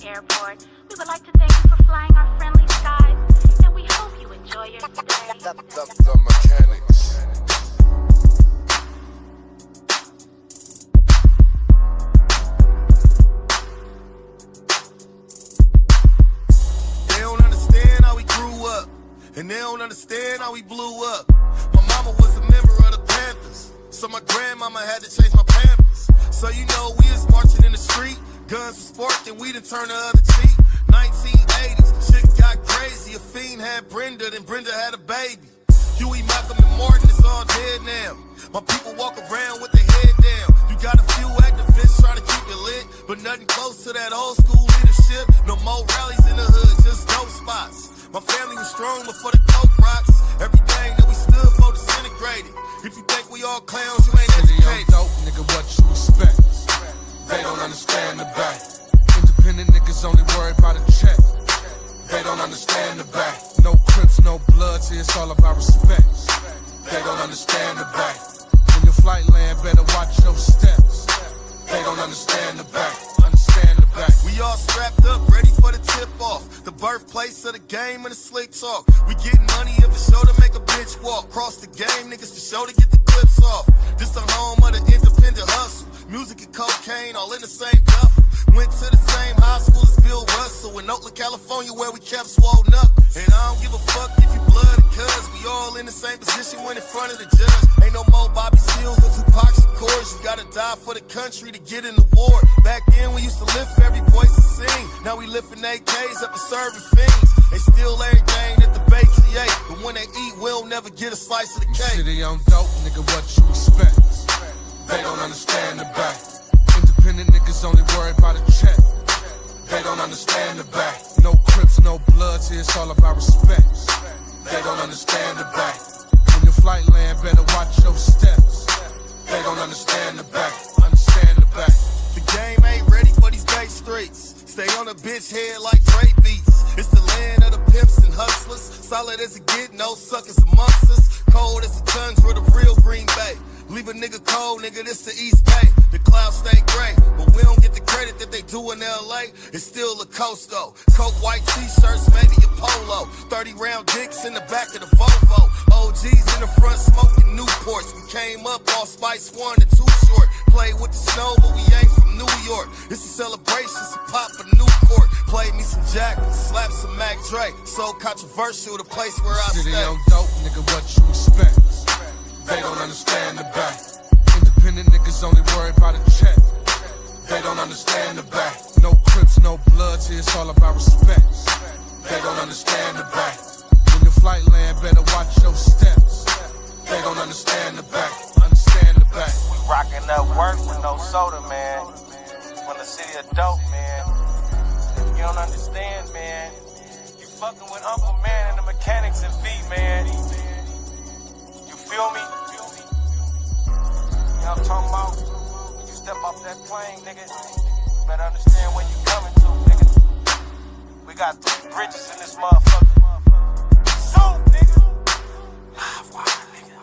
airport. We would like to thank you for flying our friendly skies, and we hope you enjoy your stay. The mechanics. They don't understand how we grew up, and they don't understand how we blew up. My mama was a member of the Panthers, so my grandmama had to change my Pampers. So you know we was marching in the street, guns for sport, then we done turn the other cheek. 1980s, shit got crazy. A fiend had Brenda, then Brenda had a baby. Huey, Malcolm, and Martin is all dead now. My people walk around with their head down. You got a few activists trying to keep it lit, but nothing close to that old school leadership. No more rallies in the hood, just dope spots. My family was strong before the coke rocks. Everything that we stood for disintegrated. If you think we all clowns, you ain't educated. Dope, nigga, what you expect? They don't understand the back. Independent niggas only worry about a check. They don't understand the back. No Crips, no Bloods, here it's all about respect. They don't understand the back. When your flight land, better watch your steps. They don't understand the back. Understand the back. We all strapped up, ready for the tip-off. The birthplace of the game and the slick talk. We getting money if the show to make a bitch walk. Cross the game, niggas for show to get the clips off. This the home of the independent hustle. Music and cocaine all in the same duffel. Went to the same high school as Bill Russell in Oakland, California, where we kept swollen up. And I don't give a fuck if you blood or cuz. We all in the same position when in front of the judge. Ain't no more Bobby Seals or Tupac Shakur's. You gotta die for the country to get in the war. Back then we used to live for every voice to sing. Now we lifting AKs up and serving fiends. They steal everything that the Bay create, but when they eat, we'll never get a slice of the cake. City on dope, nigga, what you expect? They don't understand the back. Independent niggas only worry about a check. They don't understand the back. No Crips, no Bloods, here it's all about respect. They don't understand the back. When your flight land, better watch your steps. They don't understand the back. Understand the back. The game ain't ready for these gay streets. Stay on a bitch head like Dre beats. It's the land of the pimps and hustlers. Solid as it get, no suckers amongst us. Cold as the tundra, the real Green Bay. Leave a nigga cold, nigga, this the East Bay. The clouds stay gray, but we don't get the credit that they do in LA. It's still a coast though. Coke white t-shirts, maybe a polo. 30-round dicks in the back of the Volvo. OGs in the front smoking Newports. We came up all Spice 1 and 2 short. Play with the snow, but we ain't from New York. It's a celebration, so pop a Newport. Played me some Jack, slap some Mac Dre. So controversial, the place where I City stay. on dope, nigga, what you expect? They don't understand the back. Independent niggas only worry about a check. They don't understand the back. No Crips, no Bloods, here it's all about respect. They don't understand the back. When your flight land, better watch your steps. They don't understand the back. Understand the back. We rocking up work with no soda, man. From the city of dope, man. You don't understand, man. You fucking with Uncle Man and the mechanics and feet, man. You feel me? You know what I'm talking about? When you step off that plane, nigga, you better understand where you coming to, nigga. We got 3 bridges in this motherfucker. So, nigga. Live wire, nigga.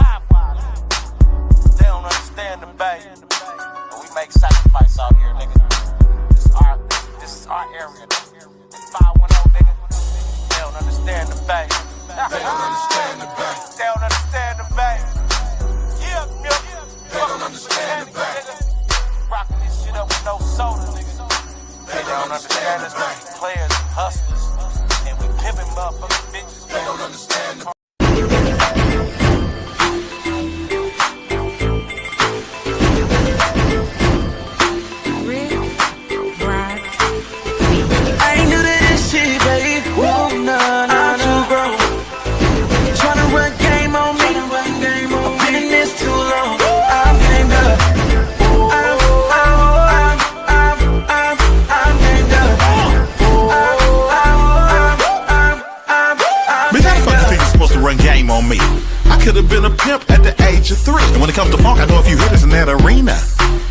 Live wire, nigga. They don't understand the bay. But we make sacrifice out here, nigga. This is our area, nigga. 510, nigga. They don't understand the bay. They don't understand the back. They don't understand the bay. Yeah, yeah. They don't understand the back. Rocking this shit up with no soda, nigga. They don't understand us, we players and hustlers. And we pimping motherfucking bitches. They don't understand the back. I ain't new to this shit, babe. Whoa, nah, I'm too grown. Tryna run game on me. I've been in this too long. I'm gamed up. I'm gamed up. Man, how the fuck you think you're supposed to run game on me? I could have been a pimp at the age of 3. And when it comes to funk, I know a few hitters in that arena.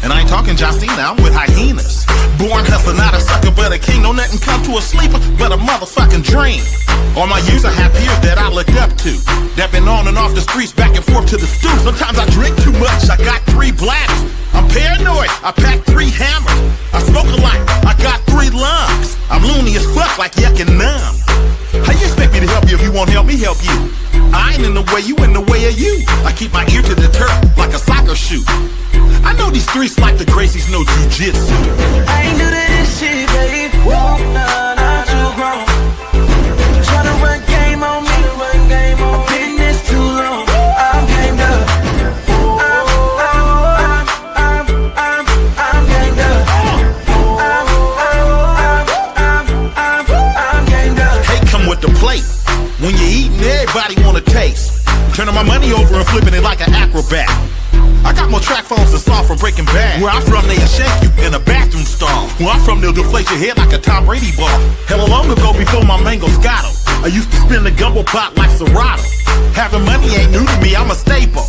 And I ain't talking John Cena, I'm with hyenas. Born hustler, not a sucker, but a king. No nothing come to a sleeper, but a motherfucking dream. All my years I have peers that I look up to, that been on and off the streets, back and forth to the stew. Sometimes I drink too much, I got 3 bladders. I'm paranoid, I pack 3 hammers. I smoke a lot, I got 3 lungs. I'm loony as fuck, like yuck and numb. How you expect me to help you if you won't help me help you? I ain't in the way, you in the way of you. I keep my ear to the turf like a soccer shoe. I know these streets like the Gracies know jujitsu. I ain't new to this shit, babe. Whoa, nah, I'm too grown. Tryna run game on me. I've been in this too long. I'm gamed up. I'm gamed up. I'm gamed up. Hey, come with the plate. When you're eating, everybody wanna taste. Turning my money over and flipping it like an acrobat. I got more track phones than Saw from Breaking Bad. Where I'm from, they'll shank you in a bathroom stall. Where I'm from, they'll deflate your head like a Tom Brady ball. Hella long ago, before my mango scotto, I used to spin the gumbo pot like Serato. Having money ain't new to me, I'm a staple.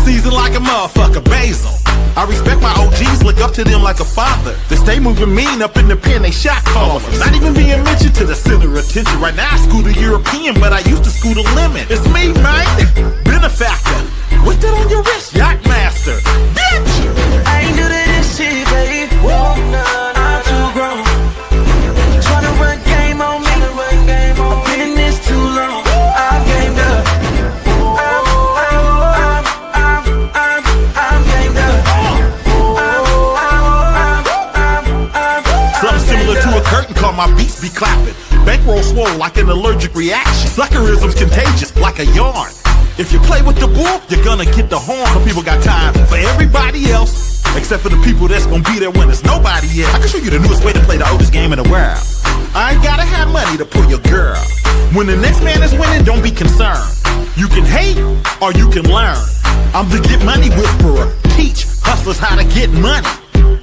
Seasoned like a motherfucker, basil. I respect my OGs, look up to them like a father. They stay moving mean up in the pen, they shot callers. Not even being mentioned to the center of attention. Right now I scoot a European, but I used to scoot a lemon. It's me, man, benefactor. What's that on your wrist? Yacht master, bitch! I ain't new to this shit, babe. Whoa, nah, I'm too grown. Tryna run game on me. I've been in this too long. I'm gamed up. I'm gamed up. Something similar to a curtain call, my beats be clapping. Bankroll swole like an allergic reaction. Suckerism's contagious like a yarn. If you play with the bull, you're gonna get the horn. Some people got time for everybody else, except for the people that's gonna be there when there's nobody else. I can show you the newest way to play the oldest game in the world. I ain't gotta have money to pull your girl. When the next man is winning, don't be concerned. You can hate or you can learn. I'm the get money whisperer. Teach hustlers how to get money.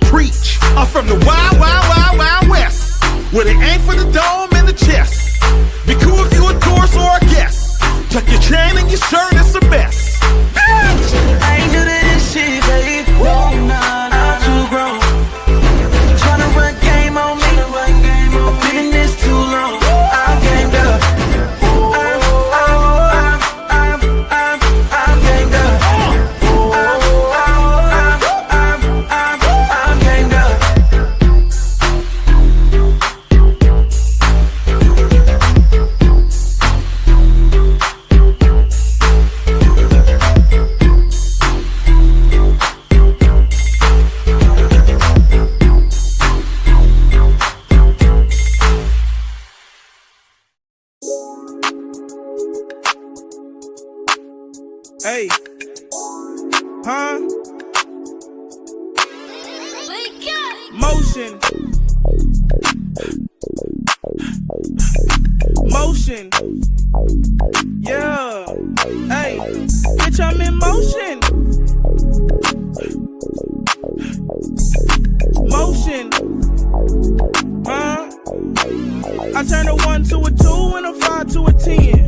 Preach. I'm from the wild, wild, wild, wild west, where they aim for the dome and the chest. Be cool if you a tourist or a guest. Tuck your chain and your shirt, it's the best. I ain't new to this shit, babe. Whoa, nah, I'm too grown. Tryna run game on me. I've been in this too long. I'm gamed up. I'm gamed up. I'm gamed up. Hey, huh? Motion. Motion. Yeah. Hey, bitch, I'm in motion. Motion. Huh? I turn a 1 to a 2 and a 5 to a 10.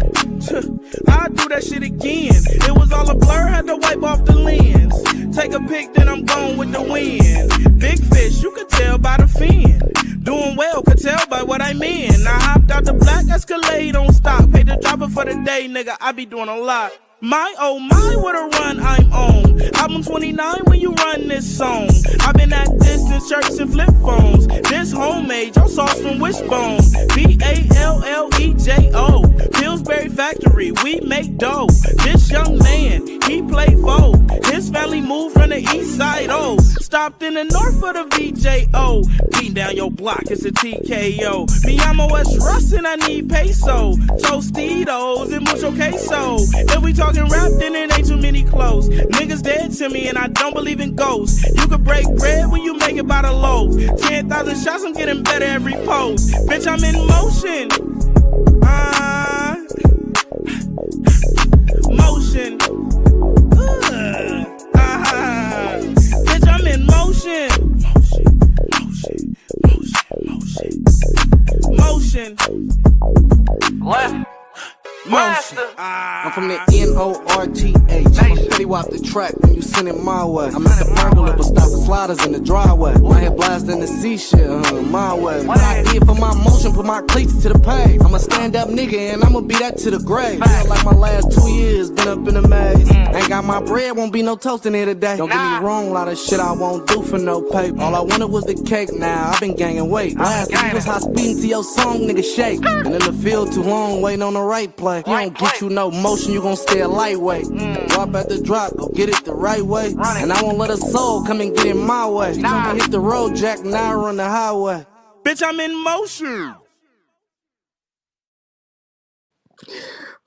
I'll do that shit again. It was all a blur, had to wipe off the lens. Take a pic, then I'm gone with the wind. Big fish, you could tell by the fin. Doing well, could tell by what I mean. I hopped out the black Escalade on stock. Paid the driver for the day, nigga, I be doing a lot. My oh my, what a run I'm on. Album 29 when you run this song. I've been at this in shirts and flip phones. This homemade, your sauce from Wishbone. B-A-L-L-E-J-O. Pillsbury Factory, we make dough. This young man, he play foe. His family moved from the east side, oh. Stopped in the north for the VJO. Beating down your block, it's a TKO. Me, I'm a West Russ and I need peso. Tostitos and mucho queso. If we talking rap, then it ain't too many clothes. Niggas dead to me and I don't believe in ghosts. You could break bread when you make it by the loaf. 10,000 shots, I'm getting better every post. Bitch, I'm in motion. Motion. Bitch, I'm in motion. Motion. Left. Motion. I'm from the N-O-R-T-H. I'm a petty wop the track when you send it my way. I'm at the pergola, but stop the sliders in the driveway. My head blasting the sea shit, my way. What I did for my motion, put my cleats to the pave. I'm a stand-up nigga and I'ma be that to the grave. Feel like my last 2 years been up in the maze. Ain't got my bread, won't be no toast in here today. Don't get me wrong, a lot of shit I won't do for no paper. All I wanted was the cake, now I've been gaining weight. Last week was high speeding to your song, nigga shake. And in the field too long, waiting on the right play. You don't get you no motion, you gon' stay a lightweight. Drop at the drop, go get it the right way. And I won't let a soul come and get in my way. She told me hit the road, Jack, now I run the highway. Bitch, I'm in motion.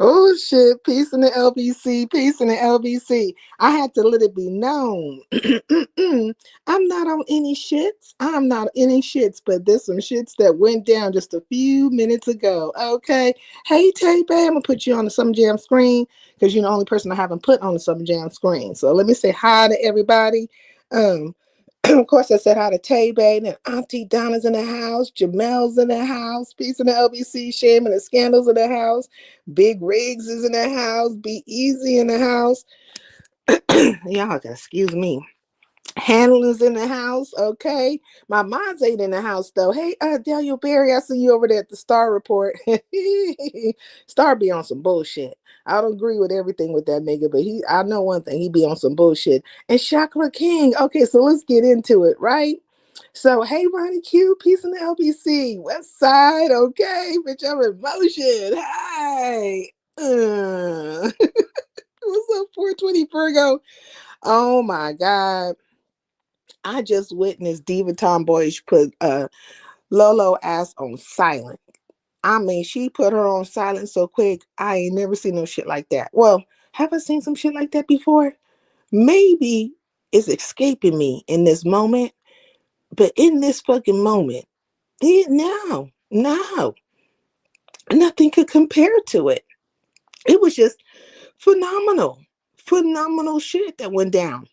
Oh shit, peace in the LBC, peace in the LBC. I had to let it be known. I'm not on any shits. I'm not any shits, but there's some shits that went down just a few minutes ago. Okay. Hey Tay Babe, I'm gonna put you on the Summer Jam screen because you're the only person I haven't put on the Summer Jam screen. So let me say hi to everybody. Of course, I said hi to Tay Babe and Auntie Donna's in the house, Jamel's in the house, Peace in the LBC, Shame and the Scandals in the house, Big Riggs is in the house, Be Easy in the house. Y'all gotta excuse me. Handlers in the house, okay. My mom's ain't in the house though. Hey, Daniel Berry, I see you over there at the Star Report. Star be on some bullshit. I don't agree with everything with that nigga, but I know one thing, he be on some bullshit. And Chakra King. Okay, so let's get into it, right? So, hey, Ronnie Q, peace in the LBC. West Side, okay. Bitch, I'm in motion. Hi. What's up, 420 Virgo? Oh my God. I just witnessed Diva Tomboyish put Lolo ass on silent. I mean, she put her on silent so quick. I ain't never seen no shit like that. Well, have I seen some shit like that before? Maybe it's escaping me in this moment, but in this fucking moment, no, nothing could compare to it. It was just phenomenal shit that went down.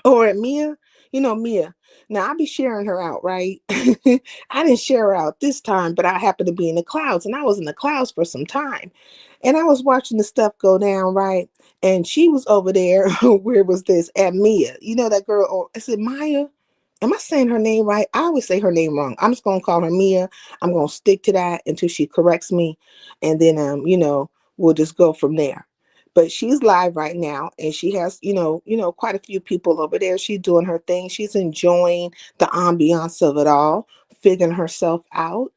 Or at Mia, Mia. Now I be sharing her out, right? I didn't share her out this time, but I happened to be in the clouds, and I was in the clouds for some time. And I was watching the stuff go down, right? And she was over there. Where was this? At Mia. You know that girl, I said, Maya. Am I saying her name right? I always say her name wrong. I'm just gonna call her Mia. I'm gonna stick to that until she corrects me. And then we'll just go from there. But she's live right now, and she has, quite a few people over there. She's doing her thing. She's enjoying the ambiance of it all, figuring herself out,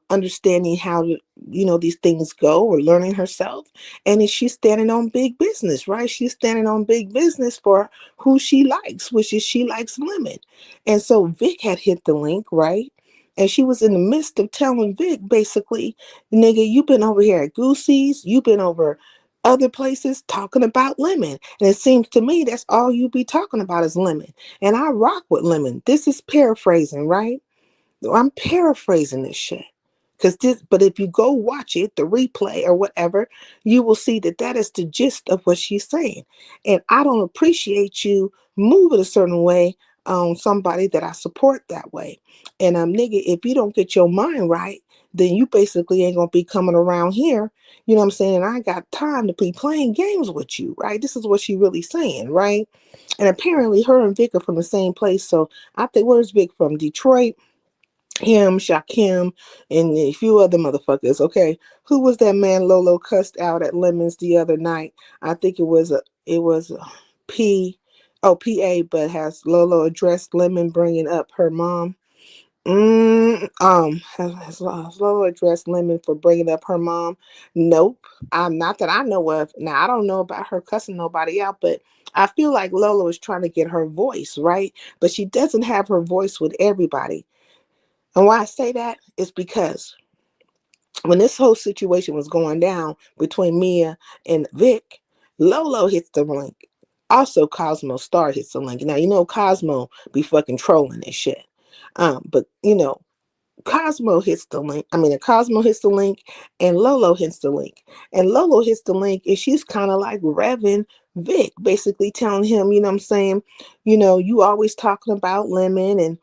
understanding how, these things go, or learning herself. And she's standing on big business, right? She's standing on big business for who she likes, which is she likes Lemon. And so Vic had hit the link, right? And she was in the midst of telling Vic, basically, nigga, you've been over here at Goosey's, you've been over other places talking about Lemon. And it seems to me that's all you be talking about is Lemon. And I rock with Lemon. This is paraphrasing, right? I'm paraphrasing this shit. But if you go watch it, the replay or whatever, you will see that is the gist of what she's saying. And I don't appreciate you moving a certain way on somebody that I support that way. And nigga, if you don't get your mind right, then you basically ain't gonna be coming around here. You know what I'm saying? And I got time to be playing games with you, right? This is what she really saying, right? And apparently her and Vic are from the same place. So I think, where's Vic from? Detroit? Him, Shakim, and a few other motherfuckers. Okay, who was that man Lolo cussed out at Lemons the other night? I think it was a PA, but has Lolo addressed Lemon bringing up her mom? Has Lolo addressed Lemon for bringing up her mom? Nope. Not that I know of. Now I don't know about her cussing nobody out, but I feel like Lolo is trying to get her voice right, but she doesn't have her voice with everybody. And why I say that is because when this whole situation was going down between Mia and Vic, Lolo hits the link. Also, Cosmo Star hits the link. Now, Cosmo be fucking trolling this shit. But, Cosmo hits the link. Cosmo hits the link and Lolo hits the link. And Lolo hits the link and she's kind of like revving Vic, basically telling him, you know what I'm saying? You always talking about Lemon and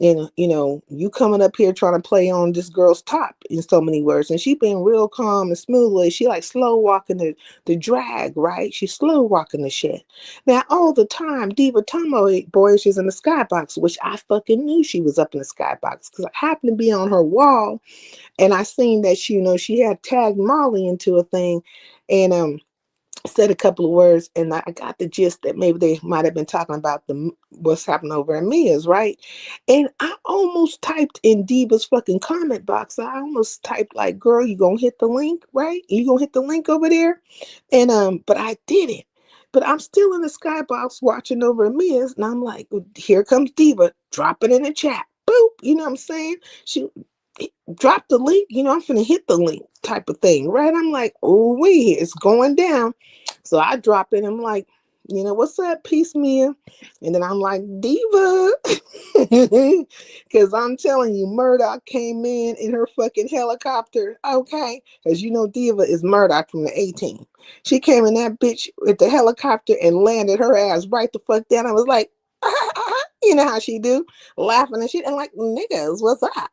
And you coming up here trying to play on this girl's top in so many words, and she being real calm and smoothly. She like slow walking the drag, right? She's slow walking the shit. Now all the time, Diva Tomboy, she's in the skybox, which I fucking knew she was up in the skybox because I happened to be on her wall, and I seen that she had tagged Molly into a thing, and said a couple of words, and I got the gist that maybe they might have been talking about what's happening over at Mia's, right? And I almost typed in Diva's fucking comment box. I almost typed like, "Girl, you gonna hit the link, right? You gonna hit the link over there?" And but I didn't. But I'm still in the skybox watching over at Mia's, and I'm like, here comes Diva, drop it in the chat. Boop, you know what I'm saying? She drop the link, I'm finna hit the link type of thing, right? I'm like, oh, it's going down. So I drop it. I'm like, what's up, peace, Mia? And then I'm like, Diva. Because I'm telling you, Murdoch came in her fucking helicopter, okay? Because Diva is Murdoch from the 18. She came in that bitch with the helicopter and landed her ass right the fuck down. I was like, you know how she do, laughing and shit. And like, niggas, what's up?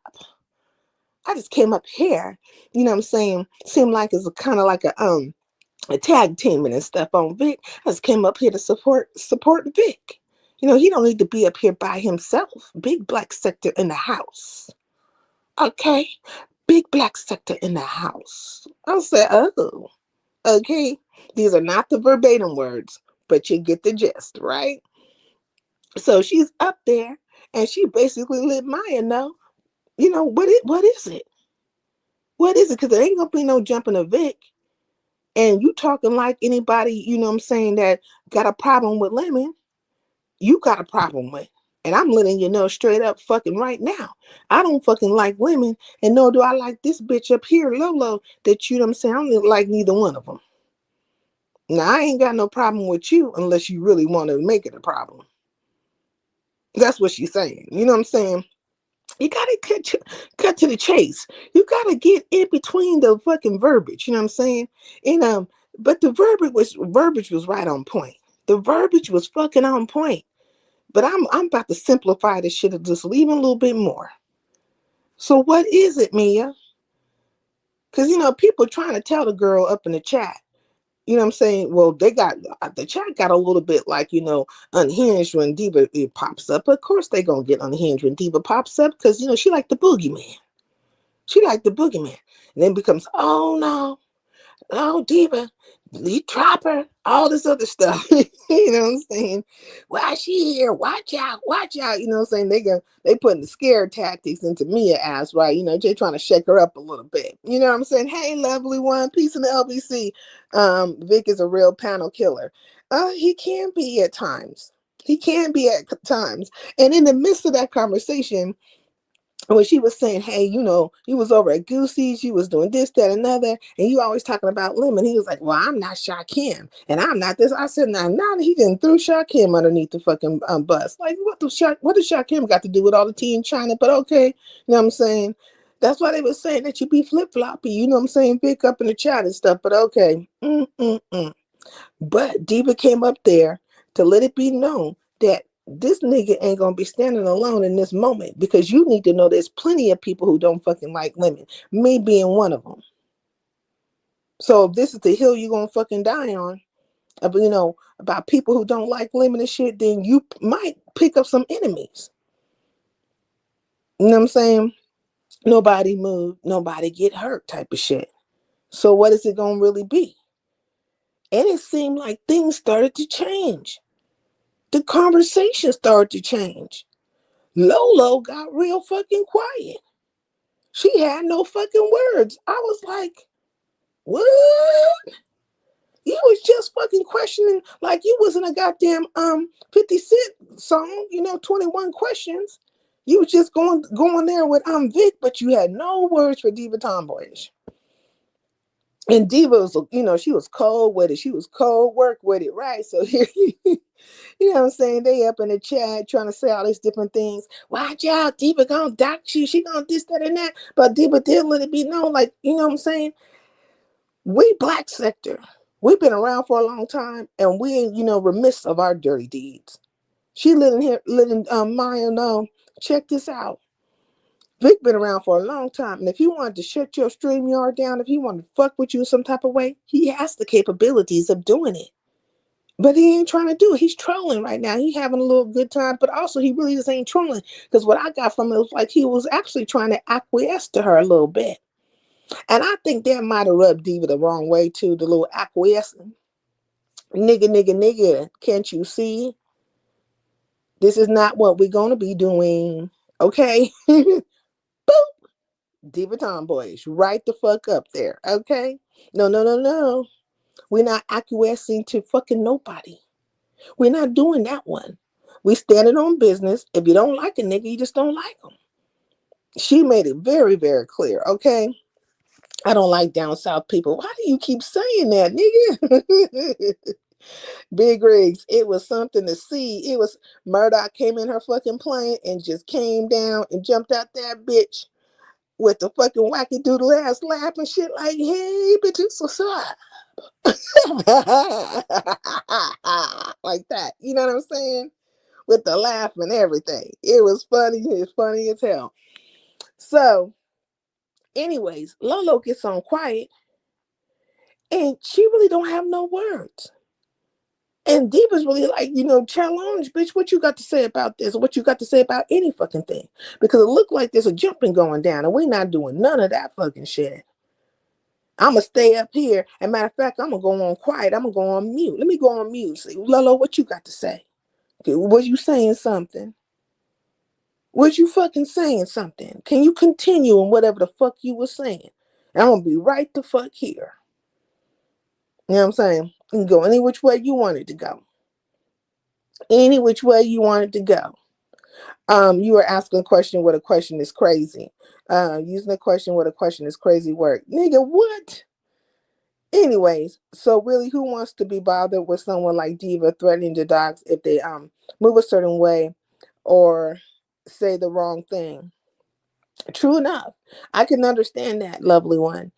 I just came up here, you know what I'm saying? Seemed like it's kind of like a tag teaming and stuff on Vic. I just came up here to support Vic. He don't need to be up here by himself. Big black sector in the house. Okay? Big black sector in the house. I said, oh, okay. These are not the verbatim words, but you get the gist, right? So she's up there and she basically let Maya know, what is it? What is it? Because there ain't gonna be no jumping a Vic. And you talking like anybody, that got a problem with Lemon, you got a problem with. And I'm letting you know straight up fucking right now. I don't fucking like Lemon, and nor do I like this bitch up here, Lolo, that I don't like neither one of them. Now, I ain't got no problem with you unless you really want to make it a problem. That's what she's saying. You know what I'm saying? You gotta cut to the chase. You gotta get in between the fucking verbiage. You know what I'm saying? And but the verbiage was right on point. The verbiage was fucking on point. But I'm about to simplify this shit and just leave a little bit more. So what is it, Mia? Because people trying to tell the girl up in the chat. You know what I'm saying? Well, the chat got a little bit like, unhinged when Diva it pops up. Of course they gonna get unhinged when Diva pops up because, she like the boogeyman. She like the boogeyman. And then becomes, oh no, Diva, you trap her, all this other stuff. You know what I'm saying? Why she here? Watch out. You know what I'm saying? They putting the scare tactics into Mia ass, right? They trying to shake her up a little bit. You know what I'm saying? Hey, lovely one, peace in the LBC. Vic is a real panel killer. He can be at times. And in the midst of that conversation, when she was saying, hey, you was over at Goosey's, you was doing this, that, another, and you always talking about Lemon. He was like, well, I'm not Shakim, and I'm not this. I said, now he didn't threw Shakim underneath the fucking bus. Like, what does Shakim got to do with all the tea in China? But okay, you know what I'm saying? That's why they were saying that you be flip-floppy, you know what I'm saying? Pick up in the chat and stuff, but okay. But Diva came up there to let it be known that this nigga ain't gonna be standing alone in this moment, because you need to know there's plenty of people who don't fucking like Lemon, me being one of them. So if this is the hill you're gonna fucking die on, about people who don't like Lemon and shit, then you might pick up some enemies. You know what I'm saying? Nobody move, nobody get hurt type of shit. So what is it gonna really be? And it seemed like things started to change. The conversation started to change. Lolo got real fucking quiet. She had no fucking words. I was like, what? You was just fucking questioning like you was in a goddamn 50 Cent song, 21 questions. You was just going there with Vic, but you had no words for Diva Tomboyish. And Diva was, she was cold with it. She was cold work with it, right? So here you know what I'm saying? They up in the chat trying to say all these different things. Watch out, Diva gonna dox you. She gonna this, that, and that. But Diva did let it be known, like, you know what I'm saying? We black sector, we've been around for a long time, and we ain't, remiss of our dirty deeds. She letting Maya know Check this out. Vic been around for a long time, and if he wanted to shut your StreamYard down, if he wanted to fuck with you some type of way, he has the capabilities of doing it. But he ain't trying to do it. He's trolling right now. He having a little good time, but also he really just ain't trolling. Because what I got from it was like he was actually trying to acquiesce to her a little bit. And I think that might have rubbed Diva the wrong way too, the little acquiescing. Nigga, can't you see? This is not what we're going to be doing. Okay? Boop. Diva tomboyish. Right the fuck up there. Okay? No. We're not acquiescing to fucking nobody. We're not doing that one. We standing on business. If you don't like a nigga, you just don't like him. She made it very, very clear. Okay? I don't like down south people. Why do you keep saying that, nigga? Big Rigs, it was something to see. It was Murdoch came in her fucking plane and just came down and jumped out that bitch with the fucking wacky doodle ass laugh and shit like, hey, bitches, what's up? Like that. You know what I'm saying? With the laugh and everything. It was funny. It's funny as hell. So, anyways, Lolo gets on quiet and she really don't have no words. And Diva's really like, challenge, bitch, what you got to say about this? What you got to say about any fucking thing? Because it looked like there's a jumping going down and we're not doing none of that fucking shit. I'm going to stay up here. And matter of fact, I'm going to go on quiet. I'm going to go on mute. Let me go on mute. Say, Lolo, what you got to say? Okay, was you saying something? Was you fucking saying something? Can you continue in whatever the fuck you were saying? And I'm going to be right the fuck here. You know what I'm saying? You can go any which way you want it to go. Any which way you want it to go. You were asking a question what a question is crazy. Using a question what a question is crazy work. Nigga, what? Anyways, so really who wants to be bothered with someone like Diva threatening the docs if they move a certain way or say the wrong thing? True enough. I can understand that, lovely one.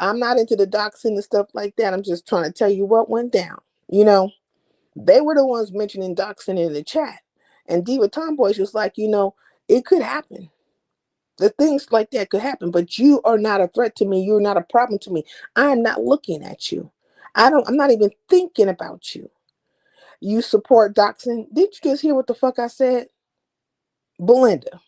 I'm not into the doxing and stuff like that. I'm just trying to tell you what went down. They were the ones mentioning doxing in the chat. And Diva Tomboy's just like, it could happen. The things like that could happen, but you are not a threat to me. You're not a problem to me. I'm not looking at you. I'm not even thinking about you. You support doxing. Did you just hear what the fuck I said? Belinda.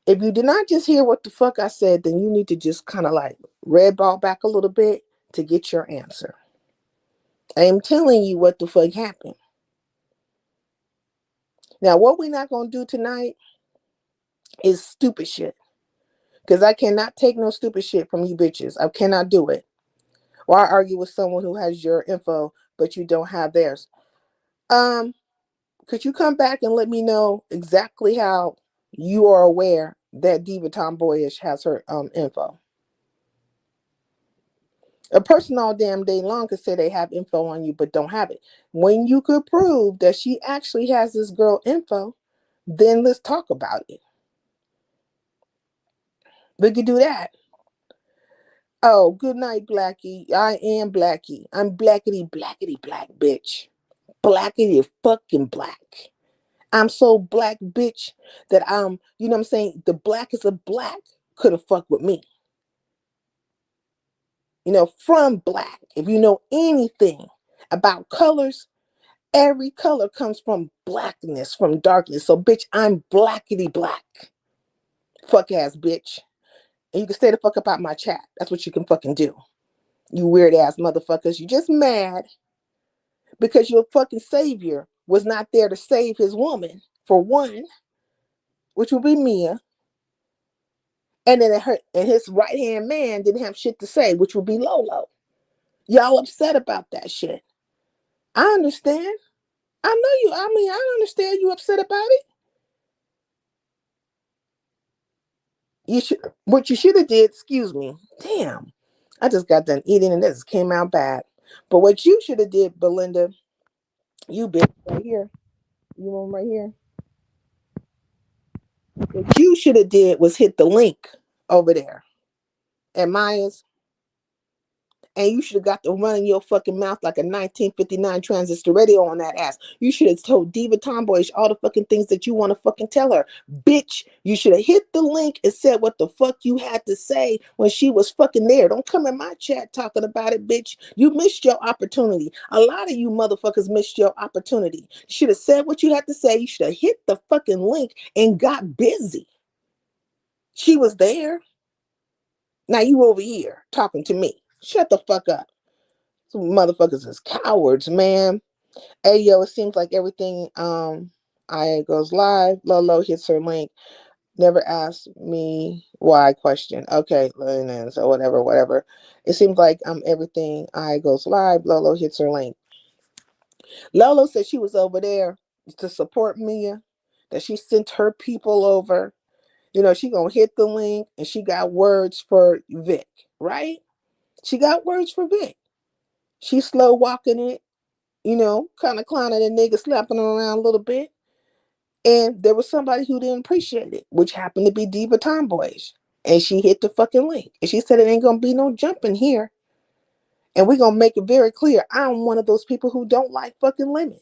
If you did not just hear what the fuck I said, then you need to just kind of like red ball back a little bit to get your answer. I am telling you what the fuck happened. Now, what we're not going to do tonight is stupid shit. Because I cannot take no stupid shit from you bitches. I cannot do it. Or I argue with someone who has your info, but you don't have theirs. Could you come back and let me know exactly how you are aware that Diva Tomboyish has her info? A person all damn day long could say they have info on you, but don't have it. When you could prove that she actually has this girl info, then let's talk about it. We could do that. Oh, good night, Blackie. I am Blackie. I'm blackity black, bitch. Blackity fucking black. I'm so black, bitch, that you know what I'm saying? The blackest of black could have fucked with me. From black. If you know anything about colors, every color comes from blackness, from darkness. So, bitch, I'm blackity black. Fuck ass bitch. And you can stay the fuck up out my chat. That's what you can fucking do. You weird ass motherfuckers. You just mad because your fucking savior was not there to save his woman, for one, which would be Mia. And then his right hand man didn't have shit to say, which would be Lolo. Y'all upset about that shit. I understand. I know you. I understand you upset about it. What you should have did, excuse me. Damn. I just got done eating and this came out bad. But what you should have did, Belinda, you bitch right here. You want right here? What you should have did was hit the link over there at Maya's And you should have got the run in your fucking mouth like a 1959 transistor radio on that ass. You should have told Diva Tomboyish all the fucking things that you want to fucking tell her. Bitch, you should have hit the link and said what the fuck you had to say when she was fucking there. Don't come in my chat talking about it, bitch. You missed your opportunity. A lot of you motherfuckers missed your opportunity. You should have said what you had to say. You should have hit the fucking link and got busy. She was there. Now you over here talking to me. Shut the fuck up. Some motherfuckers is cowards, man. Hey yo, it seems like everything I goes live. Lolo hits her link. Never asked me why question. Okay, so whatever. It seems like everything I goes live. Lolo hits her link. Lolo said she was over there to support Mia, that she sent her people over. You know, she gonna hit the link and she got words for Vic, right? She got words for Vic. She slow walking it, you know, kind of clowning the nigga, slapping her around a little bit. And there was somebody who didn't appreciate it, which happened to be Diva Tomboyish. And she hit the fucking link. And she said it ain't gonna be no jumping here. And we're gonna make it very clear. I'm one of those people who don't like fucking lemon.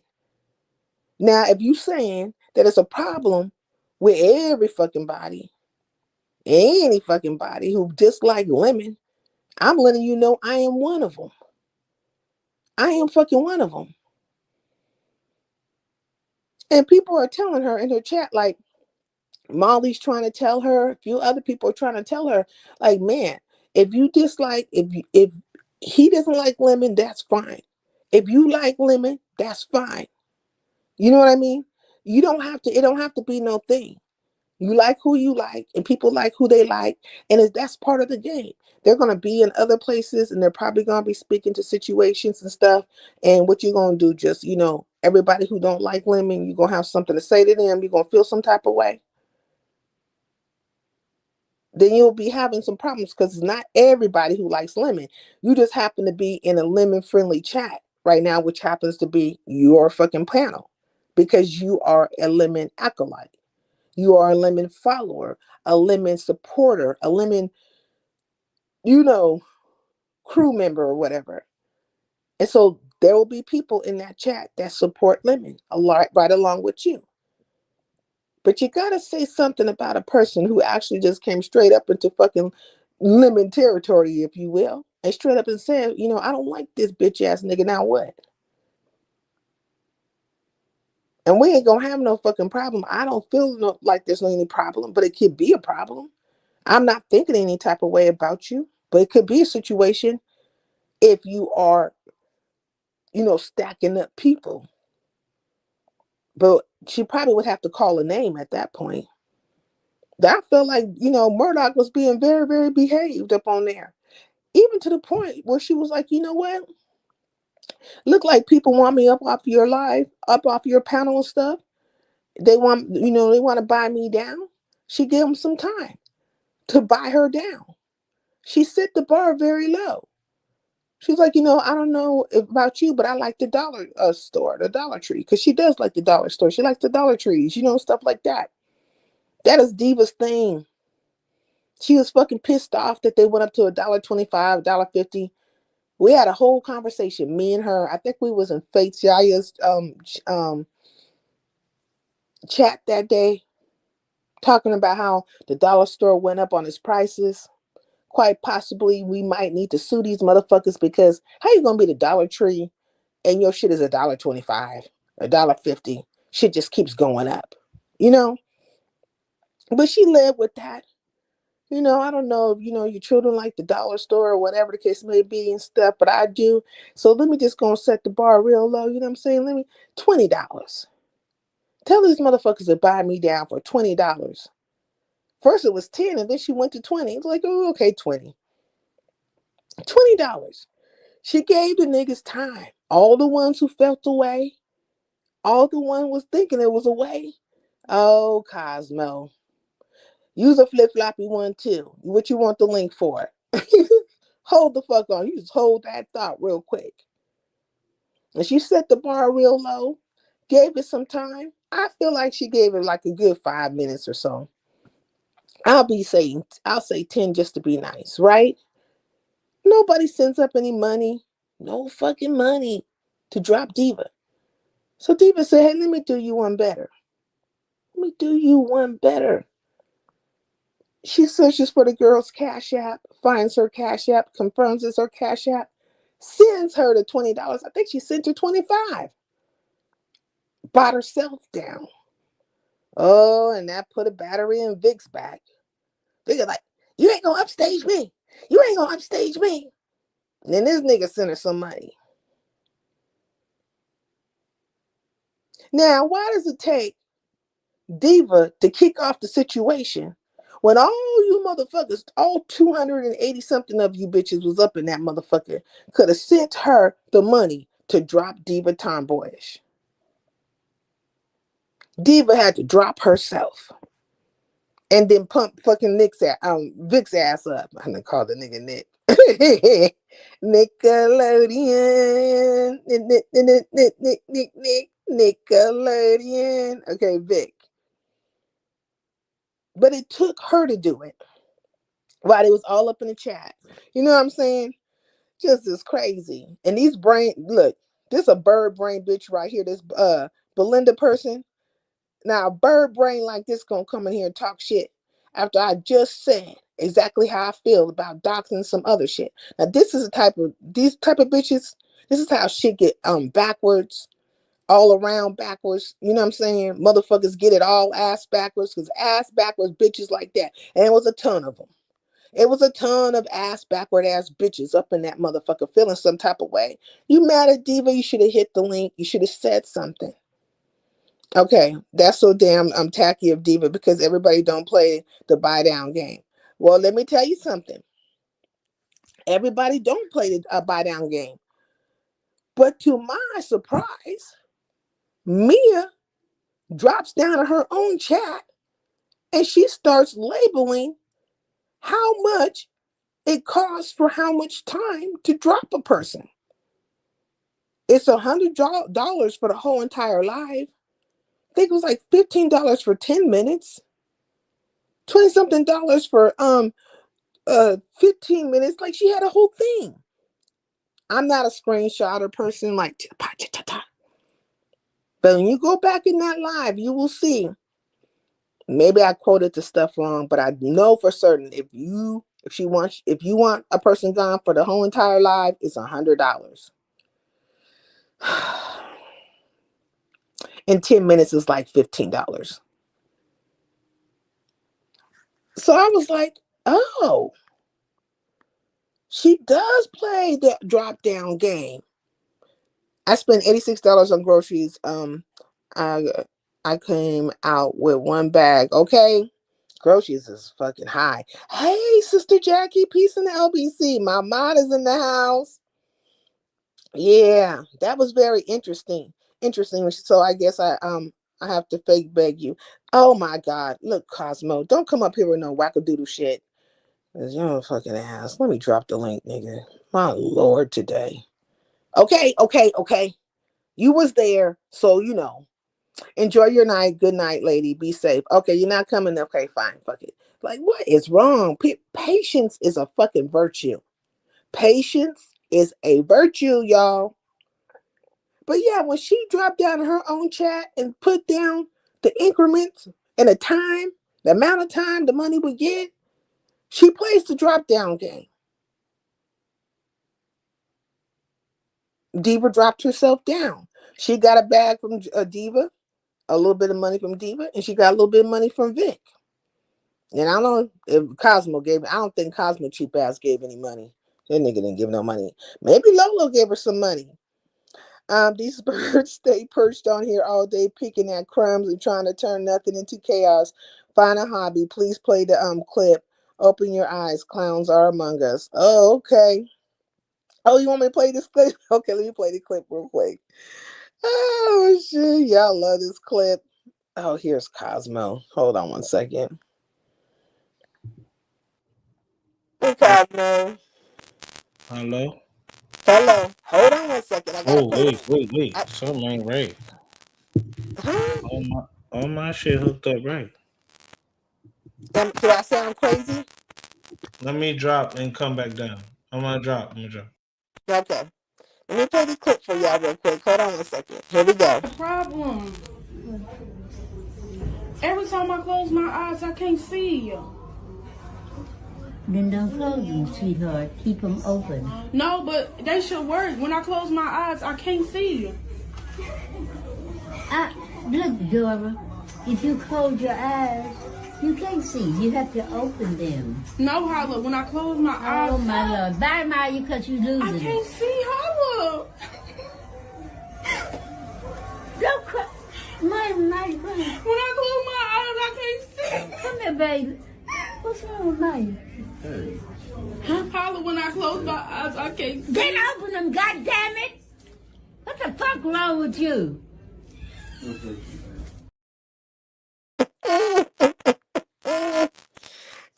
Now, if you saying that it's a problem with every fucking body, any fucking body who dislike lemon, I'm letting you know I am one of them. I am fucking one of them. And people are telling her in her chat, like, Molly's trying to tell her, a few other people are trying to tell her, like, man, if you dislike, if he doesn't like lemon, that's fine. If you like lemon, that's fine. You know what I mean? You don't have to, it don't have to be no thing. You like who you like, and people like who they like, and that's part of the game. They're going to be in other places, and they're probably going to be speaking to situations and stuff. And what you're going to do, just, you know, everybody who don't like lemon, you're going to have something to say to them. You're going to feel some type of way. Then you'll be having some problems because it's not everybody who likes lemon. You just happen to be in a lemon-friendly chat right now, which happens to be your fucking panel, because you are a lemon acolyte. You are a lemon follower, a lemon supporter, a lemon, you know, crew member or whatever. And so there will be people in that chat that support lemon a lot, right along with you. But you got to say something about a person who actually just came straight up into fucking lemon territory, if you will, and straight up and said, you know, I don't like this bitch ass nigga. Now what? And we ain't gonna have no fucking problem. I don't feel like there's no any problem, but it could be a problem. I'm not thinking any type of way about you, but it could be a situation if you are, you know, stacking up people. But she probably would have to call a name at that point. I felt like, you know, Murdoch was being very, very behaved up on there. Even to the point where she was like, you know what? Look like people want me up off your live, up off your panel and stuff. They want, you know, they want to buy me down. She gave them some time to buy her down. She set the bar very low. She's like, you know, I don't know about you, but I like the dollar store, the Dollar Tree, because she does like the dollar store. She likes the Dollar Trees, you know, stuff like that. That is Diva's thing. She was fucking pissed off that they went up to $1.25, $1.50. We had a whole conversation, me and her. I think we was in Faith Yaya's chat that day, talking about how the dollar store went up on its prices. Quite possibly, we might need to sue these motherfuckers, because how you gonna be the Dollar Tree and your shit is $1.25, $1.50? Shit just keeps going up, you know. But she led with that. You know, I don't know if, you know, your children like the dollar store or whatever the case may be and stuff, but I do. So let me just go and set the bar real low. You know what I'm saying? Let me, $20. Tell these motherfuckers to buy me down for $20. First it was 10 and then she went to 20. It's like, oh, okay, 20. $20. She gave the niggas time. All the ones who felt the way, all the one was thinking it was a way. Oh, Cosmo. Use a flip-floppy one too. What you want the link for? Hold the fuck on. You just hold that thought real quick. And she set the bar real low, gave it some time. I feel like she gave it like a good 5 minutes or so. I'll say 10 just to be nice, right? Nobody sends up any money, no fucking money to drop Diva. So Diva said, hey, let me do you one better. Let me do you one better. She searches for the girl's Cash App, finds her Cash App, confirms it's her Cash App, sends her the $20. I think she sent her 25. Bought herself down. Oh, and that put a battery in Vic's back. Vic is like, you ain't gonna upstage me. You ain't gonna upstage me. And then this nigga sent her some money. Now, why does it take Diva to kick off the situation when all you motherfuckers, all 280 something of you bitches was up in that motherfucker, could have sent her the money to drop Diva tomboyish? Diva had to drop herself and then pump fucking Vic's ass up. I'm gonna call the nigga Nick. Nickelodeon. Nickelodeon. Okay, Vic. But it took her to do it while it was all up in the chat. You know what I'm saying? Just as crazy. And these look, this a bird brain bitch right here. This Belinda person. Now, a bird brain like this gonna come in here and talk shit after I just said exactly how I feel about doxing some other shit. Now, these type of bitches, this is how shit get backwards, all around backwards. You know what I'm saying? Motherfuckers get it all ass backwards, because ass backwards bitches like that. And it was a ton of them. It was a ton of ass backward ass bitches up in that motherfucker feeling some type of way. You mad at Diva? You should have hit the link. You should have said something. Okay, that's so damn tacky of Diva, because everybody don't play the buy down game. Well, let me tell you something. Everybody don't play the buy down game. But to my surprise, Mia drops down in her own chat and she starts labeling how much it costs for how much time to drop a person. It's $100 for the whole entire live. I think it was like $15 for 10 minutes. 20 something dollars for 15 minutes. Like, she had a whole thing. I'm not a screenshotter person like, but when you go back in that live, you will see. Maybe I quoted the stuff wrong, but I know for certain if you want a person gone for the whole entire live, it's $100. In 10 minutes is like $15. So I was like, oh, she does play the drop down game. I spent $86 on groceries. I came out with one bag. Okay, groceries is fucking high. Hey, Sister Jackie, peace in the LBC. My mom is in the house. Yeah, that was very interesting. So I guess I have to fake beg you. Oh my God, look, Cosmo, don't come up here with no wackadoodle shit. You're a fucking ass. Let me drop the link, nigga. My Lord, today. Okay. You was there, so you know. Enjoy your night. Good night, lady. Be safe. Okay, you're not coming. Okay, fine. Fuck it. Like, what is wrong? Patience is a fucking virtue. Patience is a virtue, y'all. But yeah, when she dropped down in her own chat and put down the increments and the amount of time the money would get, she plays the drop down game. Diva dropped herself down. She got a bag from Diva, a little bit of money from Diva, and she got a little bit of money from Vic. And I don't know if Cosmo I don't think Cosmo cheap ass gave any money. That nigga didn't give no money. Maybe Lolo gave her some money. These birds stay perched on here all day, picking at crumbs and trying to turn nothing into chaos. Find a hobby. Please play the clip. Open your eyes. Clowns are among us. Oh, okay. Oh, you want me to play this clip? Okay, let me play the clip real quick. Oh, shit. Y'all love this clip. Oh, here's Cosmo. Hold on one second. Hey, Cosmo. Hello? Hello. Hold on one second. I gotta Oh, play this. wait. Something ain't right. Huh? All my shit hooked up right. Do I sound crazy? Let me drop and come back down. I'm gonna drop. I'm gonna drop. Okay. Let me play the clip for y'all real quick. Hold on a second. Here we go. Problem. Every time I close my eyes, I can't see you. Then don't close them, sweetheart. Keep them open. No, but they should work. When I close my eyes, I can't see you. Look, Dora, if you close your eyes, you can't see. You have to open them. No, Holla, when I close my eyes. Oh, my Lord. Bye, Maya, because you're losing I can't it. see Holla. Don't cry. Maya. When I close my eyes, I can't see. Come here, baby. What's wrong with Maya? Holla, when I close my eyes, I can't see. Then open them, goddammit. What the fuck wrong with you?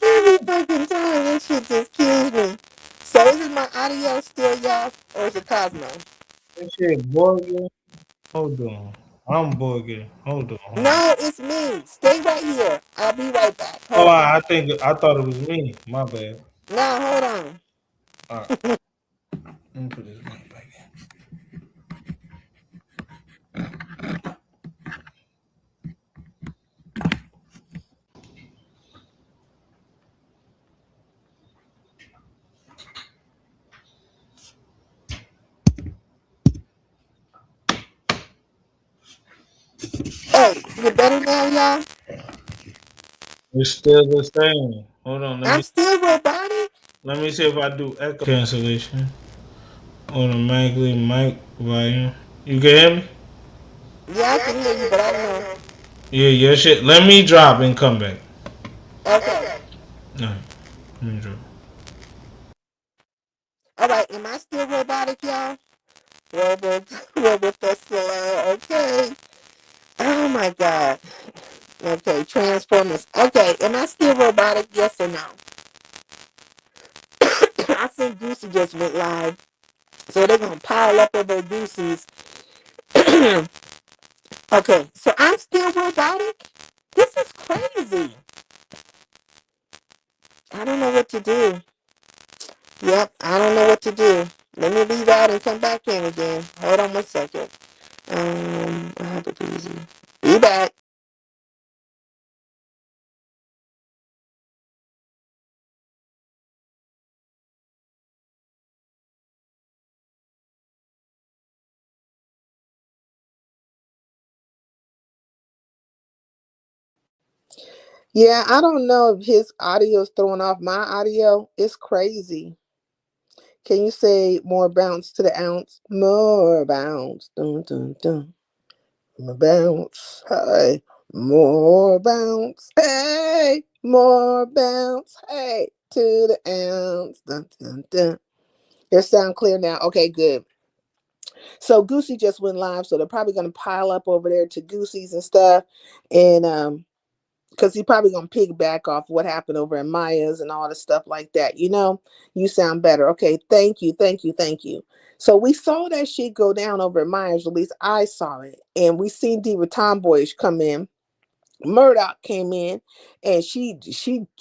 Every fucking time, this shit just kills me. So is it my audio still, y'all, or is it Cosmo? That shit bugging. Hold on. I'm bugging. Hold on. Hold on. No, it's me. Stay right here. I'll be right back. Oh, Hold on. I thought it was me. My bad. No, hold on. All right. Let me put this mic back Hey, is it better now, y'all? It's still the same. Hold on. I'm still robotic. Let me see if I do echo cancellation. Automatically mic volume. You can hear me? Yeah, I can hear you, but I don't know. Yeah, your shit. Let me drop and come back. Okay. All right. Let me drop. All right, am I still robotic, y'all? Robot, okay. Oh my God. Okay, Transformers. Okay, am I still robotic? Yes or no? I think Goosey just went live, so they're gonna pile up over Goosey's. Okay, so I'm still robotic. This is crazy. I don't know what to do. Yep, I don't know what to do. Let me leave out and come back in again. Hold on 1 second. I have to do easy. Be back. Yeah, I don't know if his audio is throwing off my audio. It's crazy. Can you say more bounce to the ounce? More bounce. Dun, dun, dun. More bounce. Hey. More bounce. Hey. More bounce. Hey. To the ounce. Dun, dun, dun. Your sound clear now? Okay, good. So Goosey just went live, so they're probably gonna pile up over there to Goosey's and stuff. And because he's probably gonna piggyback off what happened over in Maya's and all the stuff like that. You sound better. Okay, thank you, thank you, thank you. So we saw that shit go down over at Maya's. At least I saw it, and we seen Diva Tomboyish come in. Murdoch came in, and she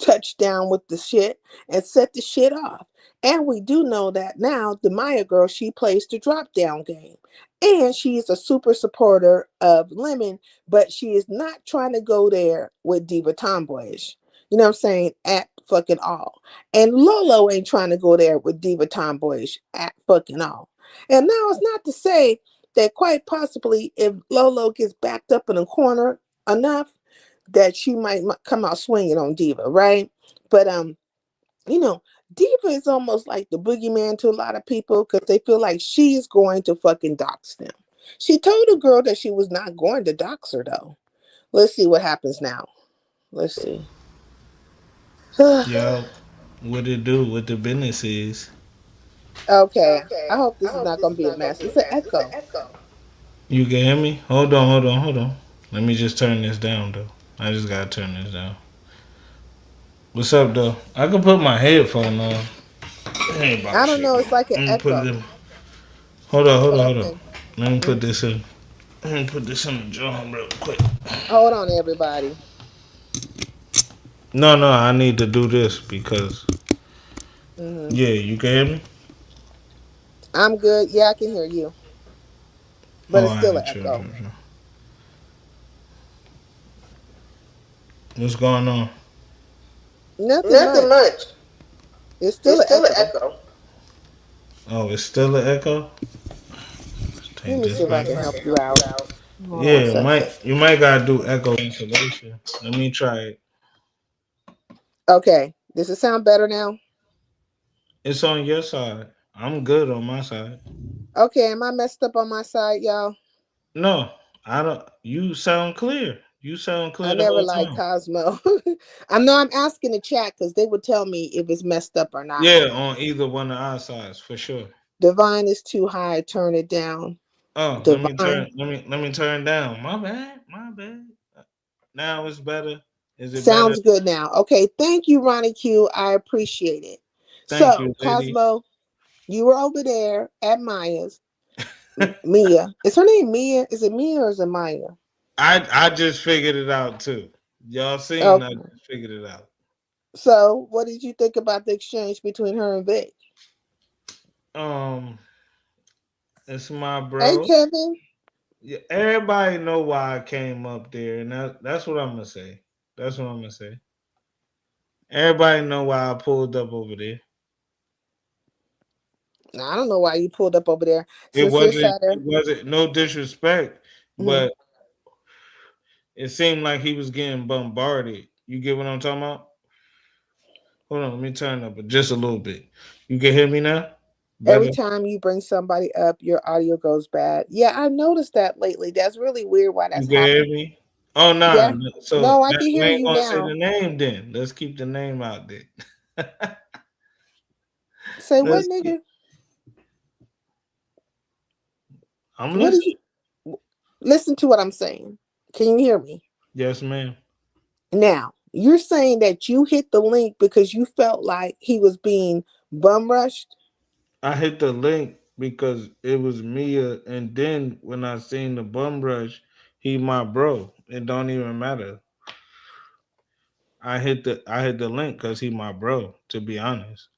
touched down with the shit and set the shit off. And we do know that now the Maya girl, she plays the drop down game. And she is a super supporter of Lemon, but she is not trying to go there with Diva Tomboyish. You know what I'm saying? At fucking all. And Lolo ain't trying to go there with Diva Tomboyish at fucking all. And now it's not to say that quite possibly if Lolo gets backed up in a corner enough, that she might come out swinging on Diva, right? But Diva is almost like the boogeyman to a lot of people because they feel like she's going to fucking dox them. She told the girl that she was not going to dox her though. Let's see what happens now. Let's see. Yo, what it do? What the business is? Okay. I hope this is not going to be a mess. It's an echo. You can hear me? Hold on, hold on, hold on. Let me just turn this down though. I just gotta turn this down. What's up though? I can put my headphone on. It ain't about I don't shit. know. It's like an Let me put echo. it in. Hold on, hold on, hold on. Okay. Let me put this in. Let me put this in the drum real quick. Hold on, everybody. No, I need to do this because Yeah, you can hear me? I'm good. Yeah, I can hear you, but Oh, it's all still right, an true, echo. true, true. What's going on? Nothing Nothing much. much. It's still It's an still an echo. echo. Oh, it's still an echo? Let Take me this see if I back. can help you out. Hold on a Yeah, second. you might gotta do echo insulation. Let me try it. Okay, does it sound better now? It's on your side. I'm good on my side. Okay, am I messed up on my side, y'all? No, I don't. You sound clear. You sound I clear the never whole liked time. Cosmo. I know I'm asking the chat because they would tell me if it's messed up or not. Yeah, on either one of our sides for sure. Divine is too high. Turn it down. Oh, Divine let me turn down. My bad. My bad. Now it's better. Is it better? sounds good now. Okay, thank you, Ronnie Q. I appreciate it. Thank So, you, ladies. Cosmo, you were over there at Maya's. Mia. Is her name Mia? Is it Mia or is it Maya? I just figured it out too. Y'all seen I Okay. just figured it out. So, what did you think about the exchange between her and Vic? Um, it's my Hey, bro. Kevin. Yeah, everybody know why I came up there, and that's what I'm gonna say. That's what I'm gonna say. Everybody know why I pulled up over there. Now, I don't know why you pulled up over there. It Sincere it Saturn. wasn't no disrespect, Mhm. but it seemed like he was getting bombarded. You get what I'm talking about? Hold on, let me turn up just a little bit. You can hear me now? Every Better? time you bring somebody up, your audio goes bad. Yeah, I've noticed that lately. That's really weird why You that's can hear happening. me? Oh Yeah. nah. So No, I can we hear ain't you gonna say the now. name then. Let's keep the name out there. Say what, Let's nigga? keep I'm What did listening. you listen to what I'm saying? Can you hear me? Yes, ma'am. Now, you're saying that you hit the link because you felt like he was being bum rushed. I hit the link because it was Mia, and then when I seen the bum rush, he my bro. It don't even matter. I hit the link because he my bro. To be honest,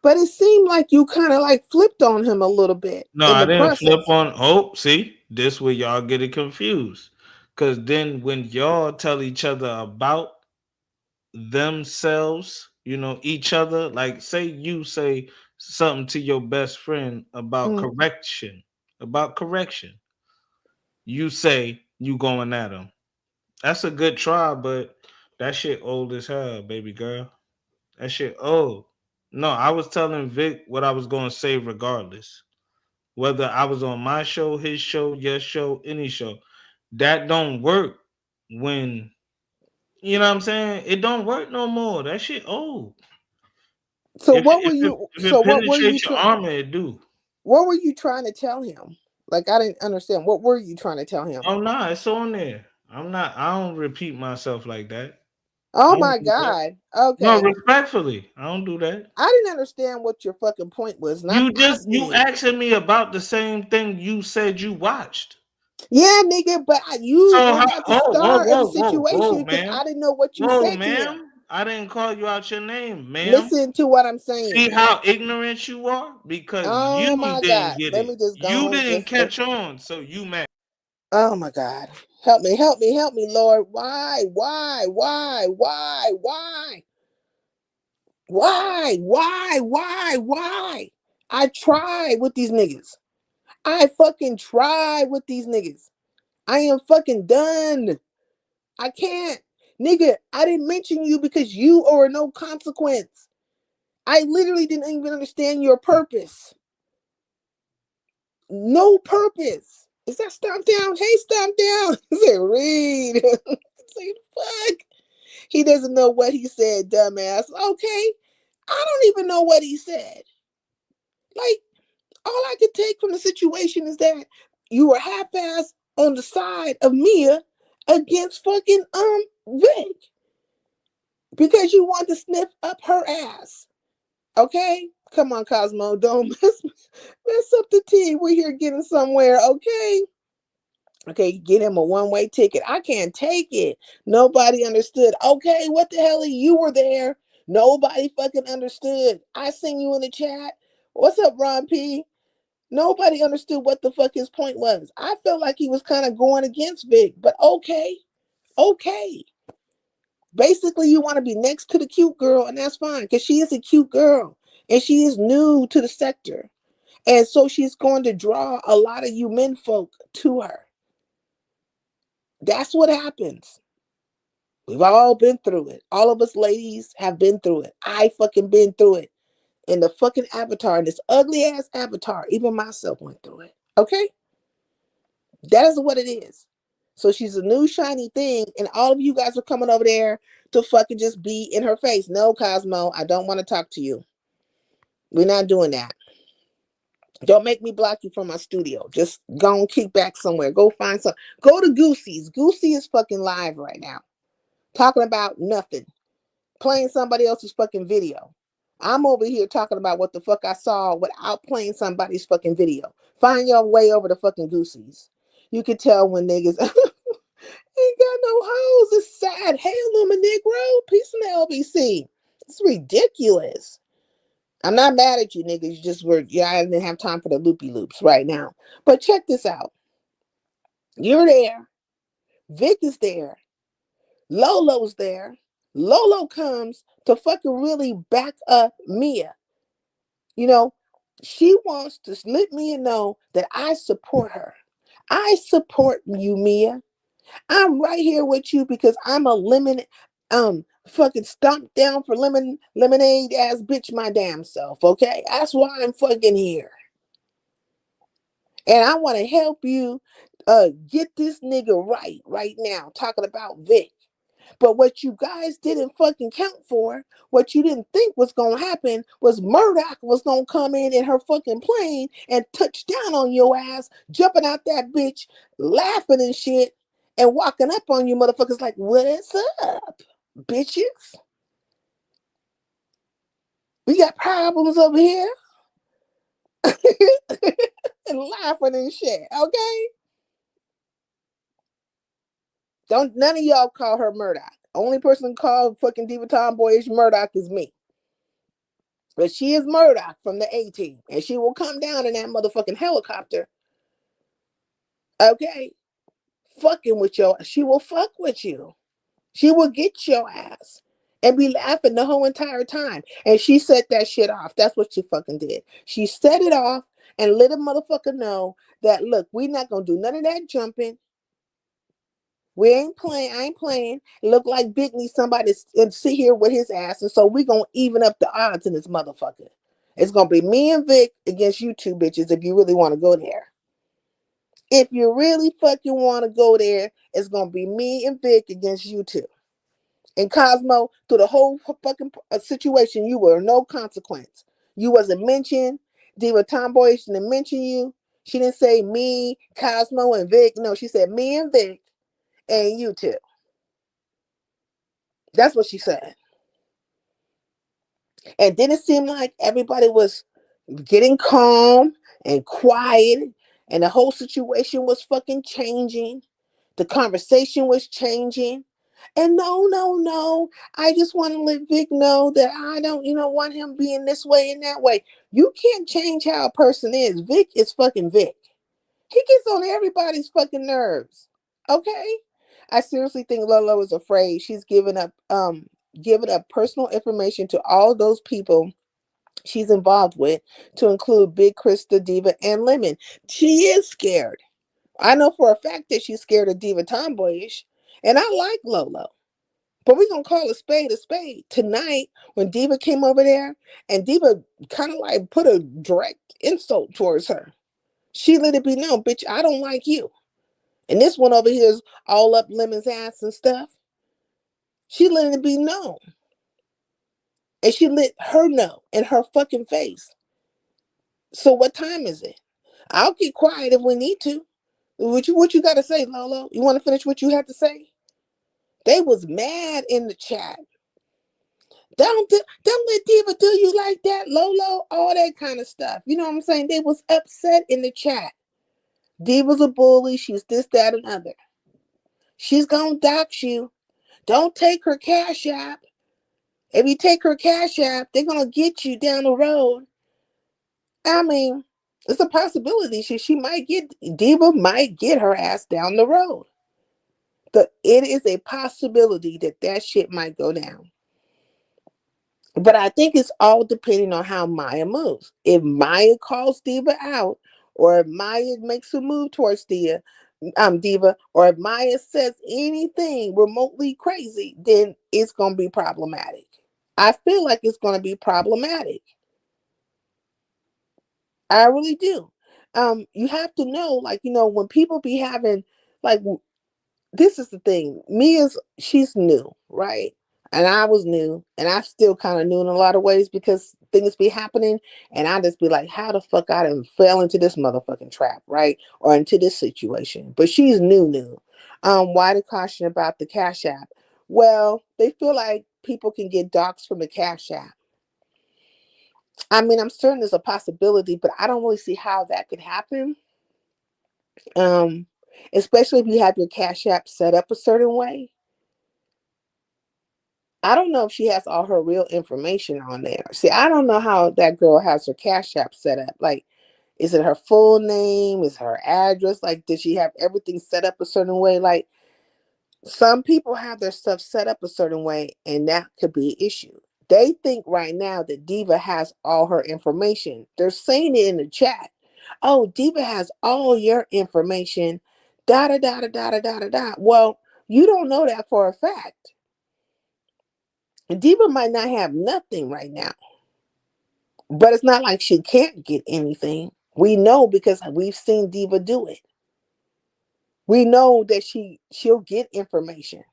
But it seemed like you kind of like flipped on him a little bit no, in I the didn't flip process. on. Oh, see, this where y'all get it confused. Cause then when y'all tell each other about themselves, each other, like say you say something to your best friend Mm. about correction. You say you going at him. That's a good try, but that shit old as hell, baby girl. That shit old. No, I was telling Vic what I was gonna say regardless. Whether I was on my show, his show, your show, any show. That don't work when you know what I'm saying? It don't work no more. That shit old. So what were you? If it So what were you? penetrates your armor, it do. What were you trying to tell him? Like I didn't understand. What were you trying to tell him? Oh nah, it's on there. I don't repeat myself like that. I Oh don't my do that. god. No, Okay. respectfully, I don't do that. I didn't understand what your fucking point was, and I'm asking You you. asking me about the same thing you said you watched. Yeah, nigga, but you So were how not the whoa, star of the whoa, whoa, situation whoa, because ma'am. I didn't know what you Whoa, said to him. ma'am. I didn't call you out your name, ma'am. Listen to what I'm See saying. how ignorant you are? Because Oh you my didn't god. get Let it. me just go You on. didn't catch on, so you mad. Oh my god. Help me, help me, help me, Lord. Why? Why? I tried with these niggas. I fucking tried with these niggas. I am fucking done. I can't. Nigga, I didn't mention you because you are no consequence. I literally didn't even understand your purpose. No purpose. Is that Stomp Down? Hey, Stomp Down. Say, read. Say, fuck. He doesn't know what he said, dumbass. Okay. I don't even know what he said. Like, all I could take from the situation is that you were half-assed on the side of Mia against fucking Vic because you want to sniff up her ass. Okay? Come on, Cosmo. Don't mess up the tea. We're here getting somewhere, okay? Okay, get him a one-way ticket. I can't take it. Nobody understood. Okay, what the hell? You were there. Nobody fucking understood. I seen you in the chat. What's up, Ron P? Nobody understood what the fuck his point was. I felt like he was kind of going against Vic, but okay. Okay. Basically, you want to be next to the cute girl, and that's fine, because she is a cute girl, and she is new to the sector. And so she's going to draw a lot of you men folk to her. That's what happens. We've all been through it. All of us ladies have been through it. I fucking been through it. In the fucking avatar, in this ugly ass avatar, even myself went through it. Okay? That is what it is. So she's a new shiny thing, and all of you guys are coming over there to fucking just be in her face. No, Cosmo, I don't want to talk to you. We're not doing that. Don't make me block you from my studio. Just go and kick back somewhere. Go find some. Go to Goosey's. Goosey is fucking live right now. Talking about nothing. Playing somebody else's fucking video. I'm over here talking about what the fuck I saw without playing somebody's fucking video. Find your way over to fucking Goosey's. You can tell when niggas ain't got no hoes. It's sad. Hey, Illuma Negro. Peace in the LBC. It's ridiculous. I'm not mad at you niggas. You just were, yeah, I didn't have time for the loopy loops right now. But check this out. You're there. Vic is there. Lolo's there. Lolo comes to fucking really back up Mia. You know, she wants to let Mia know that I support her. I support you, Mia. I'm right here with you because I'm a fucking stomp down for lemonade ass bitch my damn self, okay? That's why I'm fucking here. And I want to help you get this nigga right now, talking about Vic. But what you guys didn't fucking count for, what you didn't think was going to happen, was Murdoch was going to come in her fucking plane and touch down on your ass, jumping out that bitch, laughing and shit, and walking up on you motherfuckers like, what's up, bitches? We got problems over here. And laughing and shit, okay? Don't none of y'all call her Murdoch. Only person called fucking Diva Tomboyish Murdoch is me. But she is Murdoch from the A-Team. And she will come down in that motherfucking helicopter. Okay? Fucking with your, she will fuck with you. She will get your ass. And be laughing the whole entire time. And she set that shit off. That's what she fucking did. She set it off and let a motherfucker know that, look, we're not going to do none of that jumping. We ain't playing. I ain't playing. It look like Big needs somebody to sit here with his ass. And so we going to even up the odds in this motherfucker. It's going to be me and Vic against you two bitches if you really want to go there. If you really fucking want to go there, it's going to be me and Vic against you two. And Cosmo, through the whole fucking situation, you were no consequence. You wasn't mentioned. Diva Tomboy, she didn't mention you. She didn't say me, Cosmo, and Vic. No, she said me and Vic and you two. That's what she said. And then it seemed like everybody was getting calm and quiet, and the whole situation was fucking changing. The conversation was changing. And no. I just want to let Vic know that I don't, want him being this way and that way. You can't change how a person is. Vic is fucking Vic. He gets on everybody's fucking nerves. Okay? I seriously think Lolo is afraid. She's giving up personal information to all those people she's involved with, to include Big Krista, Diva, and Lemon. She is scared. I know for a fact that she's scared of Diva Tomboyish. And I like Lolo. But we're going to call a spade a spade. Tonight, when Diva came over there, and Diva kind of like put a direct insult towards her. She let it be known, bitch, I don't like you. And this one over here is all up Lemon's ass and stuff. She let it be known. And she let her know in her fucking face. So what time is it? I'll get quiet if we need to. What you got to say, Lolo? You want to finish what you had to say? They was mad in the chat. Don't let Diva do you like that, Lolo. All that kind of stuff. You know what I'm saying? They was upset in the chat. Diva's a bully. She's this, that, and other. She's gonna dox you. Don't take her cash app. If you take her cash app, they're gonna get you down the road. I mean, it's a possibility. She might get Diva might get her ass down the road. But it is a possibility that that shit might go down. But I think it's all depending on how Maya moves. If Maya calls Diva out, or if Maya makes a move towards Diva, or if Maya says anything remotely crazy, then it's gonna be problematic. I feel like it's gonna be problematic. I really do. You have to know, like, when people be having, like, this is the thing. She's new, right? And I was new, and I still kind of new in a lot of ways because things be happening, and I just be like, how the fuck I done fell into this motherfucking trap, right? Or into this situation. But she's new. Why the caution about the Cash App? Well, they feel like people can get doxxed from the Cash App. I mean, I'm certain there's a possibility, but I don't really see how that could happen. Especially if you have your Cash App set up a certain way. I don't know if she has all her real information on there. See, I don't know how that girl has her Cash App set up. Like, is it her full name? Is her address? Like, did she have everything set up a certain way? Like, some people have their stuff set up a certain way, and that could be an issue. They think right now that Diva has all her information. They're saying it in the chat. Oh, Diva has all your information. Da da da da da da da da. Well, you don't know that for a fact. Diva might not have nothing right now, but it's not like she can't get anything. We know because we've seen Diva do it. We know that she'll get information,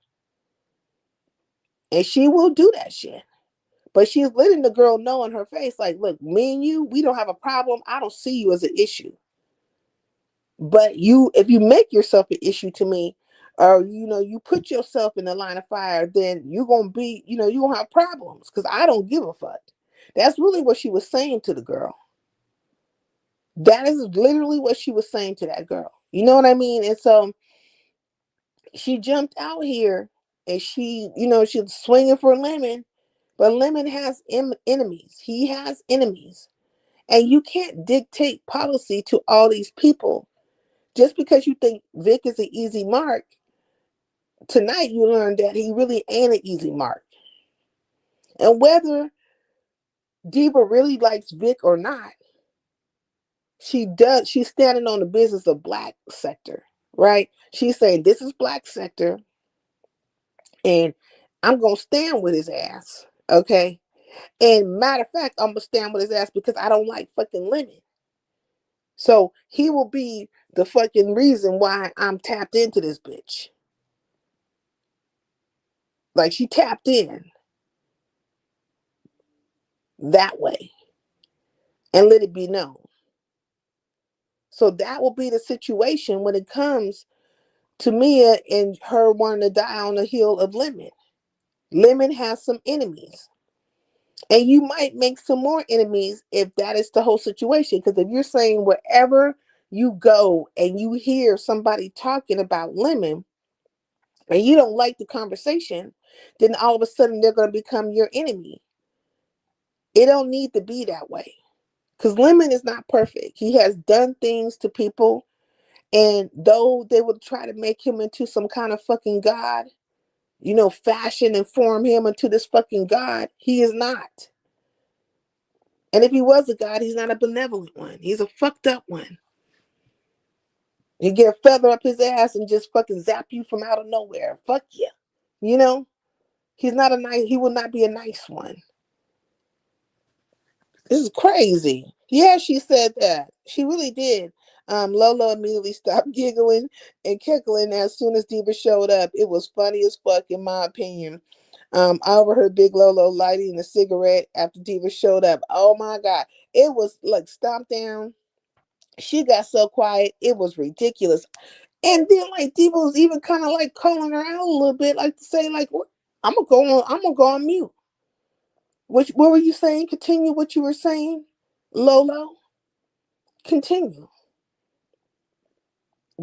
and she will do that shit. But she's letting the girl know in her face, like, look, me and you, we don't have a problem. I don't see you as an issue. But if you make yourself an issue to me, or you put yourself in the line of fire, then you're gonna be, you're gonna have problems because I don't give a fuck. That's really what she was saying to the girl. That is literally what she was saying to that girl. You know what I mean? And so she jumped out here, and she's swinging for Lemon, but Lemon has enemies. He has enemies. And you can't dictate policy to all these people. Just because you think Vic is an easy mark, tonight you learned that he really ain't an easy mark. And whether Diva really likes Vic or not, she's standing on the business of black sector, right? She's saying this is black sector, and I'm gonna stand with his ass, okay? And matter of fact, I'm gonna stand with his ass because I don't like fucking Lemon. So he will be the fucking reason why I'm tapped into this bitch. Like, she tapped in that way and let it be known. So that will be the situation when it comes to Mia and her wanting to die on the heel of Lemon. Lemon has some enemies. And you might make some more enemies if that is the whole situation. Because if you're saying wherever you go and you hear somebody talking about Lemon and you don't like the conversation, then all of a sudden they're going to become your enemy. It don't need to be that way. Because Lemon is not perfect. He has done things to people. And though they would try to make him into some kind of fucking god, fashion and form him into this fucking god, he is not. And if he was a god, he's not a benevolent one. He's a fucked up one. You get a feather up his ass and just fucking zap you from out of nowhere. Fuck you. He's not he will not be a nice one. This is crazy. Yeah, she said that. She really did. Lolo immediately stopped giggling and cackling as soon as Diva showed up. It was funny as fuck, in my opinion. I overheard Big Lolo lighting a cigarette after Diva showed up. Oh my God. It was like stomp down. She got so quiet. It was ridiculous. And then like Diva was even kind of like calling her out a little bit, like to say, like, I'm gonna go on mute. What were you saying? Continue what you were saying, Lolo. Continue.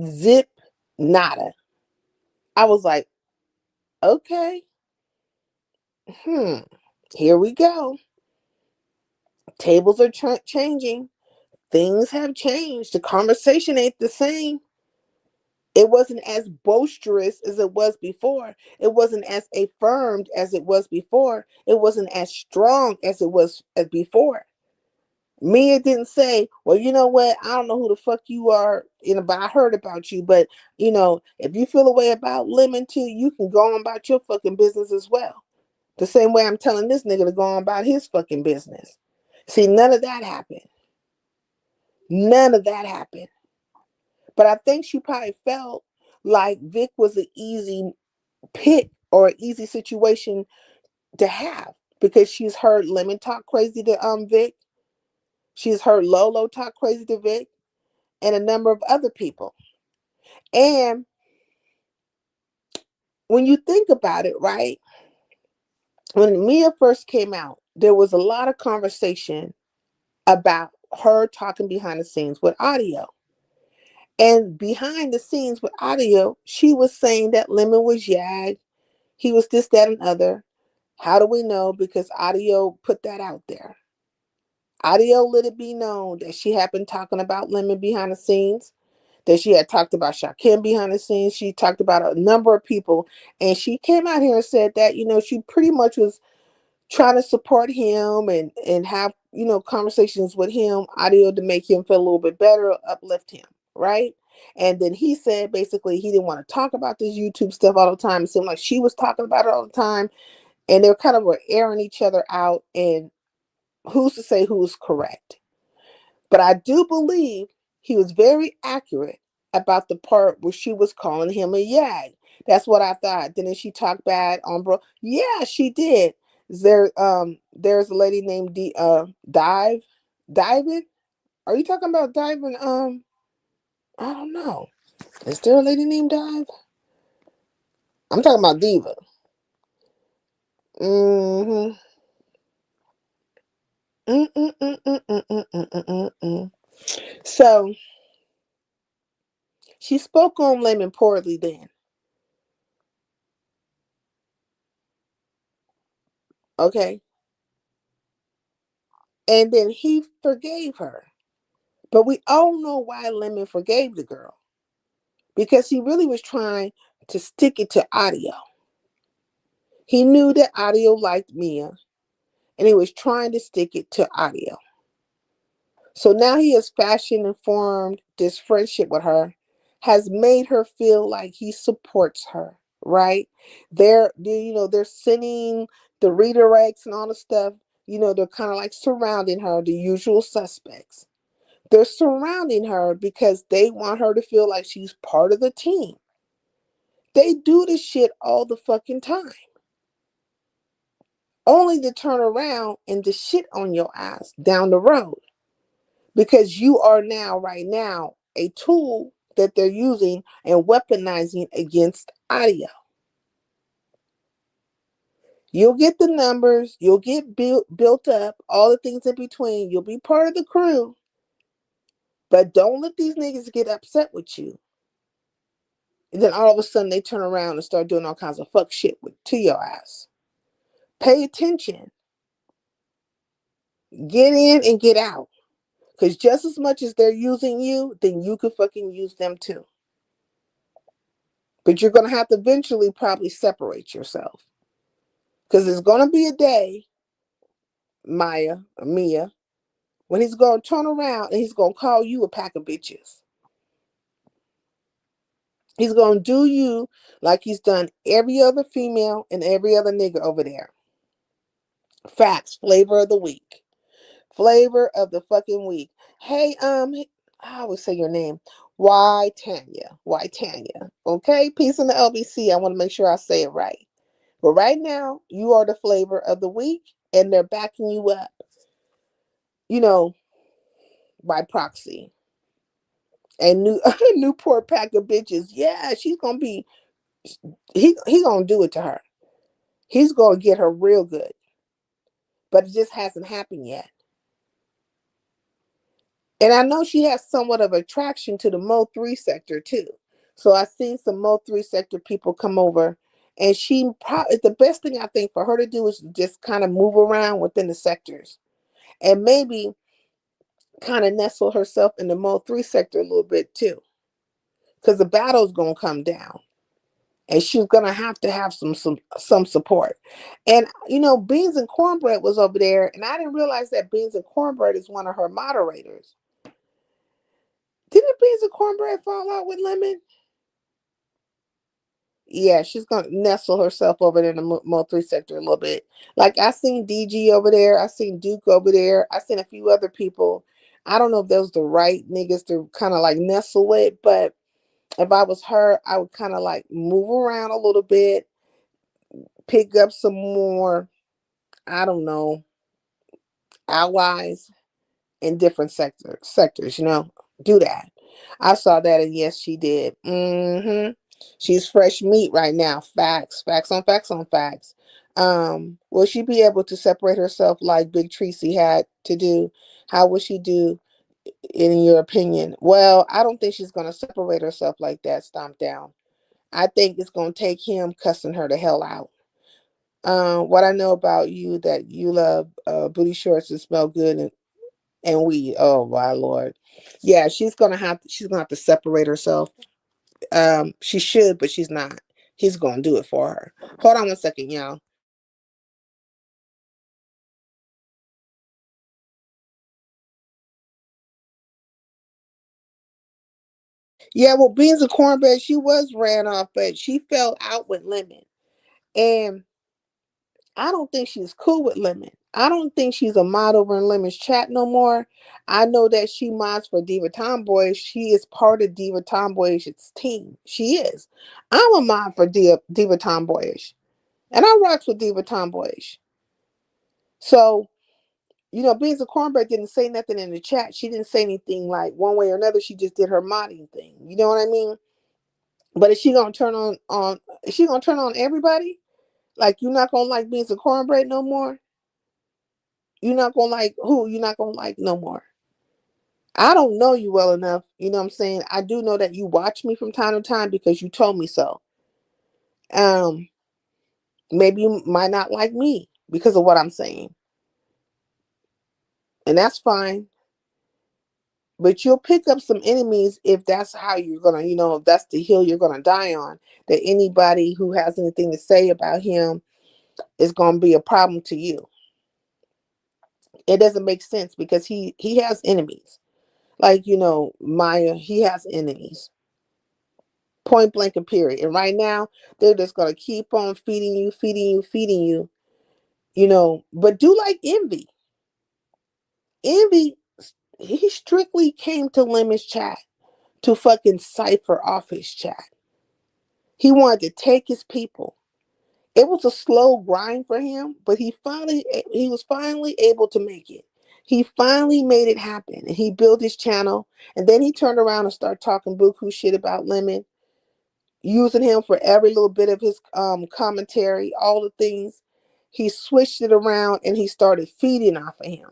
Zip nada. I was like, okay. Here we go. Tables are changing. Things have changed. The conversation ain't the same. It wasn't as boisterous as it was before. It wasn't as affirmed as it was before. It wasn't as strong as it was as before. Mia didn't say, well, you know what? I don't know who the fuck you are, but I heard about you. But, if you feel a way about Lemon too, you can go on about your fucking business as well. The same way I'm telling this nigga to go on about his fucking business. See, none of that happened. None of that happened. But I think she probably felt like Vic was an easy pick or an easy situation to have because she's heard Lemon talk crazy to Vic. She's heard Lolo talk crazy to Vic and a number of other people. And when you think about it, right, when Mia first came out, there was a lot of conversation about her talking behind the scenes with audio. And behind the scenes with audio, she was saying that Lemon was Yag. He was this, that, and other. How do we know? Because audio put that out there. Audio let it be known that she had been talking about Lemon behind the scenes, that she had talked about Shaquem behind the scenes. She talked about a number of people. And she came out here and said that, she pretty much was trying to support him and have, conversations with him, audio to make him feel a little bit better, uplift him, right? And then he said basically he didn't want to talk about this YouTube stuff all the time. It seemed like she was talking about it all the time. And they kind of were airing each other out. And who's to say who's correct? But I do believe he was very accurate about the part where she was calling him a yag. That's what I thought. Didn't she talk bad on bro? Yeah, she did. There's a lady named Dive. Are you talking about Dive and I don't know. Is there a lady named Dive? I'm talking about Diva. Mm-hmm. So she spoke on Lemon poorly then. Okay. And then he forgave her. But we all know why Lemon forgave the girl. Because he really was trying to stick it to audio. He knew that audio liked Mia. And he was trying to stick it to audio. So now he has fashioned and formed this friendship with her, has made her feel like he supports her, right? They're sending the redirects and all the stuff. They're kind of like surrounding her, the usual suspects. They're surrounding her because they want her to feel like she's part of the team. They do this shit all the fucking time. Only to turn around and to shit on your ass down the road. Because you are right now, a tool that they're using and weaponizing against audio. You'll get the numbers, you'll get built up, all the things in between. You'll be part of the crew. But don't let these niggas get upset with you. And then all of a sudden they turn around and start doing all kinds of fuck shit to your ass. Pay attention. Get in and get out. Because just as much as they're using you, then you could fucking use them too. But you're going to have to eventually probably separate yourself. Because there's going to be a day, Mia, when he's going to turn around and he's going to call you a pack of bitches. He's going to do you like he's done every other female and every other nigga over there. Facts, flavor of the week. Flavor of the fucking week. Hey, I always say your name. Why Tanya? Okay, peace in the LBC. I want to make sure I say it right. But right now, you are the flavor of the week, and they're backing you up, by proxy. And Newport pack of bitches. Yeah, she's gonna be. He gonna do it to her. He's gonna get her real good, but it just hasn't happened yet. And I know she has somewhat of attraction to the Mo 3 sector too. So I've seen some Mo 3 sector people come over And she probably the best thing I think for her to do is just kind of move around within the sectors and maybe kind of nestle herself in the Mo 3 sector a little bit too. Because the battle's gonna come down. And she's gonna have to have some support. And Beans and Cornbread was over there, and I didn't realize that Beans and Cornbread is one of her moderators. Didn't Beans and Cornbread fall out with Lemon? Yeah, she's gonna nestle herself over there in the Mo 3 sector a little bit. Like I seen DG over there, I seen Duke over there, I seen a few other people. I don't know if those the right niggas to kind of like nestle with, but if I was her, I would kind of like move around a little bit, pick up some more, I don't know, allies in different sectors, do that. I saw that, and yes, she did. She's fresh meat right now. Facts on facts on facts. Will she be able to separate herself like Big Tracy had to do? How will she do, in your opinion? Well, I don't think she's going to separate herself like that, stomp down. I think it's going to take him cussing her the hell out. What I know about you, that you love booty shorts that smell good and weed. Oh my Lord. Yeah, she's gonna have to separate herself. She should, but she's not. He's gonna do it for her. Hold on 1 second, y'all. Yeah, well, Beans and Cornbread, she was ran off, but she fell out with Lemon. And I don't think she's cool with Lemon. I don't think she's a mod over in Lemon's chat no more. I know that she mods for Diva Tomboy. She is part of Diva Tomboy's team. She is. I'm a mod for Diva Tomboyish. And I rocks with Diva Tomboyish. So, Beans and Cornbread didn't say nothing in the chat. She didn't say anything like one way or another. She just did her modding thing. You know what I mean? But is she gonna turn on is she gonna turn on everybody? Like, you're not gonna like Beans and Cornbread no more? You're not gonna like who? You're not gonna like no more. I don't know you well enough. You know what I'm saying? I do know that you watch me from time to time because you told me so. Um, Maybe you might not like me because of what I'm saying. And that's fine. But you'll pick up some enemies if that's how you're gonna, if that's the hill you're gonna die on. That anybody who has anything to say about him is gonna be a problem to you. It doesn't make sense because he has enemies. Like, Maya, he has enemies. Point blank and period. And right now, they're just gonna keep on feeding you. But do like Envy. Envy, he strictly came to Lemon's chat to fucking cipher off his chat. He wanted to take his people. It was a slow grind for him, but he was finally able to make it. He finally made it happen, and he built his channel. And then he turned around and started talking buku shit about Lemon, using him for every little bit of his commentary, all the things. He switched it around and he started feeding off of him.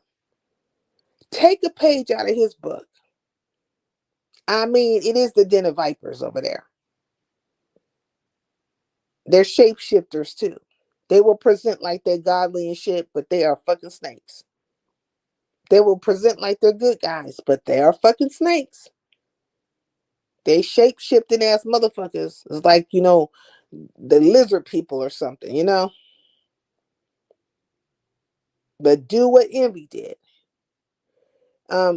Take a page out of his book. I mean, it is the Den of Vipers over there. They're shapeshifters too. They will present like they're godly and shit, but they are fucking snakes. They will present like they're good guys, but they are fucking snakes. They shape-shifting ass motherfuckers. It's like, the lizard people or something, But do what Envy did.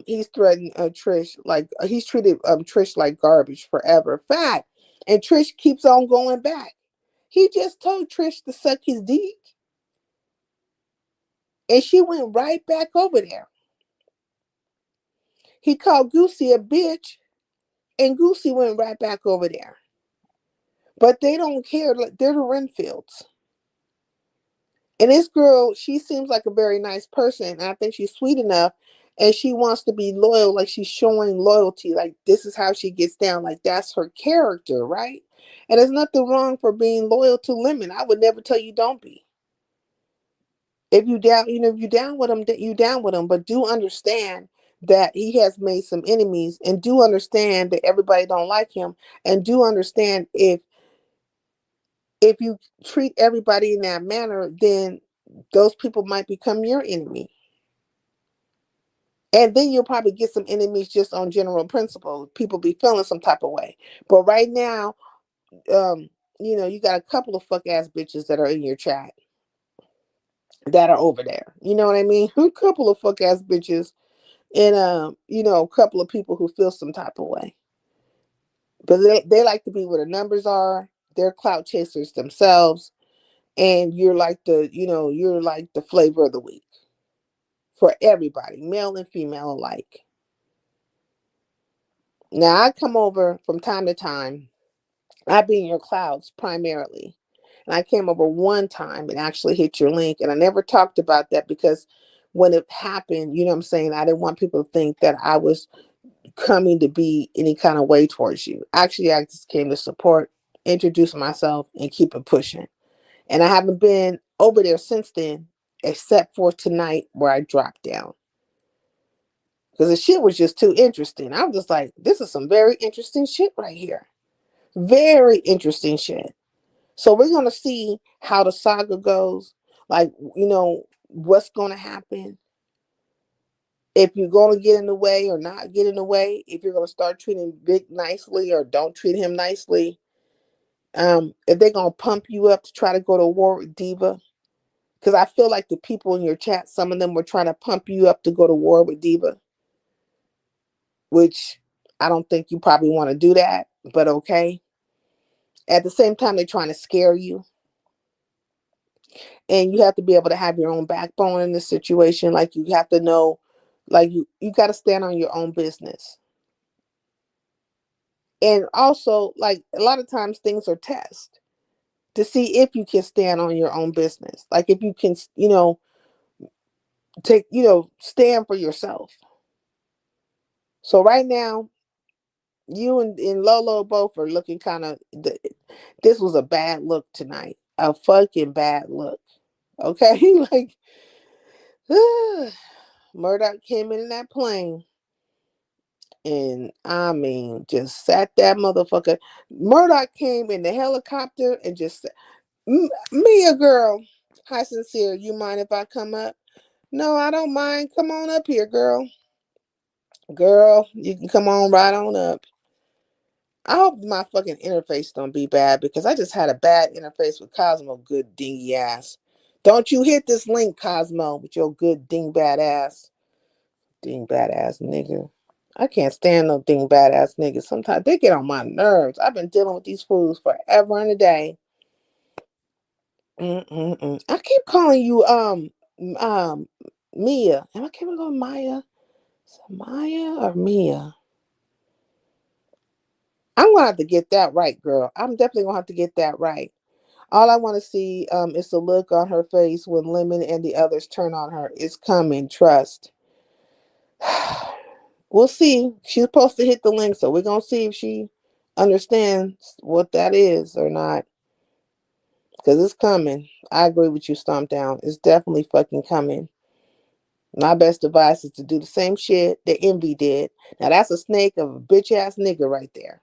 He's threatened Trish like he's treated Trish like garbage forever. Fact. And Trish keeps on going back. He just told Trish to suck his dick. And she went right back over there. He called Goosey a bitch, and Goosey went right back over there. But they don't care. They're the Renfields. And this girl, she seems like a very nice person. And I think she's sweet enough. And she wants to be loyal. Like, she's showing loyalty. Like, this is how she gets down. Like, that's her character, right? And there's nothing wrong for being loyal to Lemon. I would never tell you don't be. If you down, if you down with him, you down with him. But do understand that he has made some enemies. And do understand that everybody don't like him. And do understand if If you treat everybody in that manner, then those people might become your enemy. And then you'll probably get some enemies just on general principle. People be feeling some type of way. But right now, um, you got a couple of fuck ass bitches that are in your chat that are over there. You know what I mean? A couple of fuck ass bitches and a couple of people who feel some type of way. But they like to be where the numbers are. They're clout chasers themselves. And you're like the flavor of the week for everybody, male and female alike. Now I come over from time to time. I be in your clouds primarily. And I came over one time and actually hit your link. And I never talked about that because when it happened, you know what I'm saying? I didn't want people to think that I was coming to be any kind of way towards you. Actually, I just came to support, introduce myself, and keep it pushing. And I haven't been over there since then, except for tonight where I dropped down. Because the shit was just too interesting. I was just like, this is some very interesting shit right here. Very interesting shit. So we're going to see how the saga goes. Like, what's going to happen. If you're going to get in the way or not get in the way. If you're going to start treating Vic nicely or don't treat him nicely. If they're going to pump you up to try to go to war with Diva. Because I feel like the people in your chat, some of them were trying to pump you up to go to war with Diva. Which I don't think you probably want to do that. But okay. At the same time, they're trying to scare you. And you have to be able to have your own backbone in this situation. Like you have to know, like you got to stand on your own business. And also, like a lot of times things are tests to see if you can stand on your own business. Like if you can, stand for yourself. So right now, you and Lolo both are looking kind of, this was a bad look tonight. A fucking bad look. Okay? Like, Murdoch came in that plane and I mean, just sat that motherfucker. Murdoch came in the helicopter and just said, Mia girl, hi sincere, you mind if I come up? No, I don't mind. Come on up here, girl. Girl, you can come on right on up. I hope my fucking interface don't be bad because I just had a bad interface with Cosmo, good dingy ass. Don't you hit this link, Cosmo, with your good dingbat ass. Dingbat ass nigga. I can't stand no dingbat ass niggas. Sometimes they get on my nerves. I've been dealing with these fools forever and a day. I keep calling you Mia. Am I keep going Maya? Is it Maya or Mia? I'm gonna have to get that right, girl. I'm definitely gonna have to get that right. All I want to see is the look on her face when Lemon and the others turn on her. It's coming, trust. We'll see. She's supposed to hit the link, so we're gonna see if she understands what that is or not. Because it's coming. I agree with you, Stomp Down. It's definitely fucking coming. My best advice is to do the same shit that Envy did. Now that's a snake of a bitch ass nigga right there.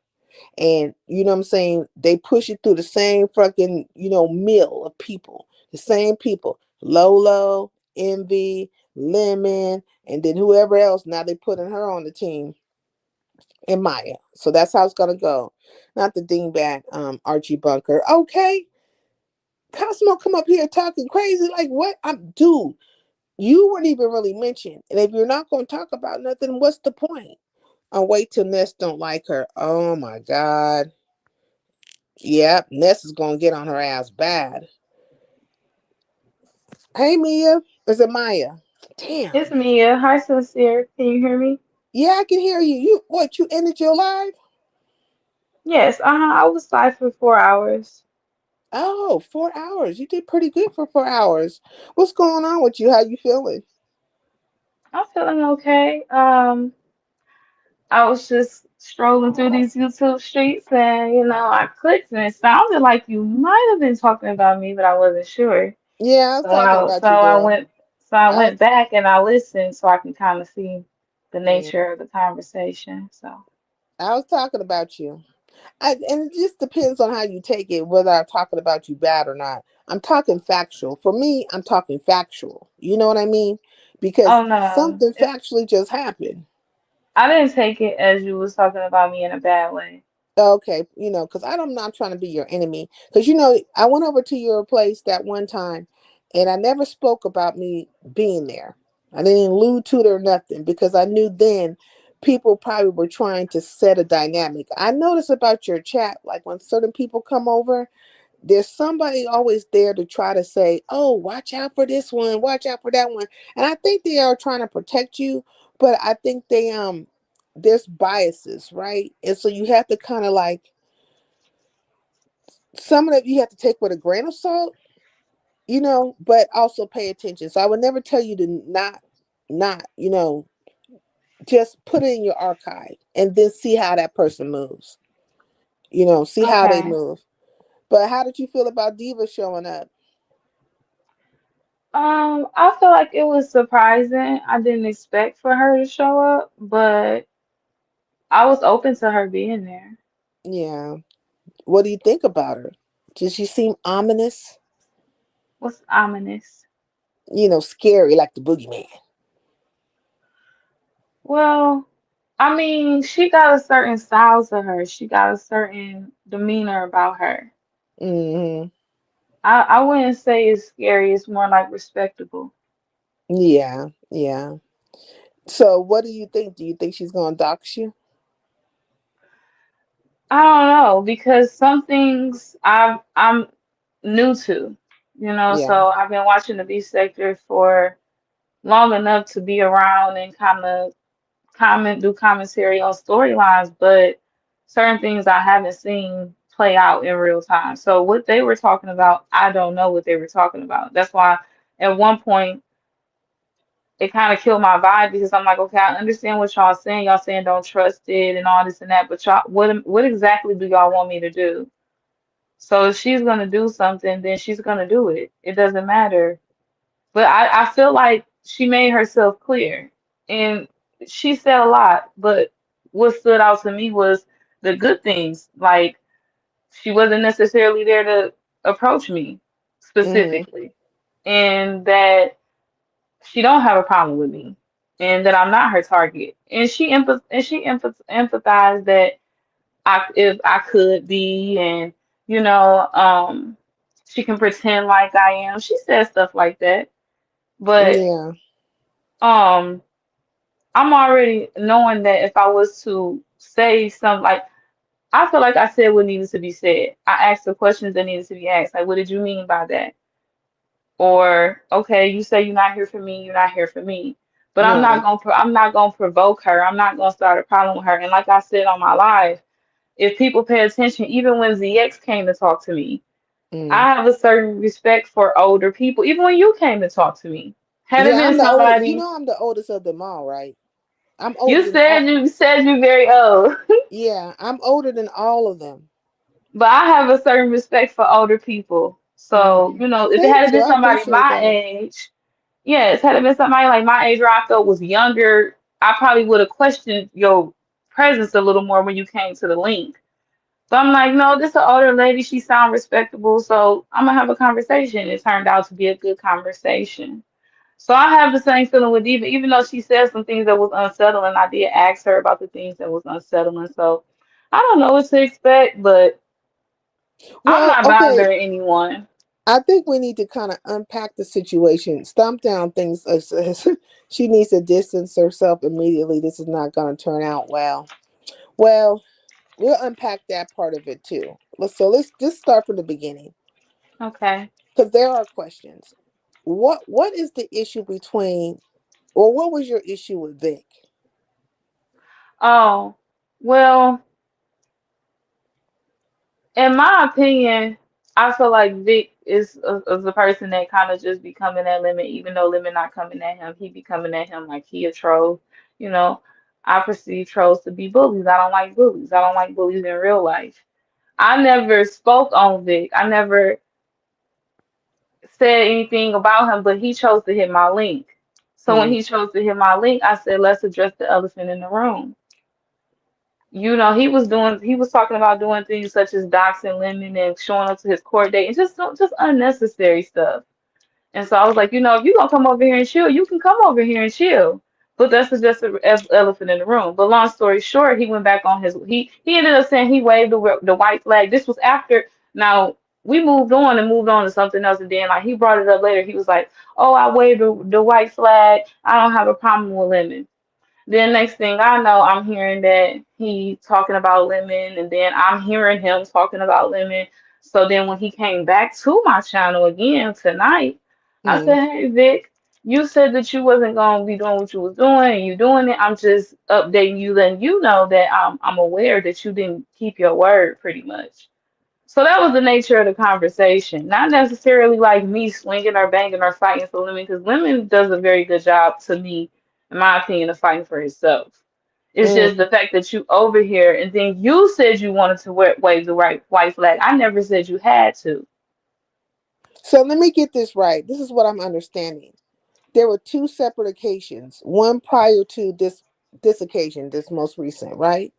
And you know what I'm saying? They push it through the same fucking, mill of people. The same people. Lolo, Envy, Lemon, and then whoever else. Now they putting her on the team. And Maya. So that's how it's gonna go. Not the dingbat, Archie Bunker. Okay. Cosmo come up here talking crazy. Like what? Dude, you weren't even really mentioned. And if you're not gonna talk about nothing, what's the point? I'll wait till Ness don't like her. Oh my God. Yep, Ness is gonna get on her ass bad. Hey Mia. Is it Maya? It's Damn. Mia. Hi, Sincere. Can you hear me? Yeah, I can hear you. You ended your live? Yes, I was live for 4 hours. Oh, 4 hours. You did pretty good for 4 hours. What's going on with you? How you feeling? I'm feeling okay. I was just strolling through these YouTube streets and, I clicked and it sounded like you might have been talking about me, but I wasn't sure. Yeah, I was So talking I, about so you, I girl. went, so I I was, went back and I listened so I can kind of see the yeah, nature of the conversation. So, I was talking about you. And it just depends on how you take it, whether I'm talking about you bad or not. I'm talking factual. For me, I'm talking factual. You know what I mean? Because Oh no, something factually just happened. I didn't take it as you was talking about me in a bad way. Okay, because I'm not trying to be your enemy. Because I went over to your place that one time, and I never spoke about me being there. I didn't allude to it or nothing because I knew then people probably were trying to set a dynamic. I notice about your chat, like when certain people come over, there's somebody always there to try to say, "Oh, watch out for this one, watch out for that one," and I think they are trying to protect you, but I think there's biases, right? And so you have to kind of like some of it you have to take with a grain of salt, but also pay attention. So I would never tell you to not, just put it in your archive and then see how that person moves. See how they Okay. move. But how did you feel about Diva showing up? I feel like it was surprising. I didn't expect for her to show up, but I was open to her being there. Yeah. What do you think about her? Does she seem ominous? What's ominous? Scary like the boogeyman. Well, I mean, she got a certain style to her. She got a certain demeanor about her. Hmm. I wouldn't say it's scary, it's more like respectable. Yeah, yeah. So what do you think? Do you think she's gonna dox you? I don't know because some things I'm new to, Yeah. so I've been watching the beef sector for long enough to be around and kind of do commentary on storylines, but certain things I haven't seen play out in real time. So what they were talking about, I don't know what they were talking about. That's why at one point it kind of killed my vibe because I'm like, okay, I understand what y'all saying. Y'all saying don't trust it and all this and that, but y'all, what exactly do y'all want me to do? So if she's gonna do something, then she's gonna do it. It doesn't matter. But I feel like she made herself clear. And she said a lot, but what stood out to me was the good things. Like she wasn't necessarily there to approach me Hmm. specifically. And that she don't have a problem with me. And that I'm not her target. And empathized that if I could be and you know, she can pretend like I am. She said stuff like that. But Yeah. um I'm already knowing that if I was to say something like I feel like I said what needed to be said. I asked the questions that needed to be asked. Like, what did you mean by that? Or, okay, you say you're not here for me, you're not here for me. But Right. I'm not gonna provoke her. I'm not gonna start a problem with her. And like I said on my live, if people pay attention, even when ZX came to talk to me, Mm. I have a certain respect for older people. Even when you came to talk to me, had it Yeah, been I'm the oldest. somebody I'm the oldest of them all, right? I'm older you than said all. you said you're very old. Yeah, I'm older than all of them. But I have a certain respect for older people. So, Hmm. if it Thank had you. been I somebody appreciate my that. age, yes, had it been somebody like my age where I felt was younger, I probably would have questioned your presence a little more when you came to the link. But I'm like, no, this is an older lady. She sound respectable, so I'm gonna have a conversation. It turned out to be a good conversation. So I have the same feeling with Diva, even though she said some things that was unsettling. I did ask her about the things that was unsettling. So I don't know what to expect, but I'm Well, not okay. bothering anyone. I think we need to kind of unpack the situation, stomp down things. She needs to distance herself immediately. This is not going to turn out well. Well, we'll unpack that part of it too. Let's just start from the beginning Okay. because there are questions. What is the issue between, or what was your issue with Vic? Oh, well, in my opinion, I feel like Vic is a person that kind of just be coming at Lemon, even though Lemon not coming at him, he be coming at him like he a troll. You know, I perceive trolls to be bullies. I don't like bullies. I don't like bullies in real life. I never spoke on Vic. I never said anything about him, but he chose to hit my link. So when Mm, he chose to hit my link, I said, let's address the elephant in the room. he was talking about doing things such as doxing Lemon and showing up to his court date and just unnecessary stuff. And so I was like, if you gonna come over here and chill, you can come over here and chill. But that's just an elephant in the room. But long story short, he went back on he ended up saying he waved the white flag. This was after now we moved on to something else, and then like he brought it up later. He was like, "Oh, I waved the white flag. I don't have a problem with Lemon." Then next thing I know, I'm hearing that he talking about Lemon, and then I'm hearing him talking about Lemon. So then when he came back to my channel again tonight, I Mm. said, "Hey Vic, you said that you wasn't gonna be doing what you was doing, and you doing it. I'm just updating you, letting you know that I'm aware that you didn't keep your word, pretty much." So that was the nature of the conversation. Not necessarily like me swinging or banging or fighting for Lemon, because Lemon does a very good job, to me, in my opinion, of fighting for himself. It's Mm. just the fact that you over here and then you said you wanted to wave the right white flag. I never said you had to. So let me get this right. This is what I'm understanding. There were two separate occasions. One prior to this occasion, this most recent, right?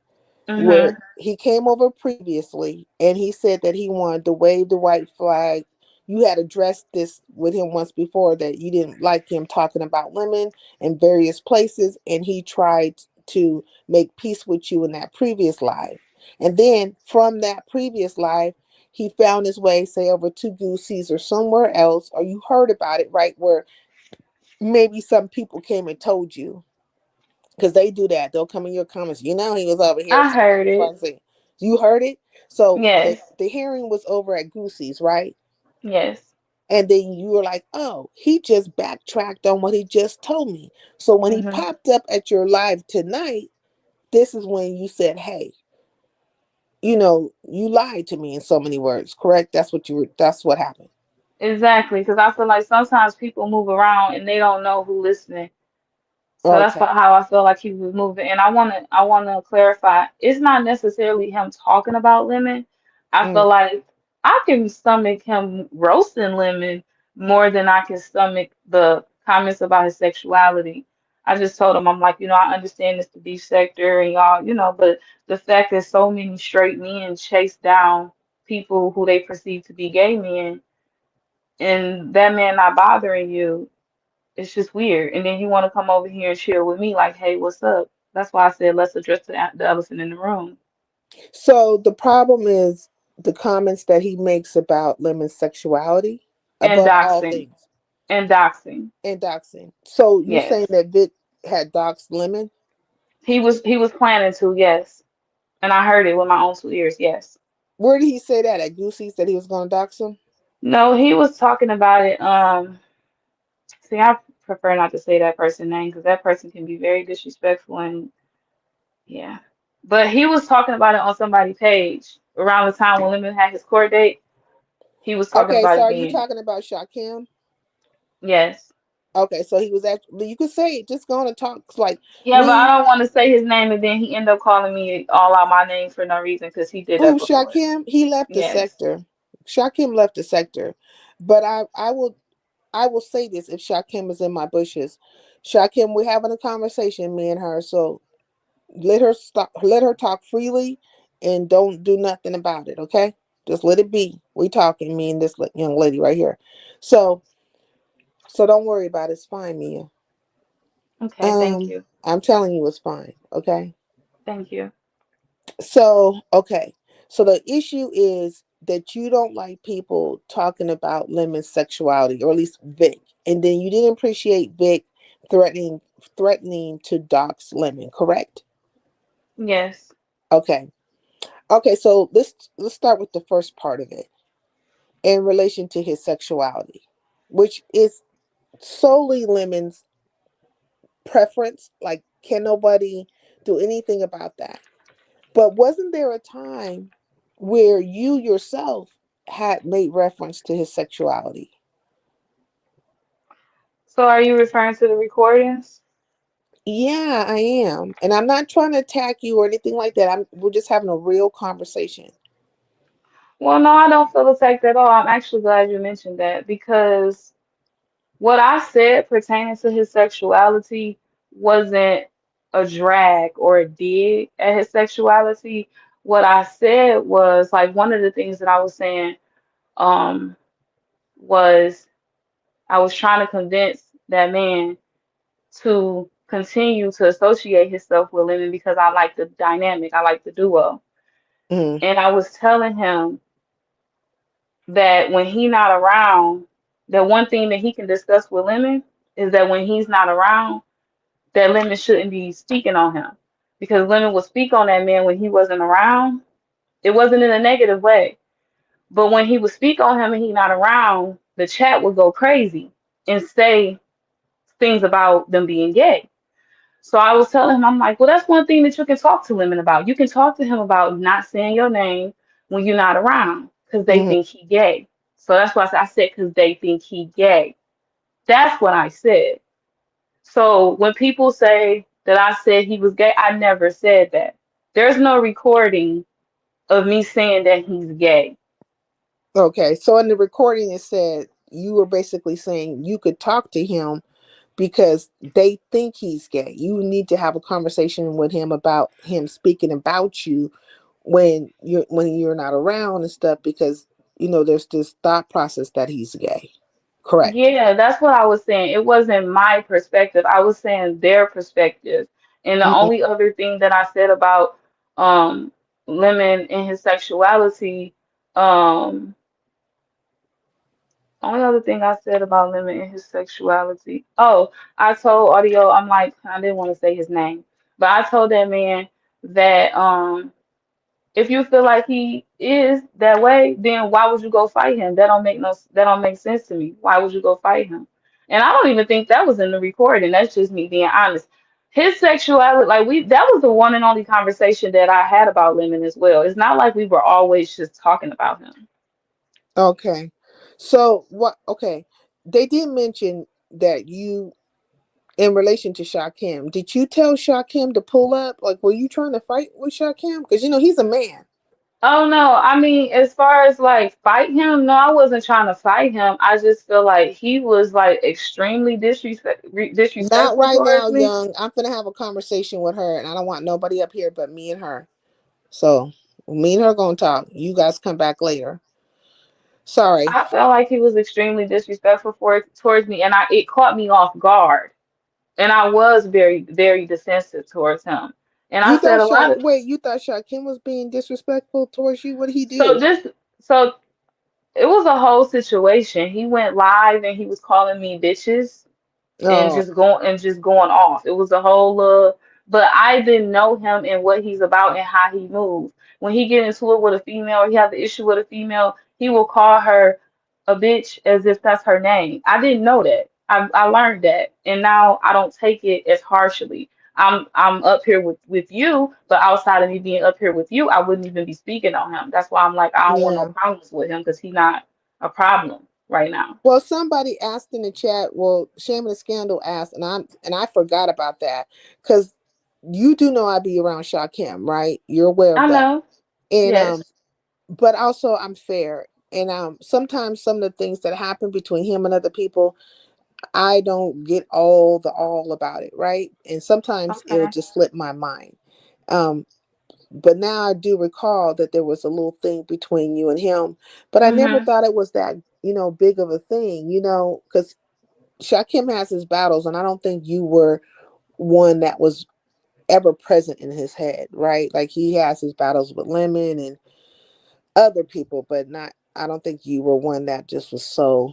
Where Mm-hmm. he came over previously and he said that he wanted to wave the white flag. You had addressed this with him once before that you didn't like him talking about Lemon in various places, and he tried to make peace with you in that previous live. And then from that previous live, he found his way, say, over to Goosey's or somewhere else, or you heard about it, right? Where maybe some people came and told you, because they do that. They'll come in your comments. He was over here. I heard it. You heard it. So the Yes. the hearing was over at Goosey's, right? Yes. And then you were like, "Oh, he just backtracked on what he just told me." So when he Mm-hmm. popped up at your live tonight, this is when you said, "Hey, you lied to me in so many words." Correct? That's what you were. That's what happened. Exactly. Because I feel like sometimes people move around and they don't know who listening. So that's Okay. how I feel like he was moving. And I wanna clarify, it's not necessarily him talking about Lemon. I Mm. feel like I can stomach him roasting Lemon more than I can stomach the comments about his sexuality. I just told him, I'm like, I understand it's the beef sector and y'all, but the fact that so many straight men chase down people who they perceive to be gay men and that man not bothering you, it's just weird. And then you want to come over here and share with me, like, hey, what's up? That's why I said let's address the elephant in the room. So the problem is the comments that he makes about Lemon's sexuality And above all doxing. things. And doxing. And doxing. So you saying Yes. that Vic had doxed Lemon? He was planning to, yes. And I heard it with my own 2 ears, yes. Where did he say that? At Goosey's that he was going to dox him? No, he was talking about it. See, I prefer not to say that person name because that person can be very disrespectful and yeah. But he was talking about it on somebody's page around the time when Lemon had his court date. He was talking Okay, about so it are you then. talking about Shakim? Yes. Okay, so he was actually, you could say it, just going to talk like Yeah, but I me. don't want to say his name and then he end up calling me all out my name for no reason because he did that Who, before. Shakim? He left the Yes. sector. Shakim left the sector. But I will say this: if Shakim is in my bushes, Shakim, we're having a conversation, me and her. So let her talk freely, and don't do nothing about it. Okay, just let it be. We talking, me and this young lady right here. So don't worry about it. It's fine, Mia. Okay, thank you. I'm telling you, it's fine. Okay. Thank you. So okay. So the issue is that you don't like people talking about Lemon's sexuality, or at least Vic, and then you didn't appreciate Vic threatening to dox Lemon. Correct? Yes. Okay. Okay. So let's start with the first part of it in relation to his sexuality, which is solely Lemon's preference. Like, can nobody do anything about that? But wasn't there a time where you yourself had made reference to his sexuality? So are you referring to the recordings? Yeah, I am. And I'm not trying to attack you or anything like that. We're just having a real conversation. Well, no, I don't feel attacked at all. I'm actually glad you mentioned that because what I said pertaining to his sexuality wasn't. a drag or a dig at his sexuality. What I said was like one of the things that I was saying um was I was trying to convince that man to continue to associate himself with women because I like the dynamic, I like the duo. Mm, And I was telling him that when he not around, the one thing that he can discuss with Lemon is that when he's not around, that Lemon shouldn't be speaking on him. Because Lemon would speak on that man when he wasn't around. It wasn't in a negative way. But when he would speak on him and he not around, the chat would go crazy and say things about them being gay. So I was telling him, I'm like, well, that's one thing that you can talk to Lemon about. You can talk to him about not saying your name when you're not around because they mm, think he gay. So that's why I said because they think he gay. That's what I said. So when people say that I said he was gay, I never said that. There's no recording of me saying that he's gay. okay. So in the recording, it said you were basically saying you could talk to him because they think he's gay. You need to have a conversation with him about him speaking about you when you're not around and stuff because there's this thought process that he's gay. Correct. Yeah, that's what I was saying. It wasn't my perspective. I was saying their perspective. And the Mm, only other thing that I said about um Lemon and his sexuality, um only other thing I said about Lemon and his sexuality. Oh, I told Audio, I'm like, I didn't want to say his name, but I told that man that if you feel like he is that way, then why would you go fight him? That don't make sense to me. Why would you go fight him? And I don't even think that was in the recording. That's just me being honest. His sexuality, like that was the one and only conversation that I had about Lemon as well. It's not like we were always just talking about him. okay. So what? Okay, they did mention that you, in relation to Shakim, did you tell Shakim to pull up? Like, were you trying to fight with Shakim? Because he's a man. Oh no, I mean, as far as like fight him, no, I wasn't trying to fight him. I just feel like he was like extremely Not disrespectful right towards now, me. young. I'm gonna have a conversation with her, and I don't want nobody up here but me and her. So me and her gonna talk. You guys come back later. Sorry. I felt like he was extremely disrespectful towards me, and it caught me off guard. And I was very, very defensive towards him. And I You said thought a lot of You thought Shakim was being disrespectful towards you? What did he so do? just so it was a whole situation. He went live and he was calling me bitches Oh, and just going off. It was a whole but I didn't know him and what he's about and how he moves. When he get into it with a female or he has an issue with a female, he will call her a bitch as if that's her name. I didn't know that. I learned that, and now I don't take it as harshly. I'm up here with you, but outside of me being up here with you, I wouldn't even be speaking on him. That's why I'm like I don't want no yeah. problems with him because he's not a problem right now. Well, somebody asked in the chat. Well, Shame and Scandal asked, and I forgot about that because you do know I be around Shakim, right? You're aware of I that, know. and Yes. but also I'm fair, and sometimes some of the things that happen between him and other people, I don't get all about it, right? And sometimes it'll Okay. just slip my mind. Um, but now I do recall that there was a little thing between you and him, but I never Mhm. thought it was that big of a thing, because Shakim has his battles, and I don't think you were one that was ever present in his head, right? Like he has his battles with Lemon and other people, but not. I don't think you were one that just was so.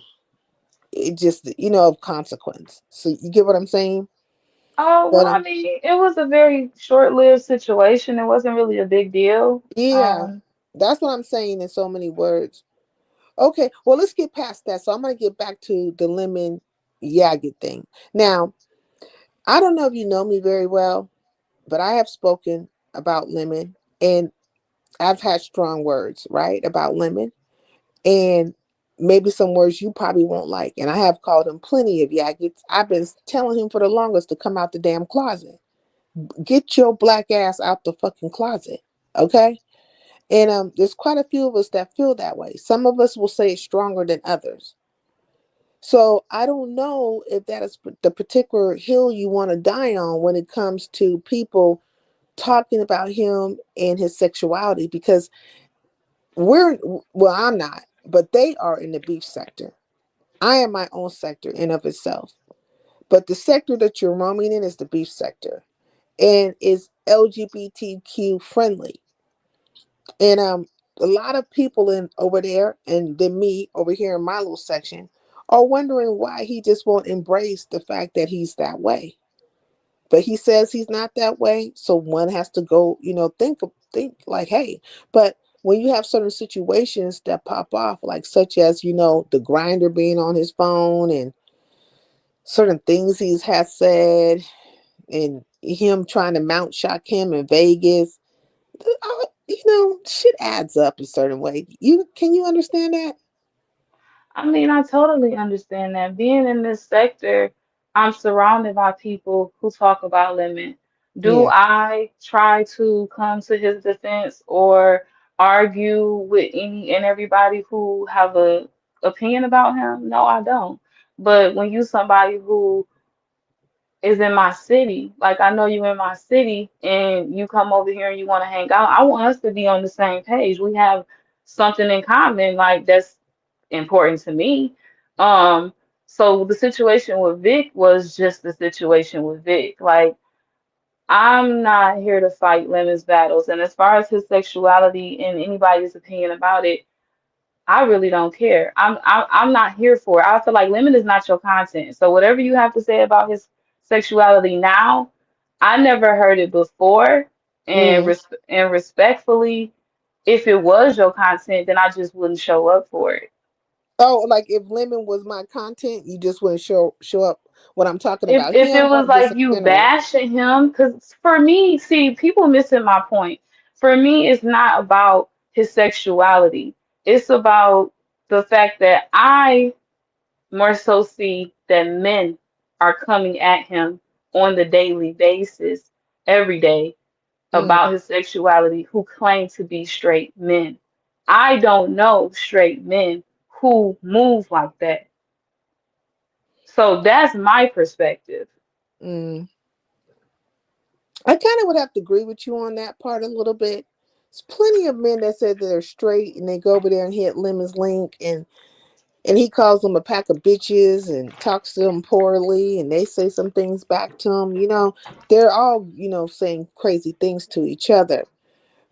It just of consequence. So you get what I'm saying? Oh, well, But I mean, it was a very short-lived situation. It wasn't really a big deal. yeah, that's what I'm saying in so many words. Okay, well, let's get past that. So I'm gonna get back to the Lemon Yagged thing. Now, I don't know if you know me very well, but I have spoken about Lemon, and I've had strong words, right, about Lemon, and maybe some words you probably won't like. And I have called him plenty of Yaggets. I've been telling him for the longest to come out the damn closet. Get your black ass out the fucking closet, okay? And there's quite a few of us that feel that way. Some of us will say it stronger than others. So I don't know if that is the particular hill you want to die on when it comes to people talking about him and his sexuality, because I'm not, but they are in the beef sector. I am my own sector in of itself. But the sector that you're roaming in is the beef sector, and is LGBTQ friendly. And a lot of people in over there, and then me over here in my little section, are wondering why he just won't embrace the fact that he's that way. But he says he's not that way, so one has to go, think like, hey. But when you have certain situations that pop off, like such as the grinder being on his phone, and certain things he's has said, and him trying to mount shock him in Vegas, shit adds up a certain way. Can you understand that? I mean, I totally understand that. Being in this sector, I'm surrounded by people who talk about Lemon. Do Yeah. I try to come to his defense or argue with any and everybody who have a opinion about him? No, I don't. But when you somebody who is in my city, like I know you in my city, and you come over here and you want to hang out, I want us to be on the same page. We have something in common, like that's important to me. Um, so the situation with Vic was just the situation with Vic. Like, I'm not here to fight Lemon's battles. And as far as his sexuality and anybody's opinion about it, I really don't care. I'm not here for it. I feel like Lemon is not your content. So whatever you have to say about his sexuality now, I never heard it before. And Mm. respectfully, if it was your content, then I just wouldn't show up for it. Oh, like if Lemon was my content, you just wouldn't show up when I'm talking If about if it him, or was just like in you general? bashing him, because for me, see, people missing my point. For me, it's not about his sexuality. It's about the fact that I more so see that men are coming at him on the daily basis, every day, Mm. about his sexuality who claim to be straight men. I don't know straight men who move like that. So that's my perspective. Mm. I kind of would have to agree with you on that part a little bit. There's plenty of men that said they're straight and they go over there and hit Lemon's link, and he calls them a pack of bitches and talks to them poorly, and they say some things back to him. They're all saying crazy things to each other.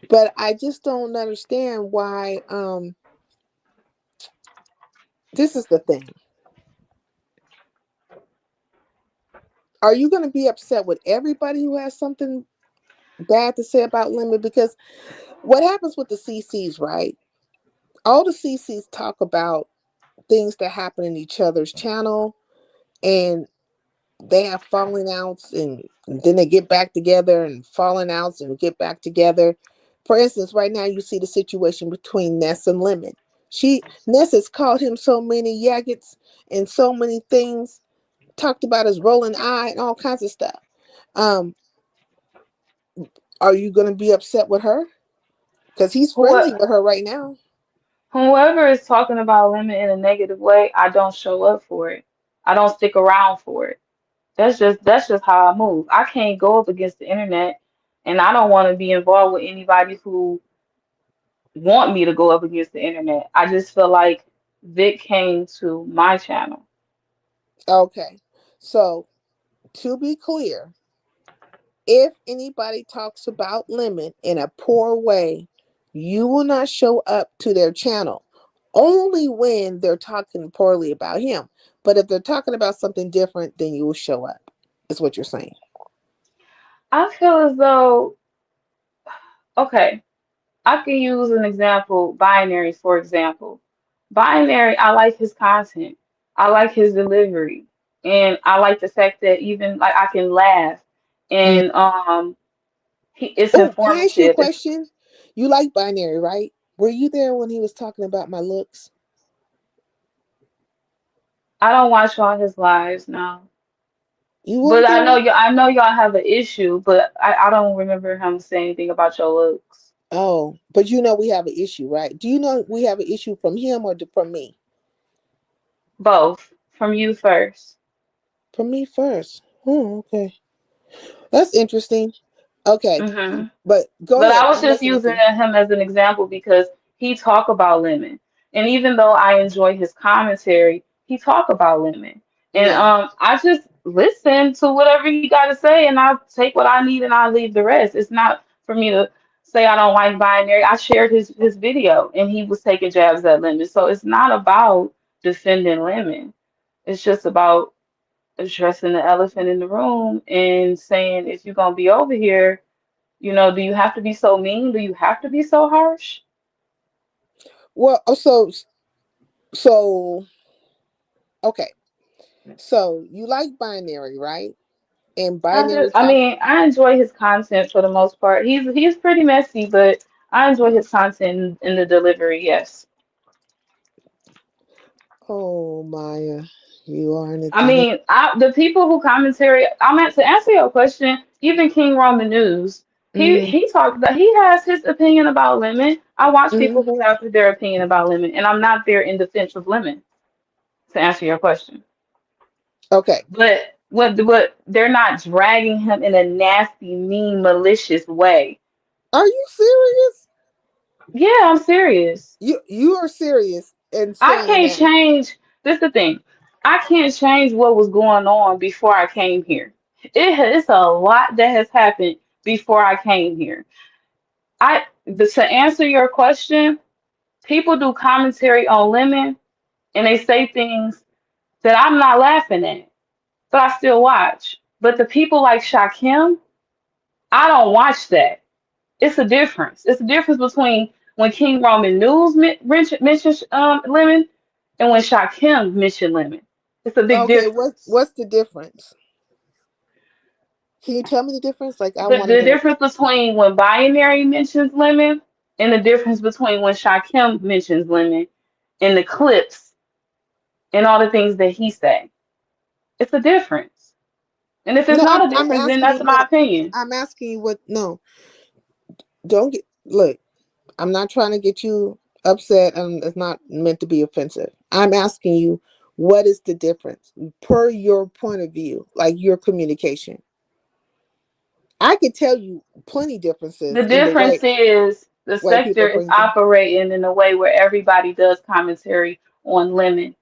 But I just don't understand why. This is the thing. Are you going to be upset with everybody who has something bad to say about Lemon? Because what happens with the CCs, right? All the CCs talk about things that happen in each other's channel, and they have falling outs, and then they get back together, and falling outs and get back together. For instance, right now you see the situation between Ness and Lemon. Ness has called him so many yaggots and so many things, talked about his rolling eye and all kinds of stuff. Um, are you going to be upset with her? Because he's friendly Who with her right now. Whoever is talking about Lemon in a negative way, I don't show up for it. I don't stick around for it. That's just how I move. I can't go up against the internet, and I don't want to be involved with anybody who want me to go up against the internet. I just feel like Vic came to my channel. Okay. So, to be clear, if anybody talks about Lemon in a poor way, you will not show up to their channel. Only when they're talking poorly about him. But if they're talking about something different, then you will show up. Is what you're saying. I feel as though, okay, I can use an example, Binary, for example. Binary, I like his content. I like his delivery. And I like the fact that even like I can laugh Mm. and it's Oh, can I ask you a informative. question? You like Binary, right? Were you there when he was talking about my looks? I don't watch all his lives now. You But weren't there? I know y'all have an issue, but I don't remember him saying anything about your looks. Oh, but we have an issue, right? Do you know we have an issue from him or from me? Both. from you first. From me first. Oh, okay. That's interesting. Okay. Hmm. But go But ahead. I was I'm just listening to using you. him as an example because he talk about lemon, and even though I enjoy his commentary, he talk about lemon, and Yeah. I just listen to whatever he got to say, and I take what I need and I leave the rest. It's not for me to say I don't like binary. I shared his video, and he was taking jabs at lemon, so it's not about defending lemon. It's just about addressing the elephant in the room and saying if you're gonna be over here, do you have to be so mean? Do you have to be so harsh? Well, so okay. So you like binary, right? And binary I talks. mean, I enjoy his content for the most part. He's pretty messy, but I enjoy his content in the delivery. Yes. Oh, Maya, you are in a I delivery. mean, the people who commentary. I meant to answer your question. Even King Roman News, Mm-hmm. he talked that he has his opinion about lemon. I watch Mm-hmm. people who have their opinion about lemon, and I'm not there in defense of lemon. To answer your question. Okay. But what they're not dragging him in a nasty, mean, malicious way. Are you serious? Yeah, I'm serious. You are serious in I saying can't that. change. This is the thing. I can't change what was going on before I came here. It's a lot that has happened before I came here. To answer your question, people do commentary on Lemon and they say things that I'm not laughing at, but I still watch. But the people like Shakim, I don't watch that. It's a difference. It's a difference between when King Roman News mentions Lemon and when Shakim mentioned Lemon. It's a big Okay, difference. what's the difference? Can you tell me the difference? Like I The, want to the know. difference between when Binary mentions Lemon and the difference between when Shakim mentions Lemon and the clips and all the things that he say. It's a difference. And if it's No, not a I'm difference, then asking that's you what my opinion. I'm asking you what. No, don't get. Look, I'm not trying to get you upset, and it's not meant to be offensive. I'm asking you what is the difference per your point of view, like your communication. I could tell you plenty The differences in the difference is the way people sector is bring things. operating in a way where everybody does commentary on Lemon.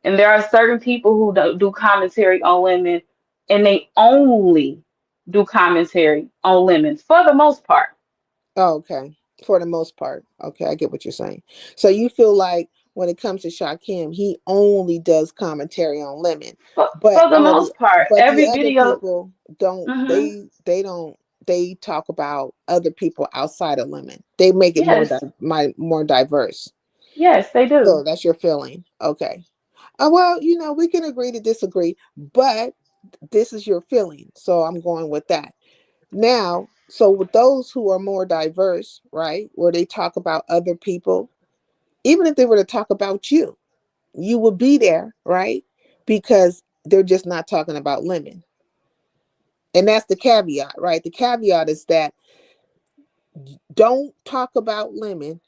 And there are certain people who do commentary on Lemon and they only do commentary on Lemon for the most part. Oh, okay. For the most part. Okay, I get what you're saying. So you feel like when it comes to Shakim, he only does commentary on Lemon. But For the most part, the every other video. people don't Hmm. they talk about other people outside of Lemon. They make it Yes, more diverse. yes, they do. So that's your feeling. Okay. Well, we can agree to disagree, but this is your feeling. So I'm going with that. Now, so with those who are more diverse, right, where they talk about other people, even if they were to talk about you, you would be there, right? Because they're just not talking about Lemon. And that's the caveat, right? The caveat is that don't talk about Lemon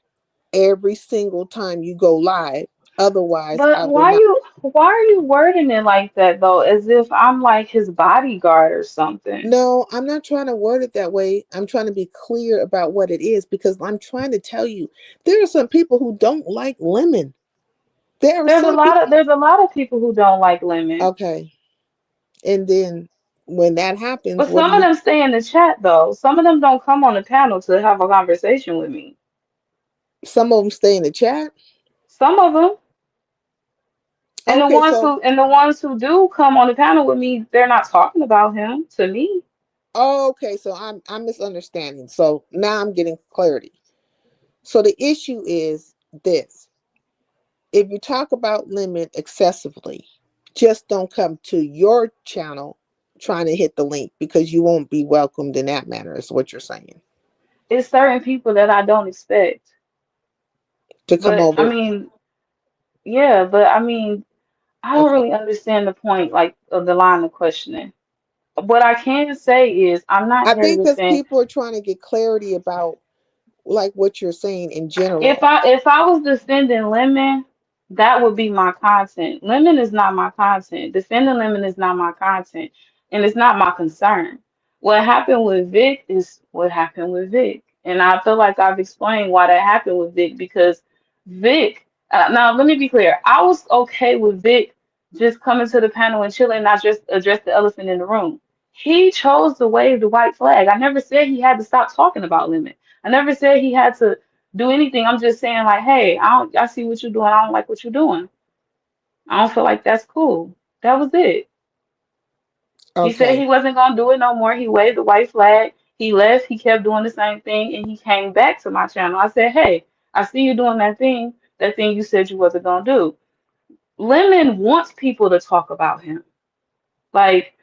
every single time you go live. Otherwise, I But will not. why are you wording it like that though? As if I'm like his bodyguard or something. No, I'm not trying to word it that way. I'm trying to be clear about what it is because I'm trying to tell you there are some people who don't like Lemon. There are some people. There's a lot of people who don't like Lemon. Okay. And then when that happens, But what do some of you them stay in the chat though. Some of them don't come on the panel to have a conversation with me. some of them stay in the chat? Some of them. And Okay, so the ones who do come on the panel with me, they're not talking about him to me. okay, so I'm misunderstanding. So now I'm getting clarity. So the issue is this. If you talk about Lemon excessively, just don't come to your channel trying to hit the link because you won't be welcomed in that manner, is what you're saying. It's certain people that I don't expect. To come But I over. mean, yeah, but I mean, I don't Okay. really understand the point like of the line of questioning. What I can say is I'm not I here to think because defend. people are trying to get clarity about like what you're saying in If general. I was defending Lemon, That would be my content. Lemon is not my content. Defending Lemon is not my content, and it's not my concern. What happened with Vic is what happened with Vic, and I feel like I've explained why that happened with Vic because Vic. Now, let me be clear. I was okay with Vic just coming to the panel and chilling, not just address the elephant in the room. He chose to wave the white flag. I never said he had to stop talking about Lemon. I never said he had to do anything. I'm just saying like, hey, I see what you're doing. I don't like what you're doing. I don't feel like that's cool. That was it. He said Okay. he wasn't gonna do it no more. He waved the white flag. He left. He kept doing the same thing, and he came back to my channel. I said, hey, I see you doing that thing you said you wasn't gonna do. Lemon wants people to talk about him. Like,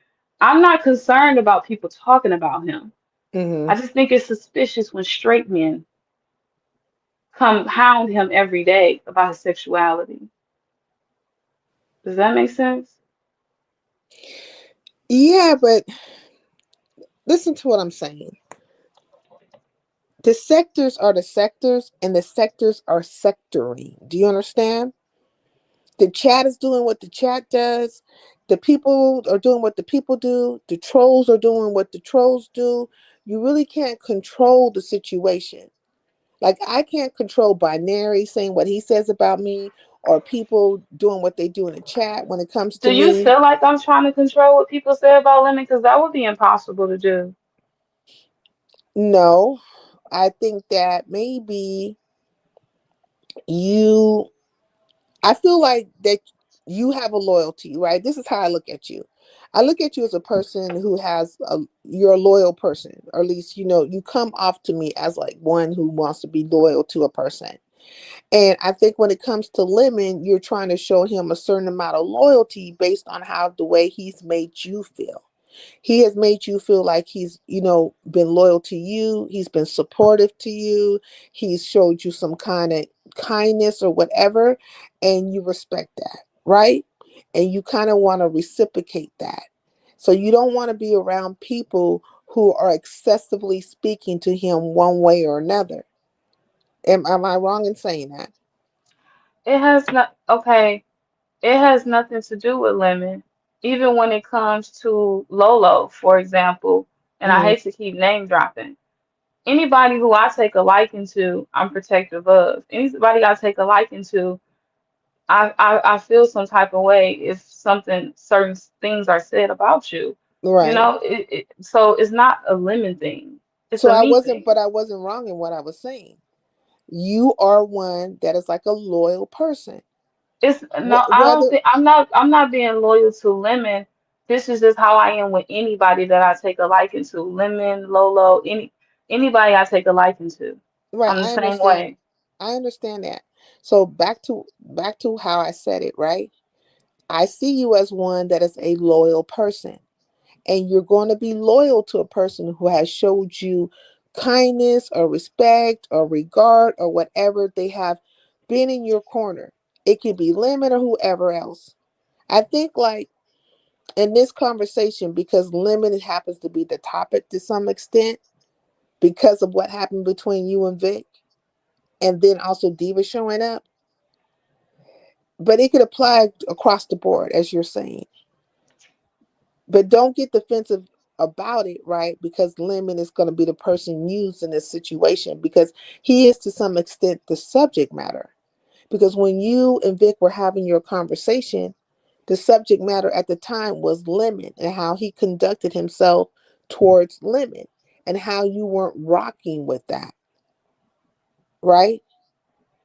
I'm not concerned about people talking about him. Mm-hmm. I just think it's suspicious when straight men come hound him every day about his sexuality. Does that make sense? Yeah, but listen to what I'm saying. The sectors are the sectors, and the sectors are sectoring. Do you understand? The chat is doing what the chat does. The people are doing what the people do. The trolls are doing what the trolls do. You really can't control the situation. Like, I can't control Binary saying what he says about me, or people doing what they do in the chat when it comes Do to you me. feel like I'm trying to control what people say about Lemon? Because that would be impossible to do. No, I think that maybe you, I feel like that you have a loyalty, right? This is how I look at you. I look at you as a person who has you're a loyal person, or at least, you come off to me as like one who wants to be loyal to a person. And I think when it comes to Lemon, you're trying to show him a certain amount of loyalty based on how the way he's made you feel. He has made you feel like he's, been loyal to you. He's been supportive to you. He's showed you some kind of kindness or whatever, and you respect that, right? And you kind of want to reciprocate that. So you don't want to be around people who are excessively speaking to him one way or another. Am I wrong in saying that? It has not, okay, it has nothing to do with Lemon. Even when it comes to Lolo, for example, and I Hmm. hate to keep name dropping. Anybody who I take a liking to, I'm protective of. Anybody I take a liking to, I feel some type of way if certain things are said about you. You Right. know, so it's not a Lemon thing. It's So a me thing. I wasn't wrong in what I was saying. You are one that is like a loyal person. It's no, I don't Whether think I'm not being loyal to Lemon. This is just how I am with anybody that I take a liking to. Lemon, Lolo, anybody I take a liking to. right, I'm the I same understand. way. I understand that. So back to how I said it, right? I see you as one that is a loyal person, and you're going to be loyal to a person who has showed you kindness or respect or regard or whatever. They have been in your corner. It could be Lemon or whoever else. I think, like, in this conversation, because Lemon happens to be the topic to some extent because of what happened between you and Vic, and then also Diva showing up, but it could apply across the board, as you're saying. But don't get defensive about it, right? Because Lemon is going to be the person used in this situation, because he is to some extent the subject matter. Because when you and Vic were having your conversation, the subject matter at the time was Lemon and how he conducted himself towards Lemon, and how you weren't rocking with that, right?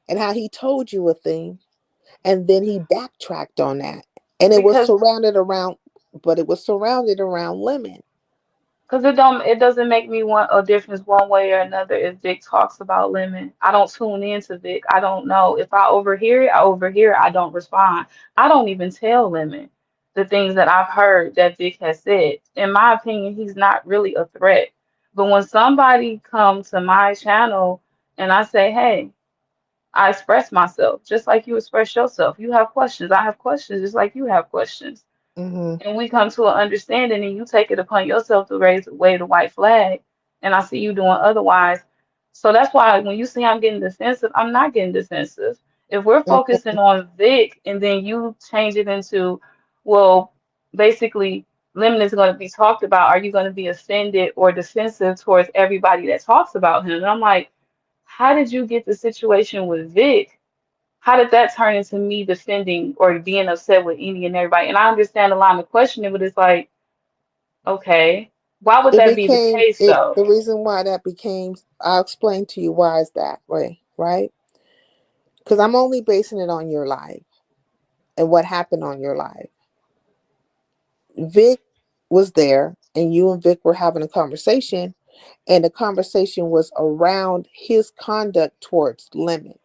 And how he told you a thing and then he backtracked on that. And it was Because surrounded around, but it was surrounded around Lemon. it doesn't make me want a difference one way or another if Vic talks about Lemon. I don't tune into Vic. I don't know. If I overhear it, I overhear it. I don't respond. I don't even tell Lemon the things that I've heard that Vic has said. In my opinion, he's not really a threat. But when somebody comes to my channel and I say, hey, I express myself just like you express yourself. You have questions. I have questions just like you have questions, Mm-hmm. and we come to an understanding and you take it upon yourself to wave the white flag, and I see you doing otherwise. So that's why when you see I'm getting defensive, I'm not getting defensive. If we're Mhm. focusing on Vic and then you change it into, well, basically, Lemon is going to be talked about, are you going to be offended or defensive towards everybody that talks about him? And I'm like, how did you get the situation with Vic? How did that turn into me defending or being upset with any and everybody? And I understand the line of questioning, but it's like, okay, why would It that be the became case it. though? The reason why that became, I'll explain to you why is that way, right? Because I'm only basing it on your life and what happened on your life. Vic was there, and you and Vic were having a conversation, and the conversation was around his conduct towards Lemon.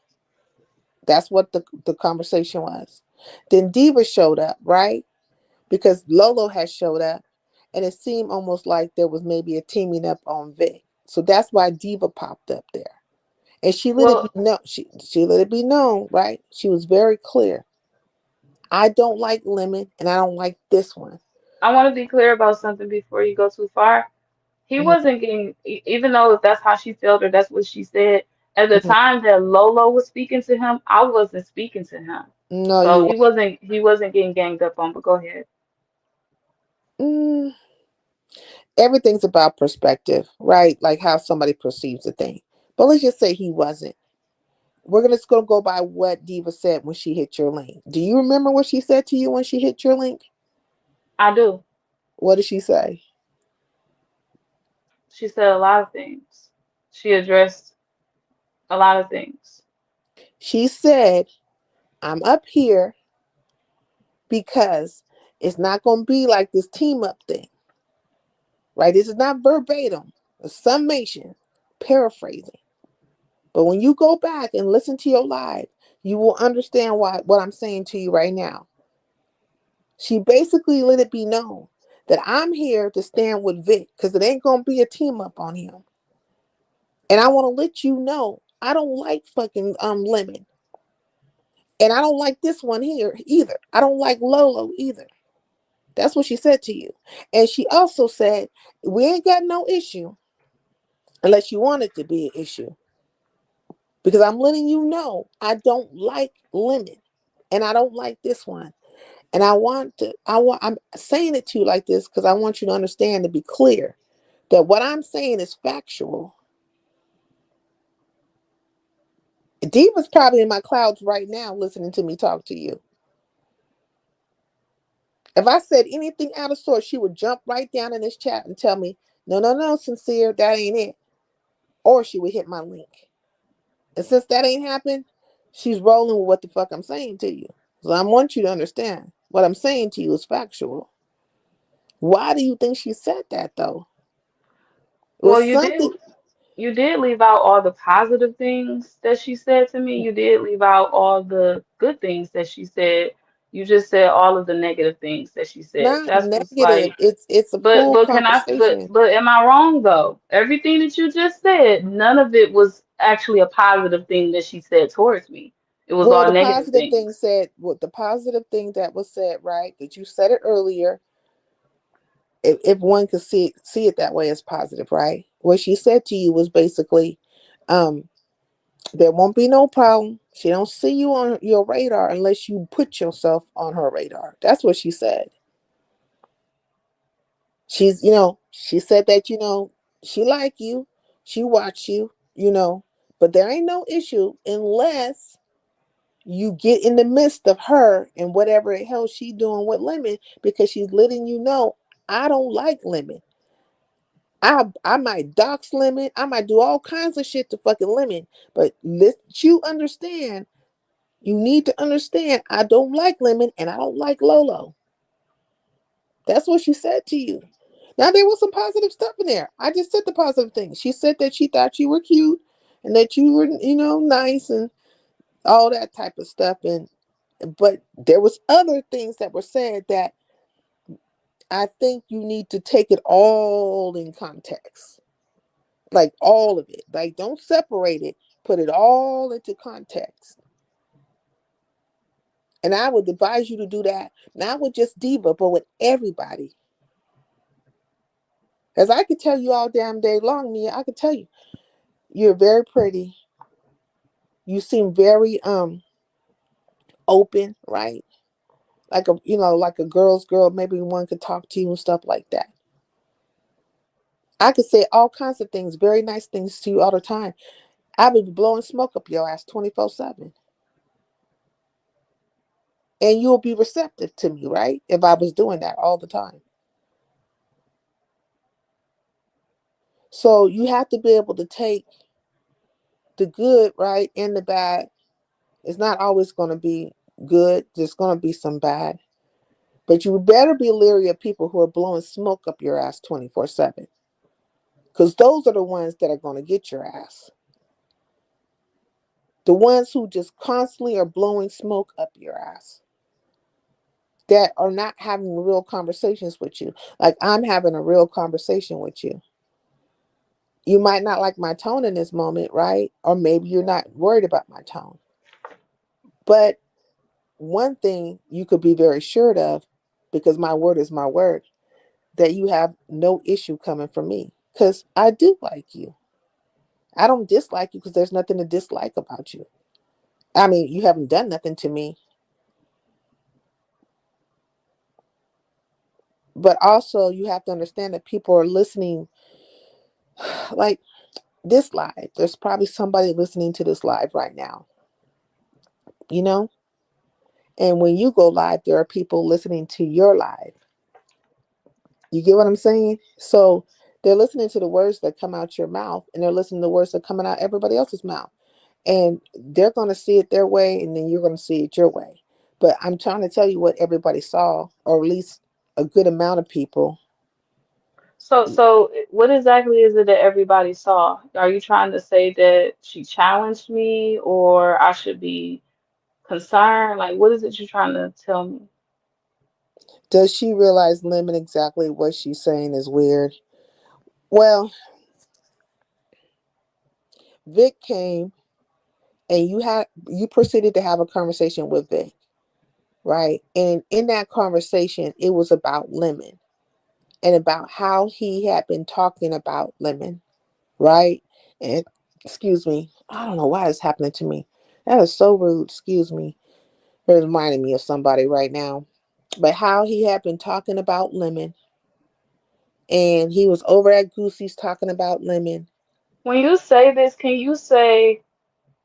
That's what the conversation was. Then Diva showed up, right? Because Lolo had showed up, and it seemed almost like there was maybe a teaming up on Vic. So that's why Diva popped up there. And she let it be Well, known. She let it be known, right? She was very clear. I don't like Lemon, and I don't like this one. I want to be clear about something before you go too far. He Mhm, wasn't getting, even though if that's how she felt or that's what she said, at the mhm. time that Lolo was speaking to him, I wasn't speaking to him. No, So you. he wasn't getting ganged up on, but go ahead. Mm, everything's about perspective, right? Like how somebody perceives a thing. But let's just say he wasn't. We're gonna go by what Diva said when she hit your link. Do you remember what she said to you when she hit your link? I do. What did she say? She said a lot of things. She addressed a lot of things. She said, "I'm up here because it's not gonna be like this team up thing, right? This is not verbatim, a summation, paraphrasing. But when you go back and listen to your live, you will understand what I'm saying to you right now." She basically let it be known that I'm here to stand with Vic because it ain't gonna be a team up on him. And I want to let you know I don't like fucking Lemon. And I don't like this one here either. I don't like Lolo either. That's what she said to you. And she also said, we ain't got no issue unless you want it to be an issue. Because I'm letting you know I don't like Lemon. And I don't like this one. And I'm saying it to you like this because I want you to understand, to be clear, that what I'm saying is factual. Diva's probably in my clouds right now listening to me talk to you. If I said anything out of sort, she would jump right down in this chat and tell me, no, no, no, sincere, that ain't it. Or she would hit my link. And since that ain't happened, she's rolling with what the fuck I'm saying to you. So I want you to understand what I'm saying to you is factual. Why do you think she said that though? It Well, was something. you did leave out all the positive things that she said to me. You did leave out all the good things that she said. You just said all of the negative things that she said. Not That's what's negative. like, It's a but full but can I but conversation. but am I wrong though? Everything that you just said, none of it was actually a positive thing that she said towards me. It was Well, all the negative positive thing things. said, what the positive thing that was said, right? That you said it earlier. If one could see it that way as positive, right? What she said to you was basically, um, there won't be no problem. She don't see you on your radar unless you put yourself on her radar. That's what she said. She said that, she like you, she watch you, but there ain't no issue unless you get in the midst of her and whatever the hell she doing with Lemon, because she's letting you know, I don't like Lemon. I might dox Lemon, I might do all kinds of shit to fucking Lemon, but let you understand, you need to understand, I don't like Lemon and I don't like Lolo. That's what she said to you. Now there was some positive stuff in there. I just said the positive things. She said that she thought you were cute and that you were, nice and all that type of stuff. But there was other things that were said that I think you need to take it all in context. Like all of it. Like don't separate it. Put it all into context. And I would advise you to do that, not with just Diva, but with everybody. As I could tell you all damn day long, Mia, I could tell you, you're very pretty. You seem very open, right? Like a like a girl's girl, maybe one could talk to you and stuff like that. I could say all kinds of things, very nice things to you all the time. I would be blowing smoke up your ass 24/7. And you'll be receptive to me, right? If I was doing that all the time. So you have to be able to take the good, right, and the bad. It's not always going to be good. There's going to be some bad. But you better be leery of people who are blowing smoke up your ass 24/7. Because those are the ones that are going to get your ass. The ones who just constantly are blowing smoke up your ass. That are not having real conversations with you. Like I'm having a real conversation with you. You might not like my tone in this moment, right? Or maybe you're not worried about my tone. But one thing you could be very sure of, because my word is my word, that you have no issue coming from me. Because I do like you. I don't dislike you because there's nothing to dislike about you. I mean, you haven't done nothing to me. But also, you have to understand that people are listening, like this live. There's probably somebody listening to this live right now, you know? And when you go live, there are people listening to your live. You get what I'm saying? So they're listening to the words that come out your mouth and they're listening to the words that are coming out everybody else's mouth. And they're going to see it their way and then you're going to see it your way. But I'm trying to tell you what everybody saw, or at least a good amount of people. So what exactly is it that everybody saw? Are you trying to say that she challenged me or I should be concerned? Like, what is it you're trying to tell me? Does she realize Lemon exactly what she's saying is weird? Well, Vic came and you proceeded to have a conversation with Vic, right? And in that conversation, it was about Lemon and about how he had been talking about Lemon, right? And excuse me, I don't know why it's happening to me. That is so rude. Excuse me. It reminding me of somebody right now. But how he had been talking about Lemon, and he was over at Goosey's talking about Lemon. When you say this, can you say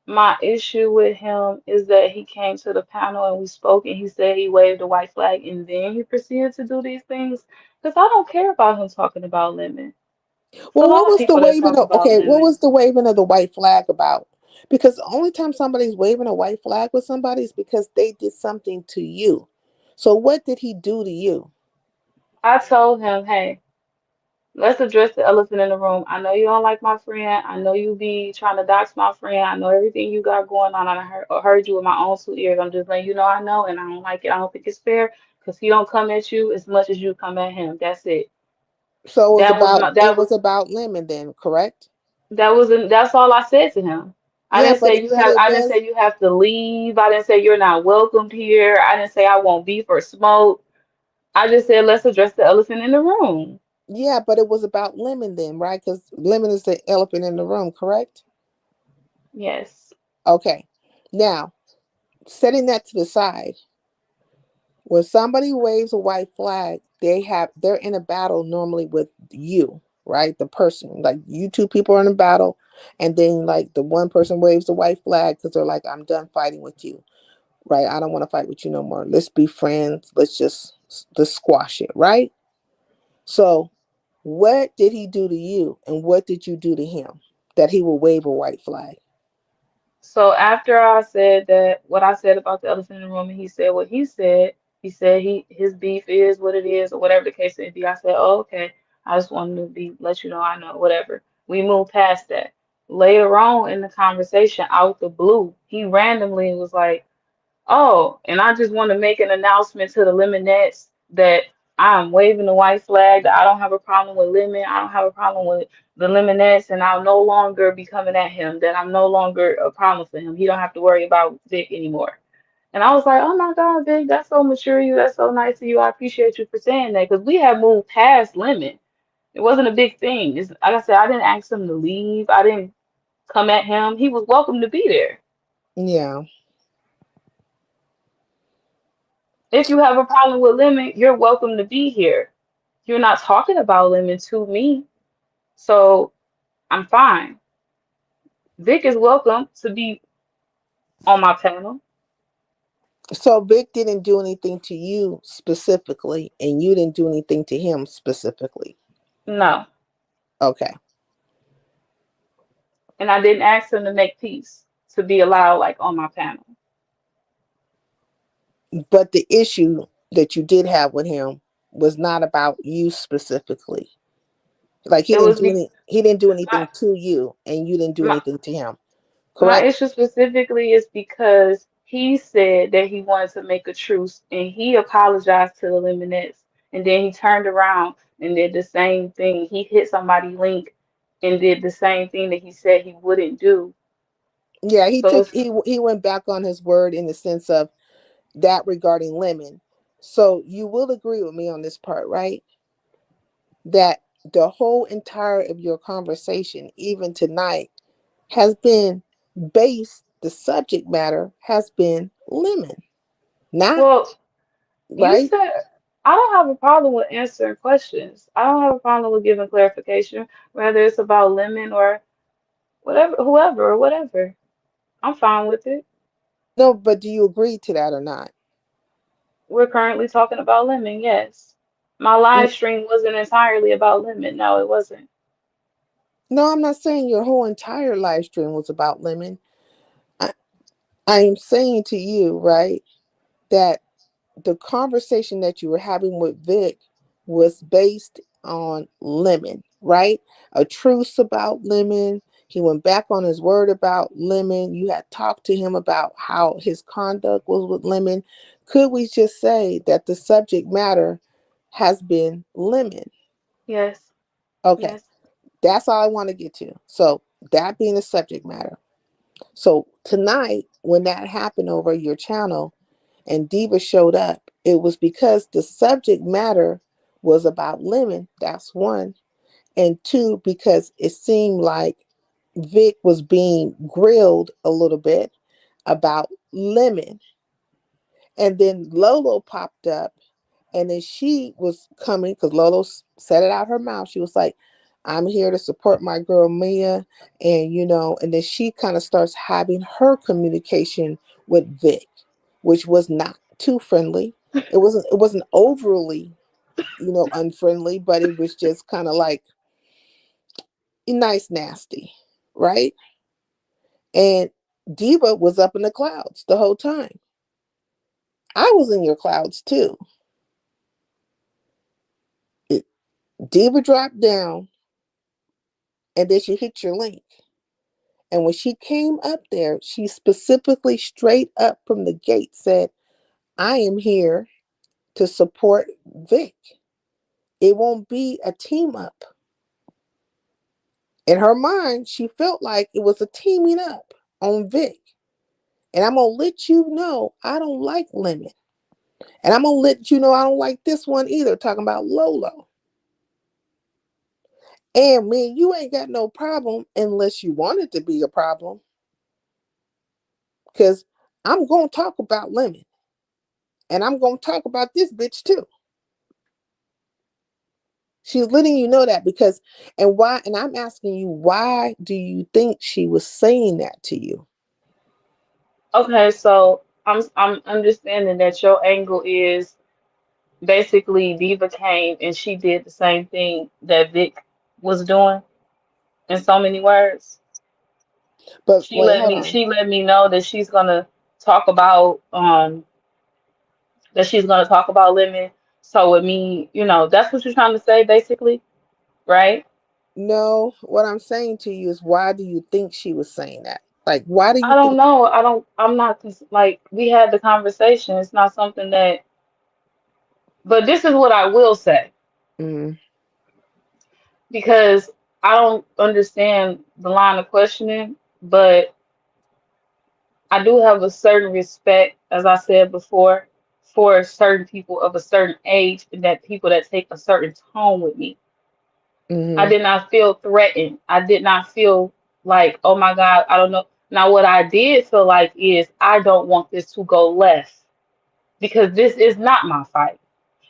my issue with him is that he came to the panel and we spoke and he said he waved a white flag and then he proceeded to do these things? Because I don't care about him talking about Lemon. It's a Well, what lot of was the people that waving talk of? about Okay, what Lemon. was the waving of the white flag about? Because the only time somebody's waving a white flag with somebody is because they did something to you. So what did he do to you? I told him, hey, let's address the elephant in the room. I know you don't like my friend. I know you be trying to dox my friend. I know everything you got going on. And I heard you with my own 2 ears. I'm just letting you know I know, and I don't like it. I don't think it's fair because he don't come at you as much as you come at him. That's it. So That was my it that was about Lemon then, correct? that's all I said to him. Yeah, but I didn't say you have to leave. I didn't say you're not welcomed here. I didn't say I won't beef or smoke. I just said let's address the elephant in the room. yeah, but it was about Lemon then, right? Because Lemon is the elephant in the room, correct? Yes. Okay. Now, setting that to the side, when somebody waves a white flag, they're in a battle normally with you, right? The person, like you two people are in a battle, and then like the one person waves the white flag because they're like, I'm done fighting with you, right? I don't want to fight with you no more. Let's be friends. Let's squash it, right? So what did he do to you and what did you do to him that he will wave a white flag? So after I said that, what I said about the elephant in the room, and he said what he said his beef is what it is, or whatever the case may be. I said, oh, okay. I just wanted to be let you know I know, whatever. We moved past that. Later on in the conversation, out the blue, he randomly was like, oh, and I just want to make an announcement to the Lemonettes that I'm waving the white flag, that I don't have a problem with Lemon. I don't have a problem with the Lemonettes, and I'll no longer be coming at him, that I'm no longer a problem for him. He don't have to worry about Vic anymore. And I was like, oh my God, Vic, that's so mature of you. That's so nice of you. I appreciate you for saying that because we have moved past Lemon. It wasn't a big thing. It's, like I said, I didn't ask him to leave. I didn't come at him. He was welcome to be there. Yeah. If you have a problem with lemon, you're welcome to be here. You're not talking about lemon to me, so I'm fine. Vic is welcome to be on my panel. So Vic didn't do anything to you specifically, and you didn't do anything to him specifically. No, Okay. and I didn't ask him to make peace to be allowed like on my panel. But the issue that you did have with him was not about you specifically. Like It was be he didn't do my anything to you, and you didn't do my anything to him. my Correct? issue specifically is because he said that he wanted to make a truce and he apologized to the Lemonettes and then he turned around and did the same thing. He hit somebody link and did the same thing that he said he wouldn't do. Yeah, So it's he went back on his word in the sense of that regarding Lemon. So you will agree with me on this part, right? That the whole entire of your conversation, even tonight, has been based, the subject matter has been Lemon. Not well, you right? said I don't have a problem with answering questions. I don't have a problem with giving clarification, whether it's about Lemon or whatever, whoever or whatever. I'm fine with it. No, but do you agree to that or not? We're currently talking about Lemon, yes. My live stream wasn't entirely about Lemon. No, it wasn't. No, I'm not saying your whole entire live stream was about Lemon. I, I'm saying to you, right, that the conversation that you were having with Vic was based on Lemon, right? A truce about Lemon. He went back on his word about Lemon. You had talked to him about how his conduct was with Lemon. Could we just say that the subject matter has been Lemon? Yes, Okay, yes. that's all I want to get to. So, that being the subject matter. So, tonight, when that happened over your channel, and Diva showed up, it was because the subject matter was about Lemon. That's one. And two, because it seemed like Vic was being grilled a little bit about Lemon. And then Lolo popped up, and then she was coming because Lolo said it out her mouth. She was like, I'm here to support my girl Mia. And, and then she kind of starts having her communication with Vic, which was not too friendly. It wasn't overly, unfriendly, but it was just kind of like nice, nasty, right? And Diva was up in the clouds the whole time. I was in your clouds too. It, Diva dropped down and then she hit your link. And when she came up there, she specifically straight up from the gate said, I am here to support Vic. It won't be a team up. In her mind, she felt like it was a teaming up on Vic. And I'm going to let you know I don't like Lemon. And I'm going to let you know I don't like this one either, talking about Lolo. And man, you ain't got no problem unless you want it to be a problem. Because I'm going to talk about Lemon. And I'm going to talk about this bitch too. She's letting you know that because, and why, and I'm asking you, why do you think she was saying that to you? Okay, so I'm understanding that your angle is basically Diva came and she did the same thing that Vic was doing in so many words. But wait, hold on. She let me know that talk about she's gonna talk about Lemon. So with me, that's what you're trying to say basically, right? No, what I'm saying to you is why do you think she was saying that? Like, why do you I don't think? know. I'm not like we had the conversation. It's not something that, but this is what I will say Mm, because I don't understand the line of questioning, but I do have a certain respect, as I said before, for certain people of a certain age and that people that take a certain tone with me. I mm, did not feel threatened. I did not feel like, oh my God, I don't know. Now, what I did feel like is I don't want this to go left. because this is not my fight.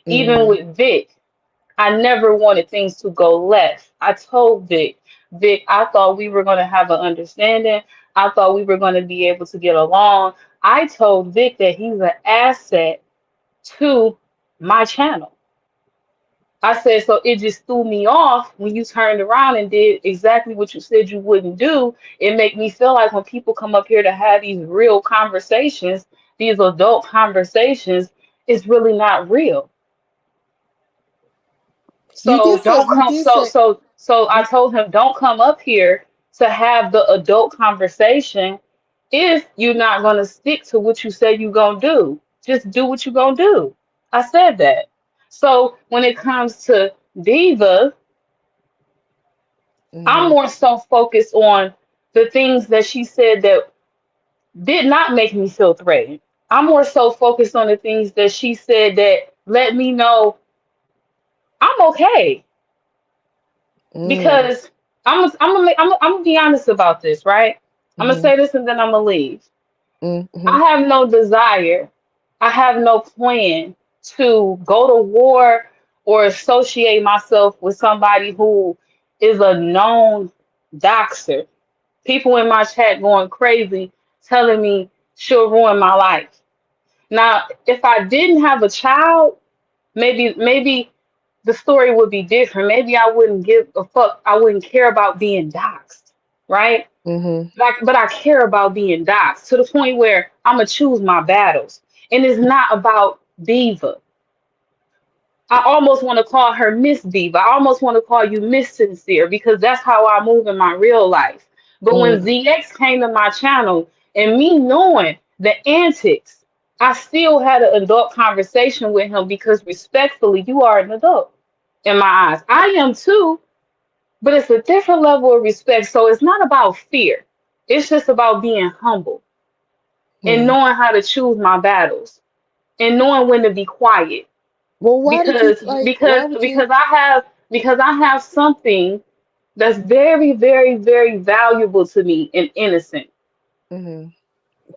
Even Mm. with Vic, I never wanted things to go left. I told Vic, Vic, I thought we were going to have an understanding. I thought we were going to be able to get along. I told Vic that he's an asset to my channel. I said, so it just threw me off when you turned around and did exactly what you said you wouldn't do. It make me feel like when people come up here to have these real conversations, these adult conversations, it's really not real. You So did say. don't You come. did say. So I You, told him, don't come up here to have the adult conversation if you're not gonna stick to what you said you're gonna do. Just do what you're gonna do. I said that. So when it comes to Diva, I'm mm-hmm. more so focused on the things that she said that did not make me feel threatened. I'm more so focused on the things that she said that let me know I'm okay. Mm. Because I'm gonna be honest about this, right? I'm gonna Mm-hmm. say this and then I'm gonna leave. Mm-hmm. I have no desire, I have no plan to go to war or associate myself with somebody who is a known doxer. People in my chat going crazy, telling me she'll ruin my life. Now, if I didn't have a child, maybe the story would be different. Maybe I wouldn't give a fuck. I wouldn't care about being doxxed, right? Mm-hmm. But I care about being doxxed to the point where I'm gonna choose my battles, and it's not about diva. I almost want to call her Miss Diva. I almost want to call you Miss Sincere because that's how I move in my real life. But when Mm. ZX came to my channel and me knowing the antics, I still had an adult conversation with him because respectfully, you are an adult in my eyes. I am too, but it's a different level of respect. So it's not about fear. It's just about being humble and Mm. knowing how to choose my battles and knowing when to be quiet Well, why did you because like? because Why would you? because I have something that's very very very valuable to me and innocent. Mm-hmm.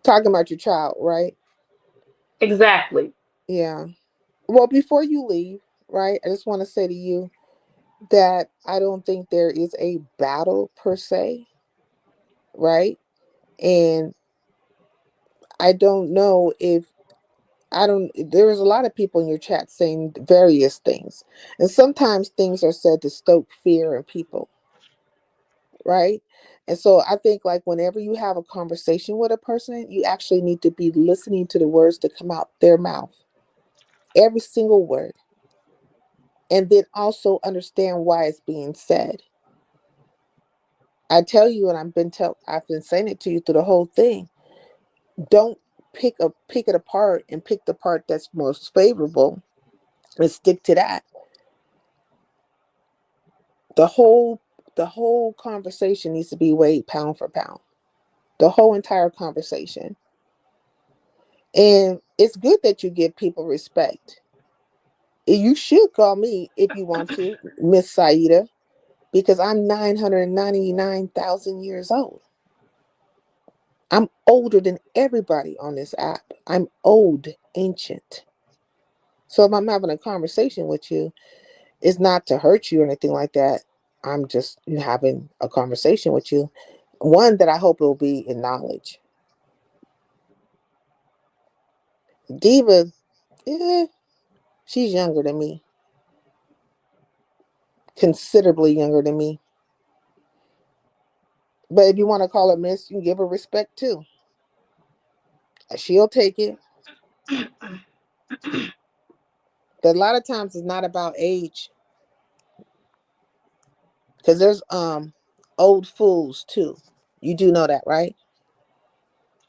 Talking about your child, right? Exactly. Yeah. Well, before you leave, right? I just want to say to you that I don't think there is a battle per se, right? And I don't know if I don't. There is a lot of people in your chat saying various things, and sometimes things are said to stoke fear in people, right? And so I think like whenever you have a conversation with a person, you actually need to be listening to the words that come out their mouth, every single word, and then also understand why it's being said. I tell you, and I've been saying it to you through the whole thing. Don't pick it apart and pick the part that's most favorable and stick to that. The whole the whole conversation needs to be weighed pound for pound. The whole entire conversation. And it's good that you give people respect. You should call me if you want to, Miss Saida, because I'm 999,000 years old. I'm older than everybody on this app. I'm old, ancient. So if I'm having a conversation with you, it's not to hurt you or anything like that. I'm just having a conversation with you. One that I hope it will be in knowledge. Diva, eh, she's younger than me, considerably younger than me. But if you want to call her Miss, you can give her respect too. She'll take it. But a lot of times it's not about age, because there's old fools too. You do know that, right?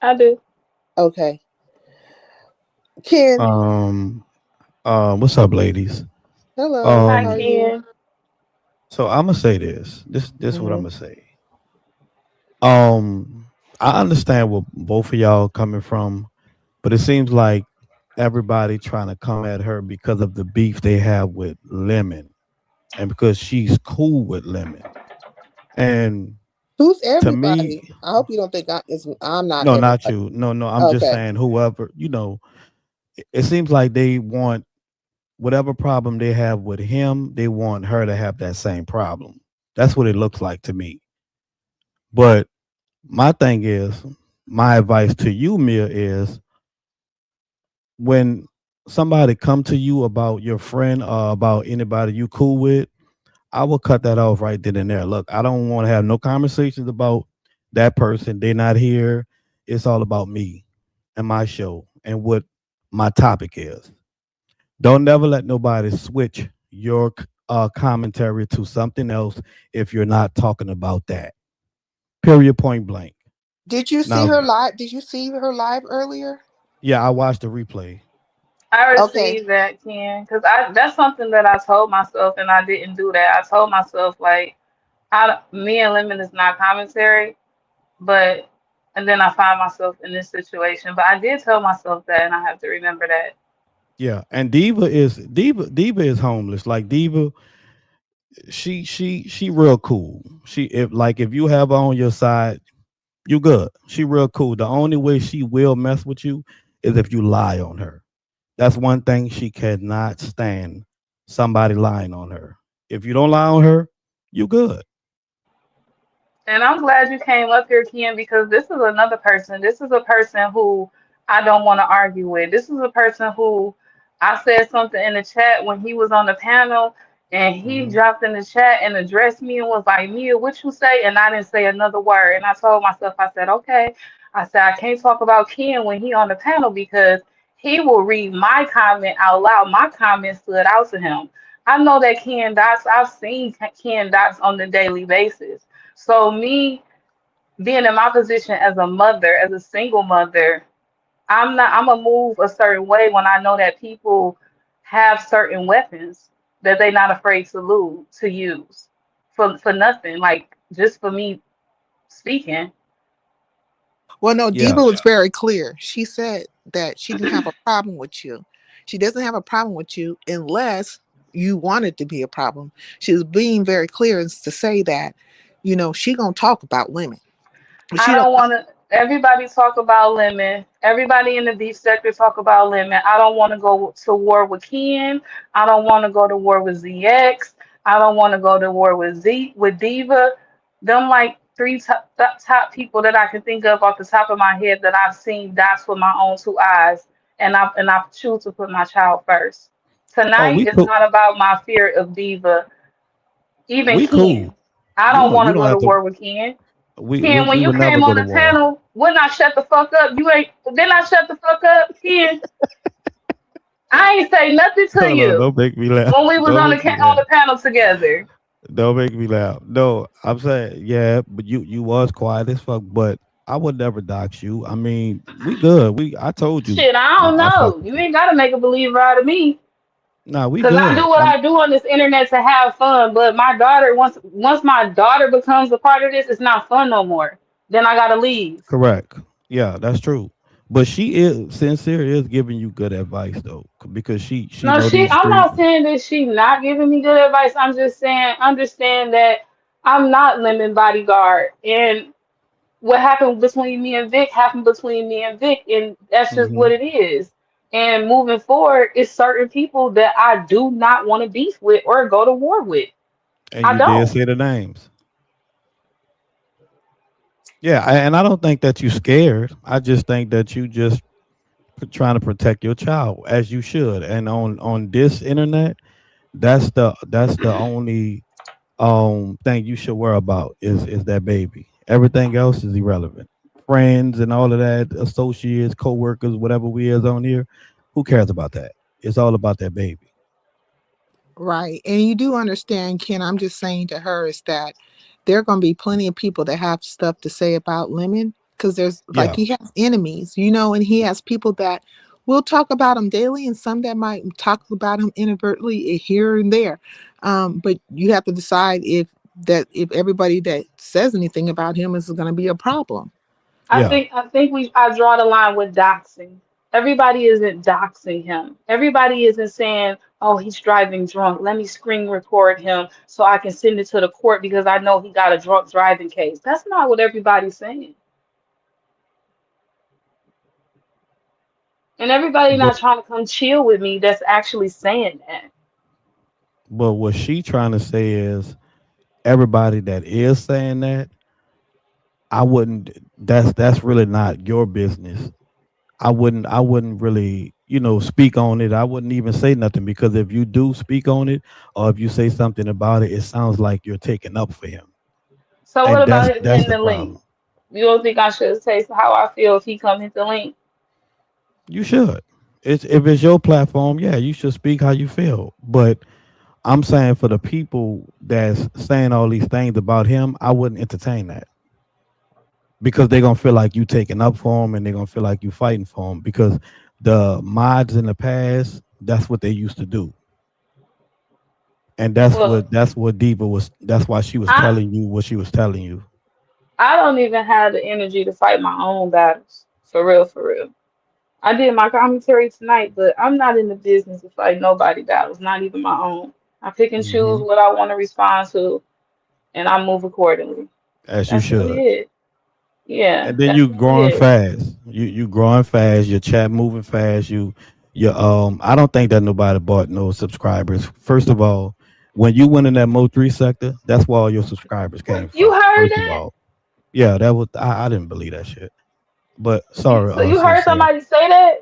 I do. Okay. Ken, Um, what's up, ladies? hello. Hi How are Um, you? Ken. so I'm gonna say this. This what I'm Mm-hmm. gonna say. Um, I understand where both of y'all coming from, but it seems like everybody trying to come at her because of the beef they have with Lemon, and because she's cool with Lemon. And Who's to everybody? me, I hope you don't think I'm not no, not everybody. you. No, no. I'm just Okay. saying whoever. It seems like they want whatever problem they have with him, they want her to have that same problem. That's what it looks like to me. But my thing is, my advice to you, Mia, is when somebody come to you about your friend or about anybody you cool with, I will cut that off right then and there. Look, I don't want to have no conversations about that person. They're not here. It's all about me and my show and what my topic is. Don't never let nobody switch your commentary to something else if you're not talking about that. Period. Point blank. Did you see Now, her live? Did you see her live earlier? yeah, I watched the replay. I Okay. received that, Ken, because I that's something that I told myself, and I didn't do that. I told myself like, me and Lemon is not commentary, but and then I find myself in this situation. But I did tell myself that, and I have to remember that. Yeah, and Diva is homeless. Like Diva, she real cool. She if you have her on your side, you good. She real cool. The only way she will mess with you is if you lie on her. That's one thing she cannot stand. Somebody lying on her. If you don't lie on her, you good. And I'm glad you came up here, Ken, because this is another person. This is a person who I don't want to argue with. This is a person who I said something in the chat when he was on the panel, and he Hmm. dropped in the chat and addressed me and was like, Mia, what you say? And I didn't say another word. And I told myself, I said, okay. I said, I can't talk about Ken when he on the panel because he will read my comment out loud. My comment stood out to him. I know that Ken Dots, I've seen Ken Dots on the daily basis. So me being in my position as a mother, as a single mother, I'm gonna move a certain way when I know that people have certain weapons that they're not afraid to use for nothing, like just for me speaking. Well, no, Yeah. Deba was very clear. She said that she didn't have a problem with you. She doesn't have a problem with you unless you want it to be a problem. She was being very clear as to say that, she gonna talk about women. I She don't. don't want to. Everybody talk about Lemon. Everybody in the beef sector talk about Lemon. I don't want to go to war with Ken. I don't want to go to war with ZX. I don't want to go to war with Diva. Them like three top people that I can think of off the top of my head that I've seen dots with my own two eyes, and I choose to put my child first. Oh, Tonight we is cool. not about my fear of Diva, even We Ken. cool. I You don't don't. want You to don't go to have to. war with Ken. We Ken, when we you would never came go on to the war. panel, wouldn't I shut the fuck up? You ain't, didn't I shut the fuck up, Ken? I ain't say nothing to Hold on. you Don't make me laugh. when we was Don't on make me on laugh. the panel together. Don't make me laugh. No, I'm saying, yeah, but you was quiet as fuck. But I would never dox you. I mean, we good. I told you, Shit, I don't I fuck know. with You you. ain't gotta make a believer out of me. Nah, we Cause I do good. what I do on this internet to have fun. But my daughter, once my daughter becomes a part of this, it's not fun no more. Then I gotta leave. Correct. Yeah, that's true. But she is sincere. Is giving you good advice though, because she No, know these I'm streets. not saying that she not giving me good advice. I'm just saying understand that I'm not Lemon bodyguard. And what happened between me and Vic happened between me and Vic, and that's just Hmm. what it is. And moving forward, it's certain people that I do not want to beef with or go to war with. And I you did don't. say the names. Yeah, and I don't think that you scared. I just think that you just trying to protect your child as you should. And on this internet, that's the only thing you should worry about is that baby. Everything else is irrelevant. Friends and all of that, associates, co-workers, whatever we is on here, who cares about that? It's all about that baby. Right. And you do understand, Ken, I'm just saying to her is that there are going to be plenty of people that have stuff to say about Lemon because there's like Yeah. he has enemies, and he has people that will talk about him daily and some that might talk about him inadvertently here and there. But you have to decide if everybody that says anything about him is going to be a problem. Yeah. I think I draw the line with doxing. Everybody isn't doxing him. Everybody isn't saying, "Oh, he's driving drunk. Let me screen record him so I can send it to the court because I know he got a drunk driving case." That's not what everybody's saying. And everybody But not trying to come chill with me that's actually saying that. what she trying to say is everybody that is saying that, I wouldn't. That's really not your business. I wouldn't really, speak on it. I wouldn't even say nothing because if you do speak on it or if you say something about it, it sounds like you're taking up for him, So what and about that's him that's hitting the the link? problem. You don't think I should say how I feel if he come hit the link? You should. It's if it's your platform, yeah, you should speak how you feel. But I'm saying for the people that's saying all these things about him, I wouldn't entertain that because they're gonna feel like you taking up for him and they're gonna feel like you fighting for him because the mods in the past, that's what they used to do. And Well, that's what Diva was. That's why she was I telling you what she was telling you. I don't even have the energy to fight my own battles. For real, for real. I did my commentary tonight, but I'm not in the business of fighting nobody battles, not even my own. I pick and choose Hmm. what I want to respond to, and I move accordingly. As you That's really should. it. Yeah, And then that's you really growing it. fast. You growing fast. Your chat moving fast. You I don't think that nobody bought no subscribers. First of all, when you went in that Mo3 sector, that's where all your subscribers came You from. heard First of that? all, yeah, that was I didn't believe that shit. But You, sorry, so you heard sincere. somebody say that?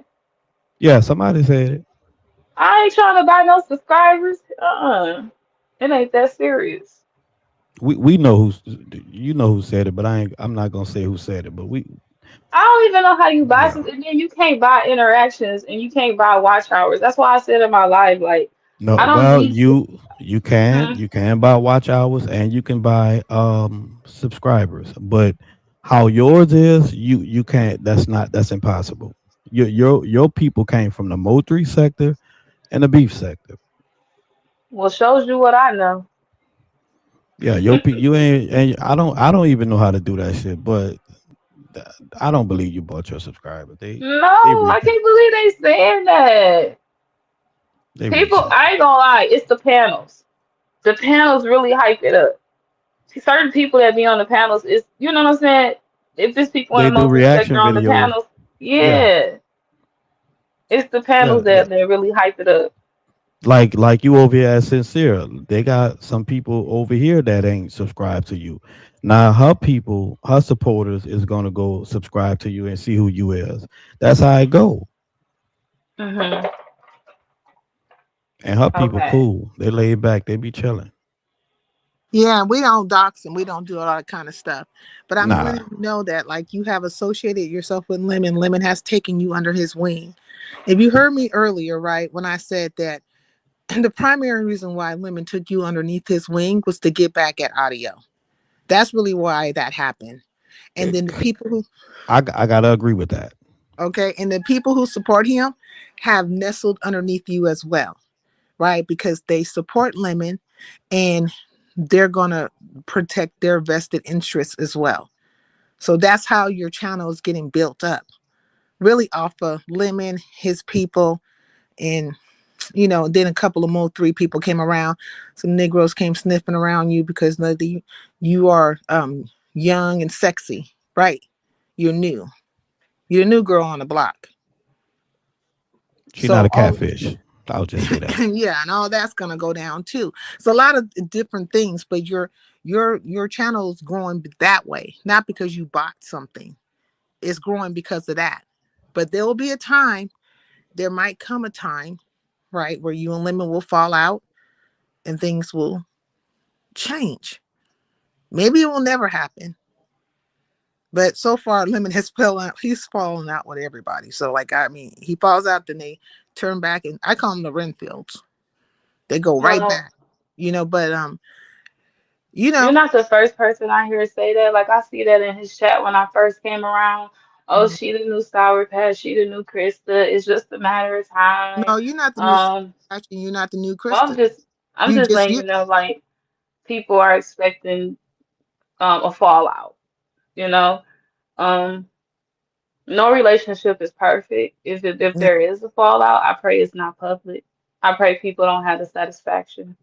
Yeah, somebody said it. I ain't trying to buy no subscribers. It ain't that serious. We know who's you know who said it, but I'm not gonna say who said it. But I don't even know how you buy yeah. some, and then you can't buy interactions and you can't buy watch hours. That's why I said in my live, like, No, I don't well, need to. you can buy watch hours and you can buy subscribers, but how yours is, you can't. That's impossible. Your people came from the Mo3 sector and the beef sector. Well, shows you what I know. Yeah, you ain't. And I don't even know how to do that shit, but th- I don't believe you bought your subscribers. They No, I reaching. can't believe they saying that. They People, reaching. I ain't gonna lie, it's the panels. The panels really hype it up. Certain people that be on the panels is, you know what I'm saying? If there's people in They the do Mo3 sector reaction on the videos. panels, Yeah, yeah, it's the yeah. panels that really hype it up. Like you over here at Sincere, they got some people over here that ain't subscribed to you. Now her people, her supporters is gonna go subscribe to you and see who you is. That's how it go. Hmm. And her people Okay. cool. They laid back. They be chilling. Yeah, we don't dox and we don't do a lot of kind of stuff. But I'm Nah, letting you know that like you have associated yourself with Lemon. Lemon has taken you under his wing. If you heard me earlier, right, when I said that the primary reason why Lemon took you underneath his wing was to get back at audio. That's really why that happened. And it, then the people who I gotta agree with that. okay, and the people who support him have nestled underneath you as well, right? Because they support Lemon and they're gonna protect their vested interests as well. So that's how your channel is getting built up. Really off of Lemon, his people, and then a couple of more three people came around. Some Negroes came sniffing around you because you are young and sexy, right? You're new. You're the new girl on the block. She not So a all catfish. I'll just say that. yeah, and all that's gonna go down too. So a lot of different things, but your channel is growing that way, not because you bought something. It's growing because of that. But there will be a time, there might come a time, right, where you and Lemon will fall out and things will change. Maybe it will never happen. But so far, Lemon has fell out. He's fallen out with everybody. So, like, I mean, he falls out, then they turn back, and I call them the Renfields. They go right Well, back, But you you're know, not the first person I hear say that. Like I see that in his chat when I first came around. Oh, mm, she the new Sour Patch, she the new Krista. It's just a matter of time. no, you're not the new. Um, Actually, you're not the new well, Krista. I'm You just just letting you. you know, like people are expecting a fallout. You know, um, no relationship is perfect. If there is a fallout, I pray it's not public. I pray people don't have the satisfaction.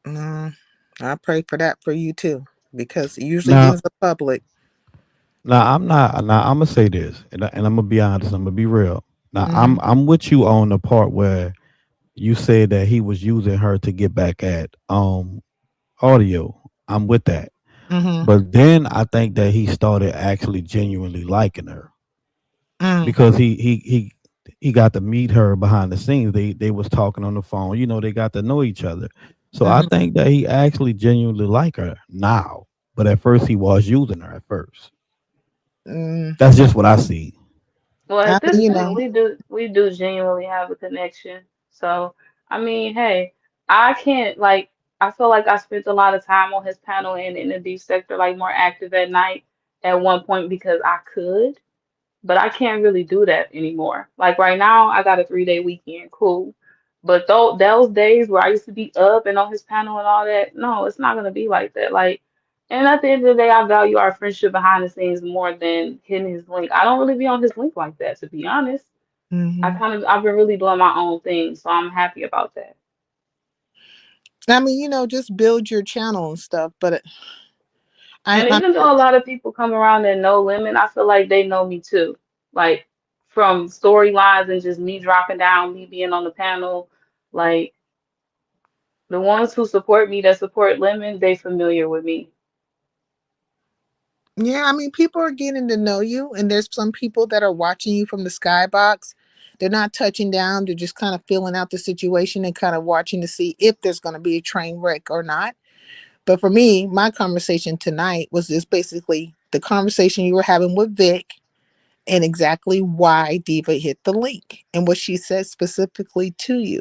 No, I pray for that for you too, because it usually Now ends up public. Now I'm not. Now I'm gonna say this, and I'm gonna be honest. I'm gonna be real. Now Mm-hmm. I'm with you on the part where you said that he was using her to get back at audio. I'm with that. Mm-hmm. But then I think that he started actually genuinely liking her Mm. because he got to meet her behind the scenes. They was talking on the phone. You know, they got to know each other. So I Mm-hmm. think that he actually genuinely like her now. But at first he was using her at first. Mm. That's just what I see. Well, I at mean, this you point, know. we do genuinely have a connection. So, I mean, hey, I can't like I feel like I spent a lot of time on his panel and in the deep sector, like more active at night at one point because I could. But I can't really do that anymore. Like right now, I got a 3-day weekend, cool. But those days where I used to be up and on his panel and all that, no, it's not gonna be like that. Like, and at the end of the day, I value our friendship behind the scenes more than hitting his link. I don't really be on his link like that, to be honest. Mm-hmm. I've been really doing my own thing, so I'm happy about that. I mean, just build your channel and stuff. But And I even though a lot of people come around and know Lemon, I feel like they know me too. Like from storylines and just me dropping down, me being on the panel. Like the ones who support me that support Lemon, they familiar with me. Yeah, I mean, people are getting to know you, and there's some people that are watching you from the skybox. They're not touching down, they're just kind of feeling out the situation and kind of watching to see if there's going to be a train wreck or not. But for me, my conversation tonight was just basically the conversation you were having with Vic and exactly why Diva hit the link and what she said specifically to you.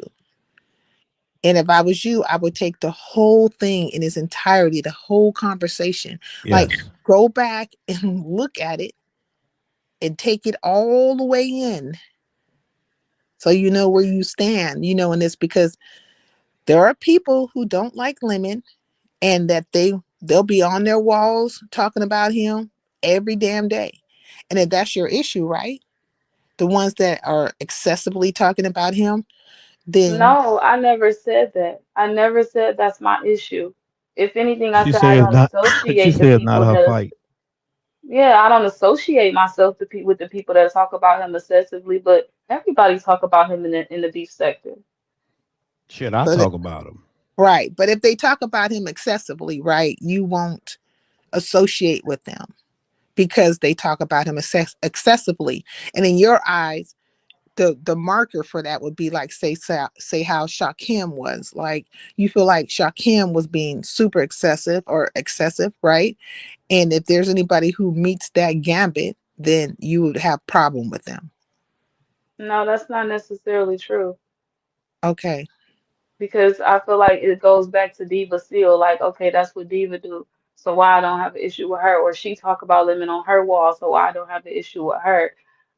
And if I was you, I would take the whole thing in its entirety, the whole conversation. Like, Yes. go back and look at it and take it all the way in so you know where you stand, in this, because there are people who don't like Lemon and that they'll be on their walls talking about him every damn day. And if that's your issue, right? The ones that are excessively talking about him, then No, I never said that. I never said that's my issue. If anything, I She said I says don't not. She associate the says not people her that fight. yeah, I don't associate myself with the people that talk about him excessively, but everybody talk about him in the beef sector. Shit, I but talk about him. right. But if they talk about him excessively, right, you won't associate with them because they talk about him excessively. And in your eyes, the marker for that would be like say how Shakim was. Like you feel like Shakim was being super excessive or excessive, right? And if there's anybody who meets that gambit, then you would have problem with them. No, that's not necessarily true. Okay. Because I feel like it goes back to Diva still. Like, okay, that's what Diva do. So why I don't have an issue with her? Or she talk about living on her wall, so why I don't have an issue with her?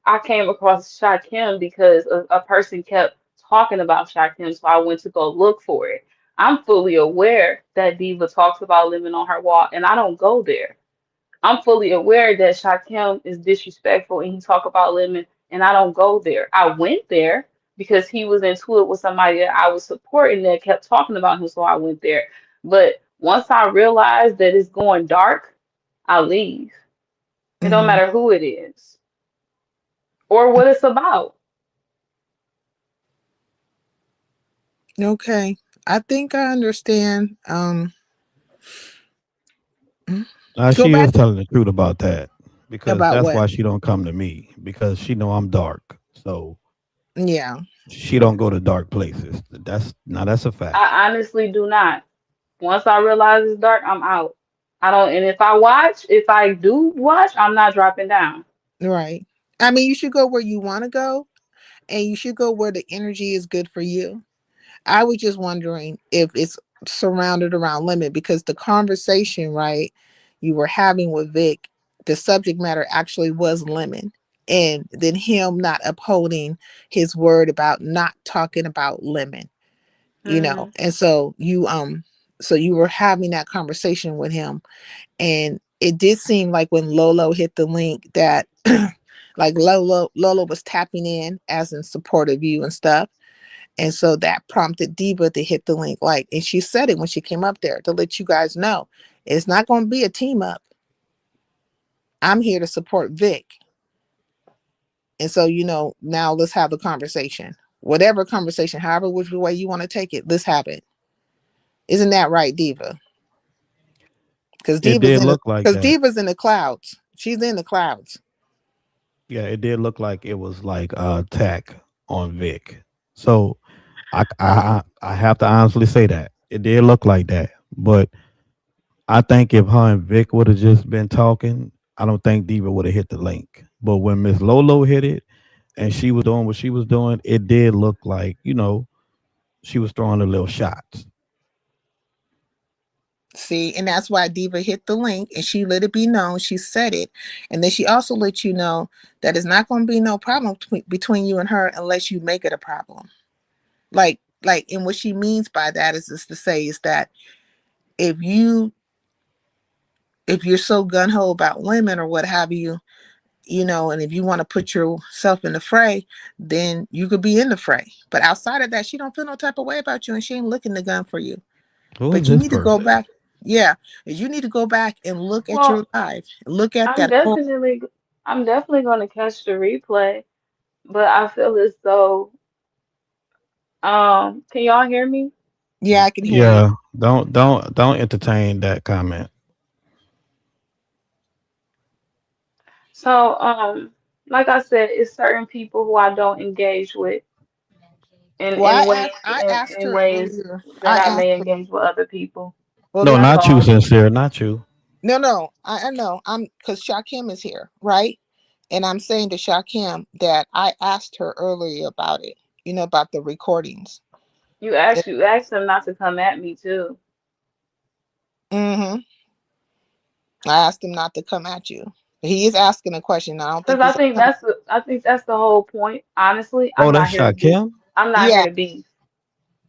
I came across Shakim because a person kept talking about Shakim, so I went to go look for it. I'm fully aware that Diva talks about living on her wall, and I don't go there. I'm fully aware that Shakim is disrespectful and he talk about Lemon, and I don't go there. I went there because he was into it with somebody that I was supporting that kept talking about him, so I went there. But once I realized that it's going dark, I leave. It don't Hmm. matter who it is or what it's about. Okay. I think I understand. Mm, go She back is telling the truth about that because about that's what? why she don't come to me because she know I'm dark. So Yeah. she don't go to dark places. That's a fact. I honestly do not. Once I realize it's dark, I'm out. I don't, and if I do watch, I'm not dropping down. Right. I mean, you should go where you want to go and you should go where the energy is good for you. I was just wondering if it's surrounded around Lemon because the conversation, right, you were having with Vic, the subject matter actually was Lemon. And then him not upholding his word about not talking about Lemon, Hmm. And so you were having that conversation with him. And it did seem like when Lolo hit the link that like Lolo was tapping in as in support of you and stuff. And so that prompted Diva to hit the link. Like, and she said it when she came up there to let you guys know it's not going to be a team up. I'm here to support Vic. And so, now let's have the conversation. Whatever conversation, however which way you want to take it, let's have it. Isn't that right, Diva? Because It Diva's did in the look like because that. Diva's in the clouds. She's in the clouds. Yeah, it did look like it was like a attack on Vic. So I have to honestly say that it did look like that. But I think if her and Vic would have just been talking, I don't think Diva would have hit the link. But when Miss Lolo hit it and she was doing what she was doing, it did look like, she was throwing a little shots. See, and that's why Diva hit the link and she let it be known. She said it. And then she also let you know that it's not going to be no problem between you and her unless you make it a problem. And what she means by that is just to say is that if you're so gun-ho about women or what have you, and if you want to put yourself in the fray, then you could be in the fray. But outside of that, she don't feel no type of way about you and she ain't looking the gun for you. Who is But you this need to go person? back. Yeah, you need to go back and look at your Well, life. Look at I'm that whole. definitely I'm definitely gonna catch the replay, but I feel as though can y'all hear me? Yeah, I can hear you. Yeah, don't entertain that comment. So like I said, it's certain people who I don't engage with in Well, in ways I asked in her ways earlier. that I I asked may her. engage with other people. Well, No, then That's not you, all. sincere, not you. no. I know. I'm because Shakim is here, right? And I'm saying to Shakim that I asked her earlier about it. About the recordings. You asked them not to come at me too. Mm-hmm. I asked him not to come at you. He is asking a question. I don't Because think he's. I think that's the whole point. Honestly, Oh, I'm not that's here to beef. Shakim. I'm not here Yeah. to beef.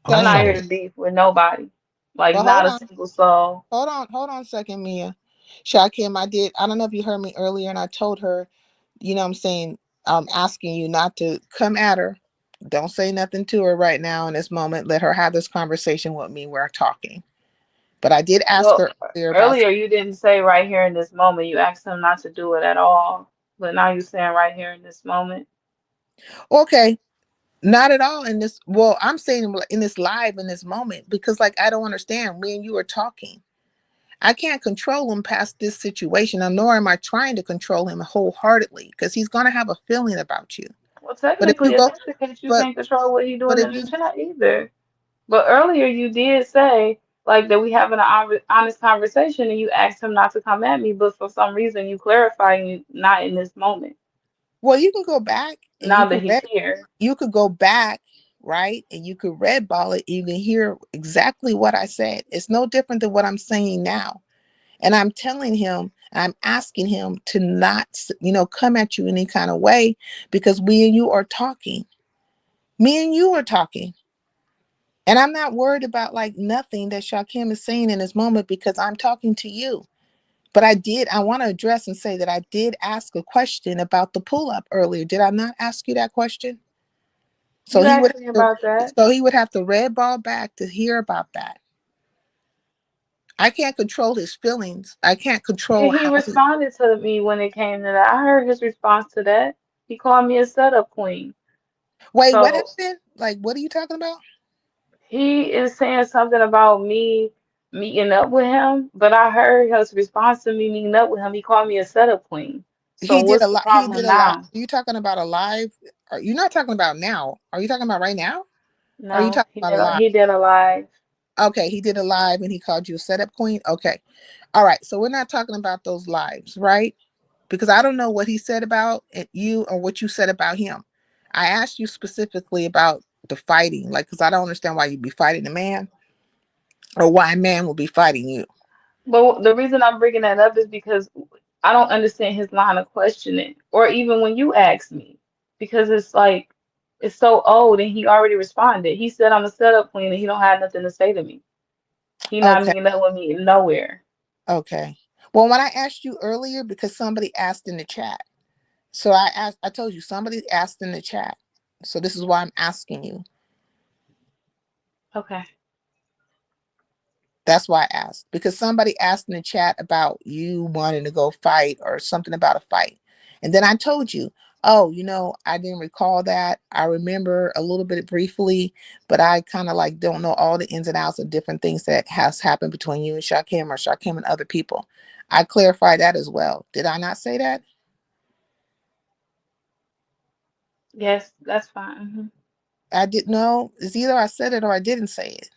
I'm So not here Oh, to beef with nobody. Like but hold not a on. single soul. Hold on a second, Mia. Shakim, I don't know if you heard me earlier, and I told her, what I'm saying, I'm asking you not to come at her. Don't say nothing to her right now in this moment. Let her have this conversation with me. We're talking. But I did ask Well, her earlier about. earlier you didn't say right here in this moment. You asked him not to do it at all. But now you're saying right here in this moment. Okay, not at all in this. Well, I'm saying in this live in this moment because, like, I don't understand. Me and you are talking. I can't control him past this situation, nor am I trying to control him wholeheartedly because he's going to have a feeling about you. Well, But if you technically, if go, that's the case, you but can't control what he's but doing if in the you chat either. But earlier you did say like that we having an honest conversation and you asked him not to come at me, but for some reason you clarifying you not in this moment. well, you can go back and Now that he's here. you could go back, right, and you could red ball it. You can hear exactly what I said. It's no different than what I'm saying now. And I'm telling him, I'm asking him to not, come at you any kind of way because we and you are talking. Me and you are talking. And I'm not worried about like nothing that Shakim is saying in this moment because I'm talking to you. But I want to address and say that I did ask a question about the pull up earlier. Did I not ask you that question? So You he would asked me about that. have to red ball back to hear about that. I can't control his feelings. I can't And control he how he responded to me when it came to that. I heard his response to that. He called me a setup queen. wait, what So happened? Like what are you talking about? he is saying something about me meeting up with him, but I heard his response to me meeting up with him. He called me a setup queen. So what's the He did problem a lot. now? Are you talking about a live? Are you not talking about now? Are you talking about right now? Or are you No, talking about a live? he did a live. Okay, he did a live and he called you a setup queen. Okay. All right. So we're not talking about those lives, right? Because I don't know what he said about you or what you said about him. I asked you specifically about the fighting, like, because I don't understand why you'd be fighting a man or why a man will be fighting you. But the reason I'm bringing that up is because I don't understand his line of questioning, or even when you ask me, because it's like it's so old and he already responded. He said I'm a setup queen and he don't have nothing to say to me. He not Okay. meeting up with me nowhere. Okay. Well, when I asked you earlier, because somebody asked in the chat. So I told you somebody asked in the chat. So this is why I'm asking you. Okay. That's why I asked, because somebody asked in the chat about you wanting to go fight or something about a fight. And then I told you, oh, I didn't recall that. I remember a little bit briefly, but I kind of like don't know all the ins and outs of different things that has happened between you and Shakim or Shakim and other people. I clarified that as well. Did I not say that? Yes, that's fine. I didn't know. It's either I said it or I didn't say it.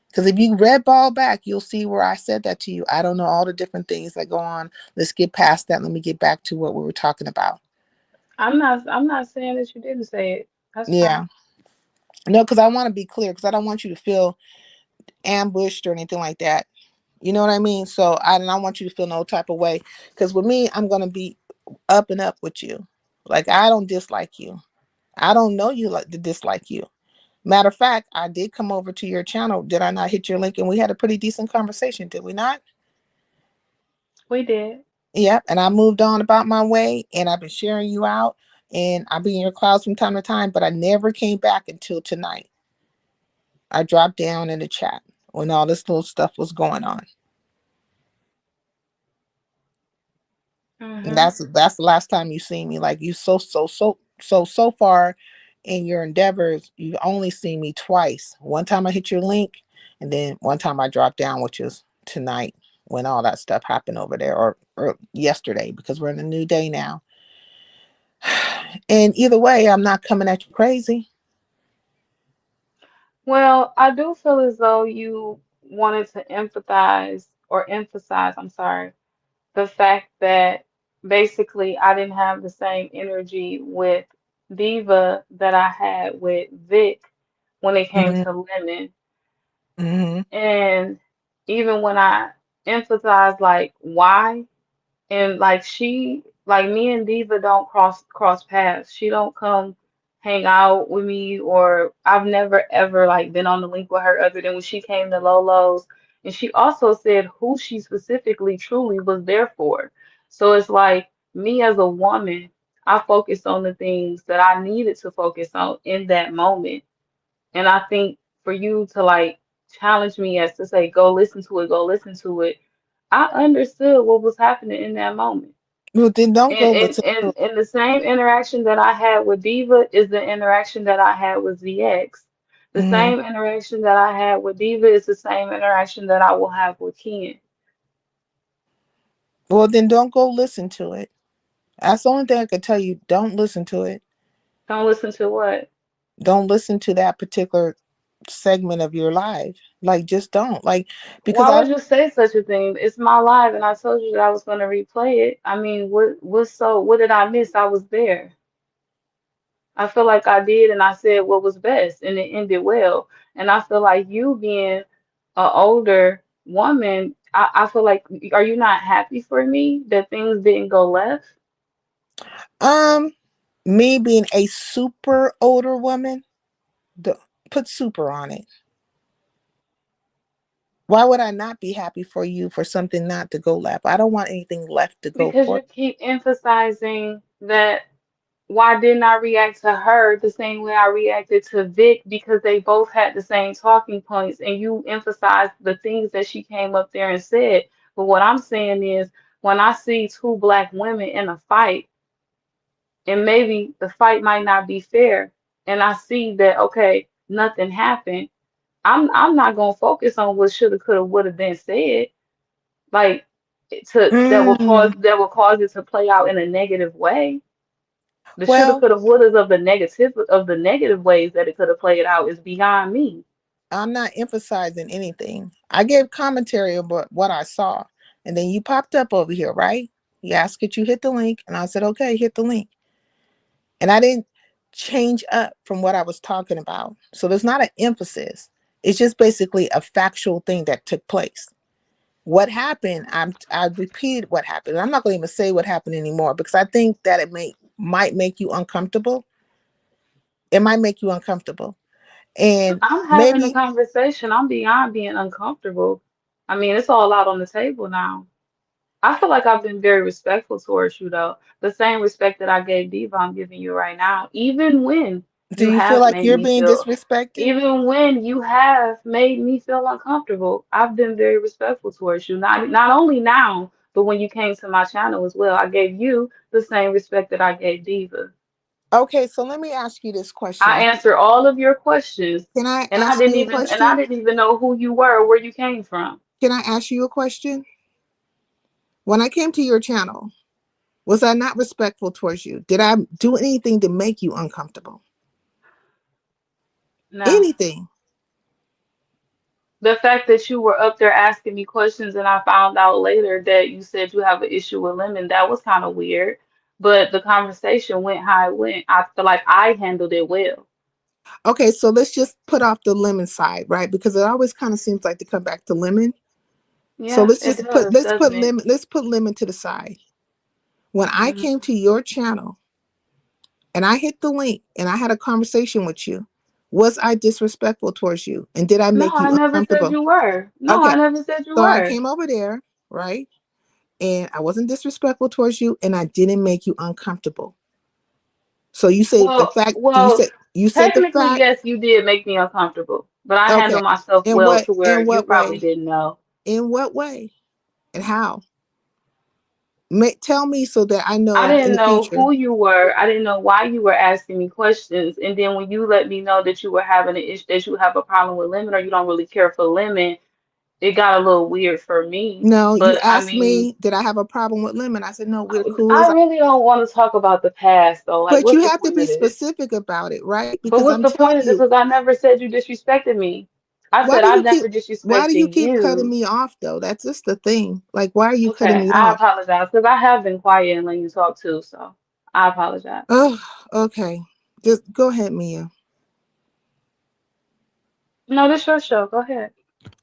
Because if you red ball back, you'll see where I said that to you. I don't know all the different things that go on. Let's get past that. Let me get back to what we were talking about. I'm not saying that you didn't say it. That's Yeah. fine. No, because I want to be clear, because I don't want you to feel ambushed or anything like that. You know what I mean? So I don't want you to feel no type of way. Because with me, I'm gonna be up and up with you. Like I don't dislike you. I don't know you like to dislike you. Matter of fact, I did come over to your channel. Did I not hit your link? And we had a pretty decent conversation, did we not? We did. Yep. And I moved on about my way and I've been sharing you out and I'll be in your clouds from time to time, but I never came back until tonight. I dropped down in the chat when all this little stuff was going on. And Mhm. that's the last time you see me. Like you so far in your endeavors, you've only seen me twice. One time I hit your link, and then one time I dropped down, which is tonight when all that stuff happened over there, or yesterday, because we're in a new day now. And either way, I'm not coming at you crazy. Well, I do feel as though you wanted to empathize or emphasize, I'm sorry, the fact that basically I didn't have the same energy with Diva that I had with Vic when it came Hmm. to Lemon. Hmm. And even when I emphasized like why, and like like me and Diva don't cross paths. She don't come hang out with me, or I've never ever like been on the link with her other than when she came to Lolo's. And she also said who she specifically truly was there for. So it's like me as a woman, I focused on the things that I needed to focus on in that moment. And I think for you to like challenge me as to say, go listen to it, I understood what was happening in that moment. Well, then don't And, go and, listen to and, it. and the same interaction that I had with Diva is the interaction that I had with ZX. The Hmm. same interaction that I had with Diva is the same interaction that I will have with Ken. Well, then don't go listen to it. That's the only thing I could tell you. Don't listen to it. Don't listen to what? Don't listen to that particular segment of your life. Like, just don't. Like, because Why I would you say such a thing? It's my life, and I told you that I was going to replay it. I mean, what did I miss? I was there. I feel like I did, and I said what was best, and it ended well. And I feel like you being an older woman, I feel like, are you not happy for me that things didn't go left? um me being a super older woman, the, put super on it. Why would I not be happy for you for something not to go left? I don't want anything left to go Because for. you keep emphasizing that why didn't I react to her the same way I reacted to Vic because they both had the same talking points and you emphasized the things that she came up there and said. But what I'm saying is when I see two black women in a fight, and maybe the fight might not be fair, and I see that okay, nothing happened, I'm not gonna focus on what shoulda, coulda, woulda been said, like to Mm, that will cause it to play out in a negative way. The shoulda, well, coulda, wouldas of the negative ways that it could have played out is beyond me. I'm not emphasizing anything. I gave commentary about what I saw, and then you popped up over here, right? You asked could you hit the link, and I said okay, hit the link. And I didn't change up from what I was talking about. So there's not an emphasis. It's just basically a factual thing that took place. What happened, I repeated what happened. I'm not going to even say what happened anymore because I think that might make you uncomfortable. It might make you uncomfortable. And I'm having a maybe conversation. I'm beyond being uncomfortable. I mean, it's all out on the table now. I feel like I've been very respectful towards you, though. The same respect that I gave Diva, I'm giving you right now. Even when Do You you feel have like made you're me being feel, disrespected? even when you have made me feel uncomfortable, I've been very respectful towards you. Not only now, but when you came to my channel as well, I gave you the same respect that I gave Diva. Okay, so let me ask you this I question. answered all of your questions, Can I and ask you a I question? didn't even know who you were or where you came from. Can I ask you a question? When I came to your channel, was I not respectful towards you? Did I do anything to make you uncomfortable? No. Anything? The fact that you were up there asking me questions and I found out later that you said you have an issue with Lemon, that was kind of weird. But the conversation went how it went. I feel like I handled it well. Okay, so let's just put off the lemon side, right? Because it always kind of seems like to come back to lemon. So Yeah, it does, doesn't it? let's put lemon to the side. When I Hmm. came to your channel and I hit the link and I had a conversation with you, was I disrespectful towards you? And did I No, make I you never said uncomfortable? you were. No, I Okay, never said you so I were. came over there, right? And I wasn't disrespectful towards you and I didn't make you uncomfortable. So you say the fact you said the Technically, fact, yes, you did make me uncomfortable, but I okay. handle myself In well what to where in you what probably way? didn't know. In what way? And how? Tell me so that I I know in didn't the know future. who you were. I didn't know why you were asking me questions. And then when you let me know that you were having an issue, that you have a problem with Lemon or you don't really care for Lemon, it got a little weird for me. No, you But I asked mean, me, did I have a problem with lemon? I said, no, we're cool I as really don't want to talk about the past though. Like, but you what's the have to point be of this? specific about it, right? But Because what's I'm the telling point of this? you, Because I never said you disrespected me. I why said do I you keep never why do you disrespected keep cutting you. me off though? That's just the thing. Like, why are you cutting Okay, me I off? apologize because I have been quiet and letting you talk too. So I apologize. Oh, okay. Just go ahead, Mia. No, this your show. Go ahead.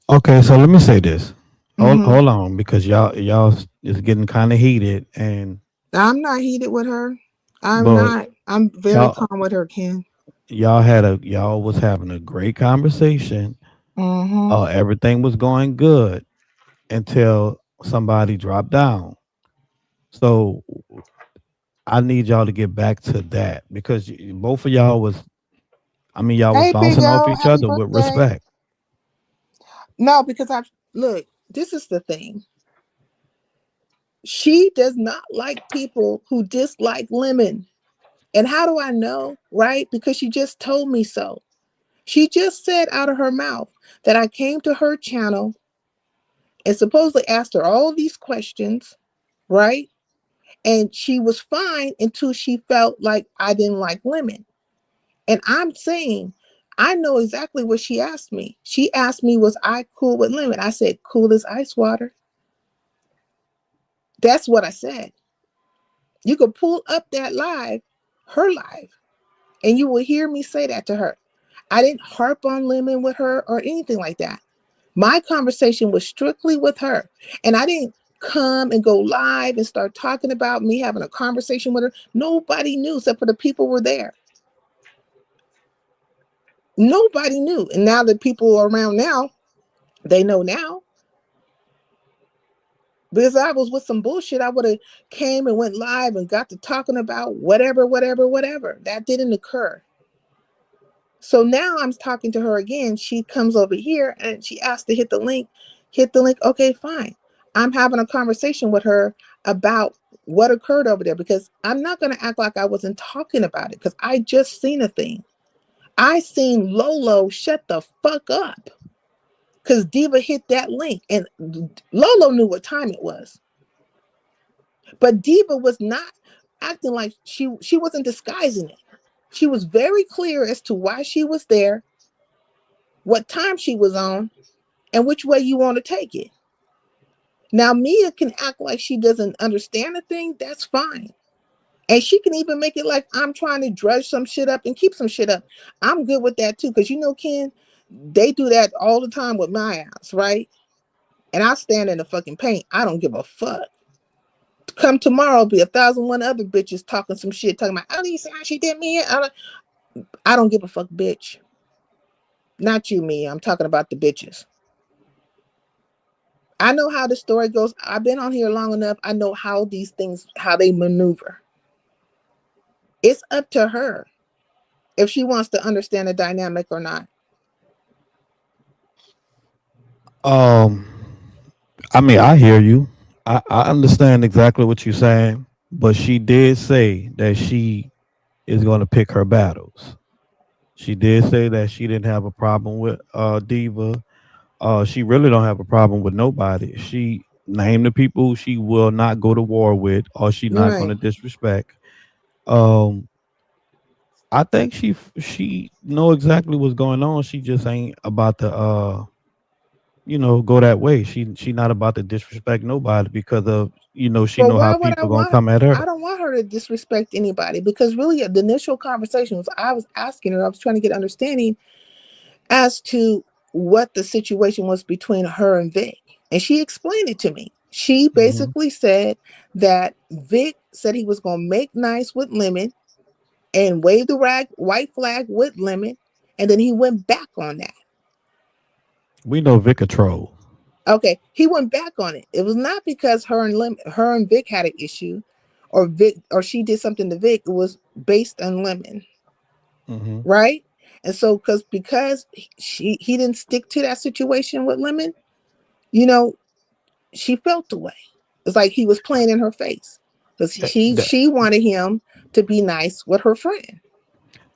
Okay, so let me say this. Mm-hmm. Hold on, because y'all is getting kind of heated, and I'm not heated with her. I'm but not. I'm very y'all calm with her, Ken. y'all was having a great conversation. Mm-hmm. Everything was going good until somebody dropped down. So I need y'all to get back to that because both of y'all was, I mean, y'all was Hey, Big bouncing off O, each happy other with birthday. respect. No, because I look, this is the thing. She does not like people who dislike lemon. And how do I know? Right? Because she just told me so. She just said out of her mouth that I came to her channel and supposedly asked her all these questions, right? And she was fine until she felt like I didn't like lemon. And I'm saying, I know exactly what she asked me. She asked me, was I cool with lemon? I said, cool as ice water. That's what I said. You could pull up that live, her live, and you will hear me say that to her. I didn't harp on lemon with her or anything like that. My conversation was strictly with her. And I didn't come and go live and start talking about me having a conversation with her. Nobody knew except for the people who were there. Nobody knew. And now that people are around now, they know now. Because I was with some bullshit, I would have came and went live and got to talking about whatever, whatever, whatever. That didn't occur. So now I'm talking to her again. She comes over here and she asked to hit the link. Hit the link. Okay, fine. I'm having a conversation with her about what occurred over there because I'm not going to act like I wasn't talking about it because I just seen a thing. I seen Lolo shut the fuck up because Diva hit that link and Lolo knew what time it was. But Diva was not acting like she wasn't disguising it. She was very clear as to why she was there, what time she was on, and which way you want to take it. Now, Mia can act like she doesn't understand a thing. That's fine. And she can even make it like I'm trying to drudge some shit up and keep some shit up. I'm good with that too. Because you know, Ken, they do that all the time with my ass, right? And I stand in the fucking paint. I don't give a fuck. Come tomorrow, be 1,001 other bitches talking some shit, talking about, oh, you see how she did me? I don't give a fuck, bitch. Not you, Mia. I'm talking about the bitches. I know how the story goes. I've been on here long enough. I know how these things, how they maneuver. It's up to her. if she wants to understand the dynamic or not. Um, I mean, I hear you. I understand exactly what you're saying, but she did say that she is going to pick her battles. She did say that she didn't have a problem with Diva. She really don't have a problem with nobody. She named the people she will not go to war with, or she not going Right. to disrespect. Um, I think she know exactly what's going on. She just ain't about to go that way. She not about to disrespect nobody because of she But know how why would I people gonna want? come at her. I don't want her to disrespect anybody because really the initial conversation was I was asking her. I was trying to get understanding as to what the situation was between her and Vic, and she explained it to me. She Hmm. basically said that Vic said he was going to make nice with Lemon and wave the white flag with Lemon, and then he went back on that. We know Vic a troll. Okay, he went back on it. It was not because her and Vic had an issue, or Vic or she did something to Vic. It was based on Lemon, Hmm. right? And so because he didn't stick to that situation with Lemon, you know, she felt the way. It's like he was playing in her face because Yeah, she wanted him to be nice with her friend.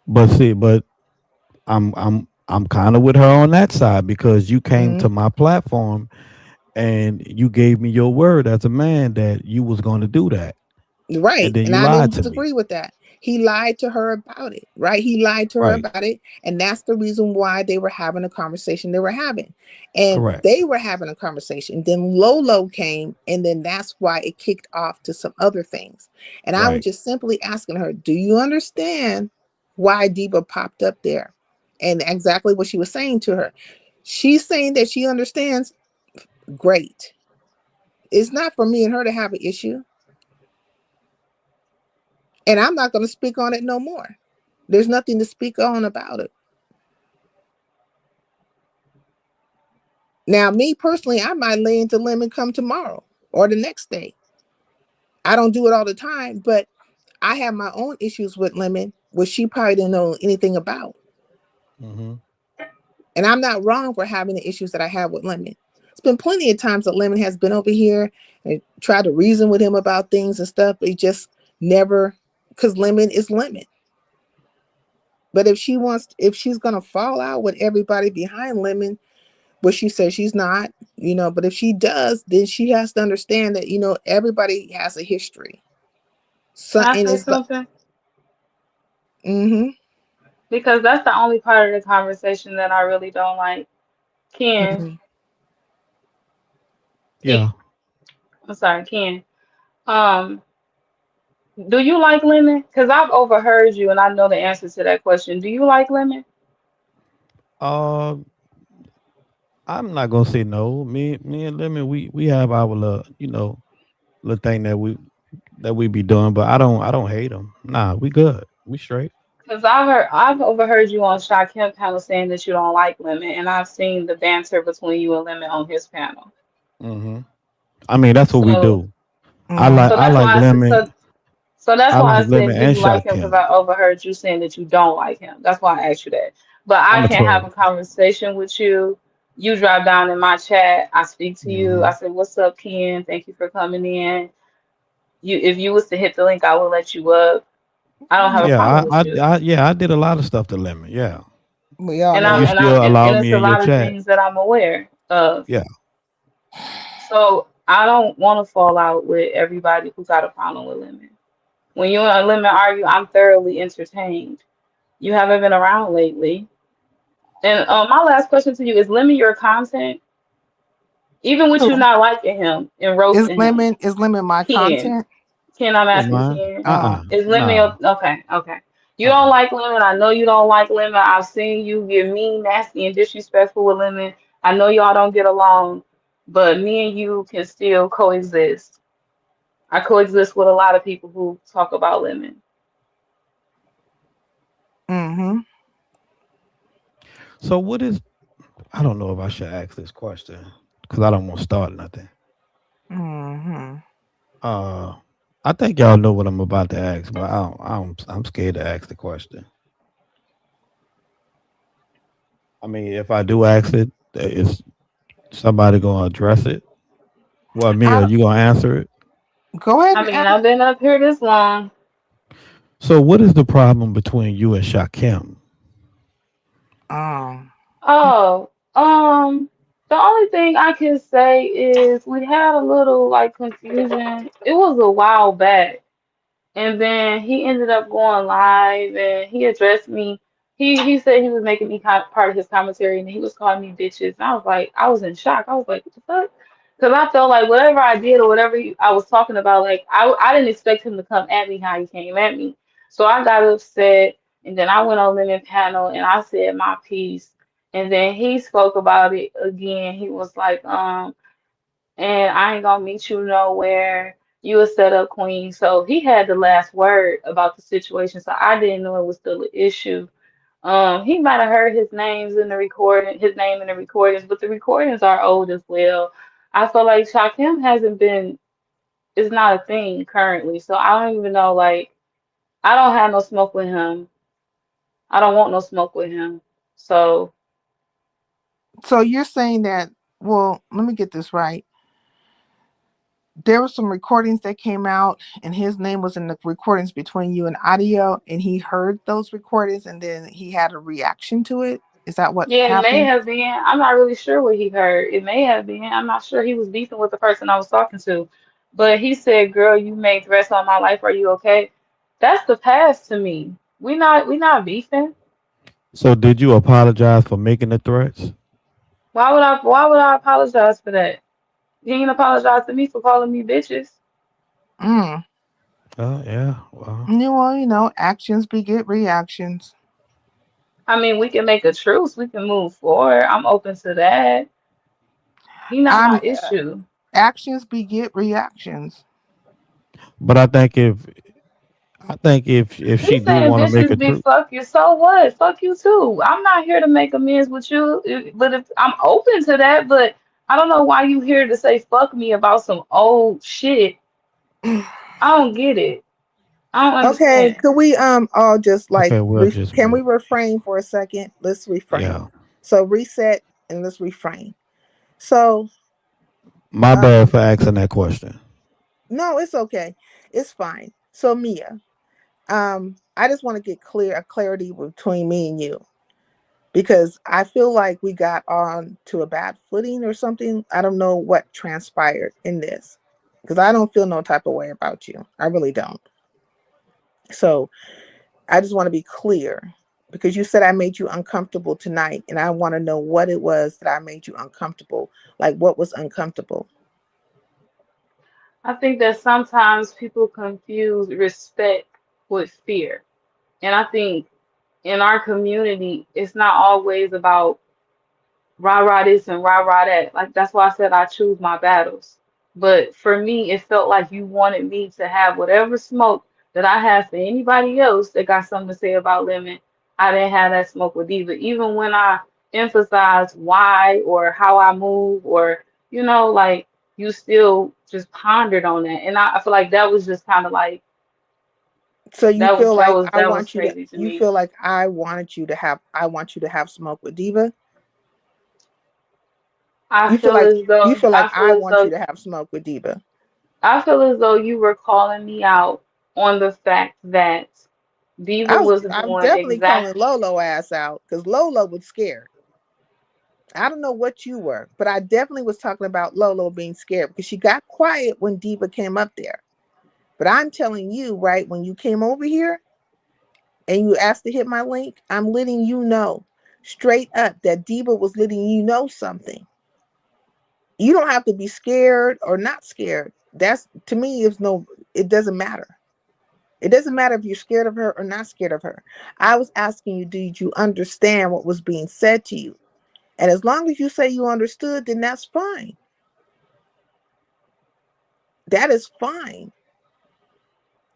but I'm kind of with her on that side because you came Mm-hmm. to my platform and you gave me your word as a man that you was going to do that, and Right. then And you I didn't lied to me. disagree with that. He lied to her about it. Right. He lied to her Right. about it. And that's the reason why they were having a conversation they were having. And Correct. they were having a conversation. Then Lolo came. And then that's why it kicked off to some other things. And I was Right. just simply asking her, do you understand why Diva popped up there? And exactly what she was saying to her. She's saying that she understands. Great. It's not for me and her to have an issue. And I'm not going to speak on it no more. There's nothing to speak on about it. Now, me personally, I might lay into Lemon come tomorrow or the next day. I don't do it all the time, but I have my own issues with Lemon, which she probably didn't know anything about. Hmm. And I'm not wrong for having the issues that I have with Lemon. It's been plenty of times that Lemon has been over here and tried to reason with him about things and stuff, but he just never, because Lemon is Lemon. But if she's gonna fall out with everybody behind Lemon, but she says she's not, but if she does, then she has to understand that, everybody has a history. So, Can I and say it's like, something? mm-hmm, Because that's the only part of the conversation that I really don't like. Ken, mm-hmm. Ken, Yeah. I'm sorry, Ken. Um, do you like lemon? Because I've overheard you and I know the answer to that question. Do you like lemon? Uh, I'm not gonna say no. Me and Lemon, we have our little thing that we be doing, but I don't hate them. Nah, we good. We straight. Because I've overheard you on Shy Kim panel saying that you don't like lemon, and I've seen the banter between you and Lemon on his panel. Hmm. I mean, that's what we So, do. I Mm-hmm. like so I that's like why lemon. that's I why I like lemon said, do and you like shot him? Because Kim. I overheard you saying that you don't like him. That's why I asked you that. But I I'm a can't have troll. a conversation with you. You drop down in my chat. I speak to you. I Hmm. say, "What's up, Ken? Thank you for coming in." If you was to hit the link, I will let you up. I don't have a Yeah, problem with you. yeah, I did a lot of stuff to lemon. Yeah, We all And know and you I'm that. and I'm still and allow it's me a in your lot of chat. things that I'm aware of. Yeah. So I don't want to fall out with everybody who got a problem with Lemon. When you and Lemon argue, I'm thoroughly entertained. You haven't been around lately. And my last question to you is: Lemon your content, even with you Who not liking him and roasting him. is Lemon my Ken, content? Ken, I'm Oh asking man. Ken. Uh-uh. Is Lemon Nah. your okay? Okay. You don't Uh. like Lemon. I know you don't like Lemon. I've seen you get mean, nasty, and disrespectful with Lemon. I know y'all don't get along, but me and you can still coexist. I coexist with a lot of people who talk about Lemon. Mm-hmm. So what is? I don't know if I should ask this question because I don't want to start nothing. Mm-hmm. Uh, I think y'all know what I'm about to ask, but I'm scared to ask the question. I mean, if I do ask it, is somebody gonna address it? Well, Mia, I you gonna answer it? go ahead I and mean, ask. I've been up here this long. So, what is the problem between you and Shakim? Um, Oh, the only thing I can say is we had a little like confusion. It was a while back. And then he ended up going live and he addressed me. He said he was making me part of his commentary and he was calling me bitches. And I was like, I was in shock. I was like, what the fuck? Because I felt like whatever I did or whatever I was talking about, like I didn't expect him to come at me how he came at me. So I got upset and then I went on Lemon Panel and I said my piece. And then he spoke about it again. He was like, and I ain't gonna meet you nowhere. You a set up queen. So he had the last word about the situation. So I didn't know it was still an issue. He might have heard his name in the recordings, but the recordings are old as well. I feel like Shakim hasn't been, it's not a thing currently. So I don't even know, like, I don't have no smoke with him. I don't want no smoke with him. So so you're saying that? Well, let me get this right. There were some recordings that came out, and his name was in the recordings between you and Audio, and he heard those recordings, and then he had a reaction to it. Is that what yeah, it may happened? have been. I'm not really sure what he heard. It may have been. I'm not sure he was beefing with the person I was talking to. But he said, "Girl, you made threats on my life. Are you okay?" That's the past to me. We not beefing. So, did you apologize for making the threats? Why would I apologize for that? He ain't apologize to me for calling me bitches. Mm. Oh, yeah. Well, Well, actions beget reactions. I mean, we can make a truce. We can move forward. I'm open to that. He not my I'm issue. Actions beget reactions. but I think if He she do saying want to make a bitches be truth, fuck you. So what? Fuck you too. I'm not here to make amends with you, but if I'm open to that, but I don't know why you here to say fuck me about some old shit. I don't get it. I don't Okay, understand. could we all just like okay, we'll just can we move. refrain for a second? Let's refrain. Yeah. So reset and let's refrain. So My uh bad for asking that question. no, it's okay. It's fine. So Mia, I just want to get a clarity between me and you because I feel like we got on to a bad footing or something. I don't know what transpired in this because I don't feel no type of way about you. I really don't. So I just want to be clear because you said I made you uncomfortable tonight, and I want to know what it was that I made you uncomfortable. Like, what was uncomfortable? I think that sometimes people confuse respect with fear. And I think in our community, it's not always about rah rah this and rah rah that. Like that's why I said I choose my battles. But for me, it felt like you wanted me to have whatever smoke that I have for anybody else that got something to say about Lemon. I didn't have that smoke with Diva. Even when I emphasize why or how I move or like you still just pondered on that. And I feel like that was just kind of like So you that was feel that like was I that was want you to? crazy to You me. feel like I want you to have smoke with Diva? I feel as You though feel like I feel I as want you though to have smoke with Diva? I feel as though you were calling me out on the fact that Diva was I'm doing definitely exact. calling Lolo ass out because Lolo was scared. I don't know what you were, but I definitely was talking about Lolo being scared because she got quiet when Diva came up there. But I'm telling you, right, when you came over here and you asked to hit my link, I'm letting you know straight up that Diva was letting you know something. You don't have to be scared or not scared. That's to me is no, it doesn't matter. It doesn't matter if you're scared of her or not scared of her. I was asking you, did you understand what was being said to you? And as long as you say you understood, then that's fine. That is fine.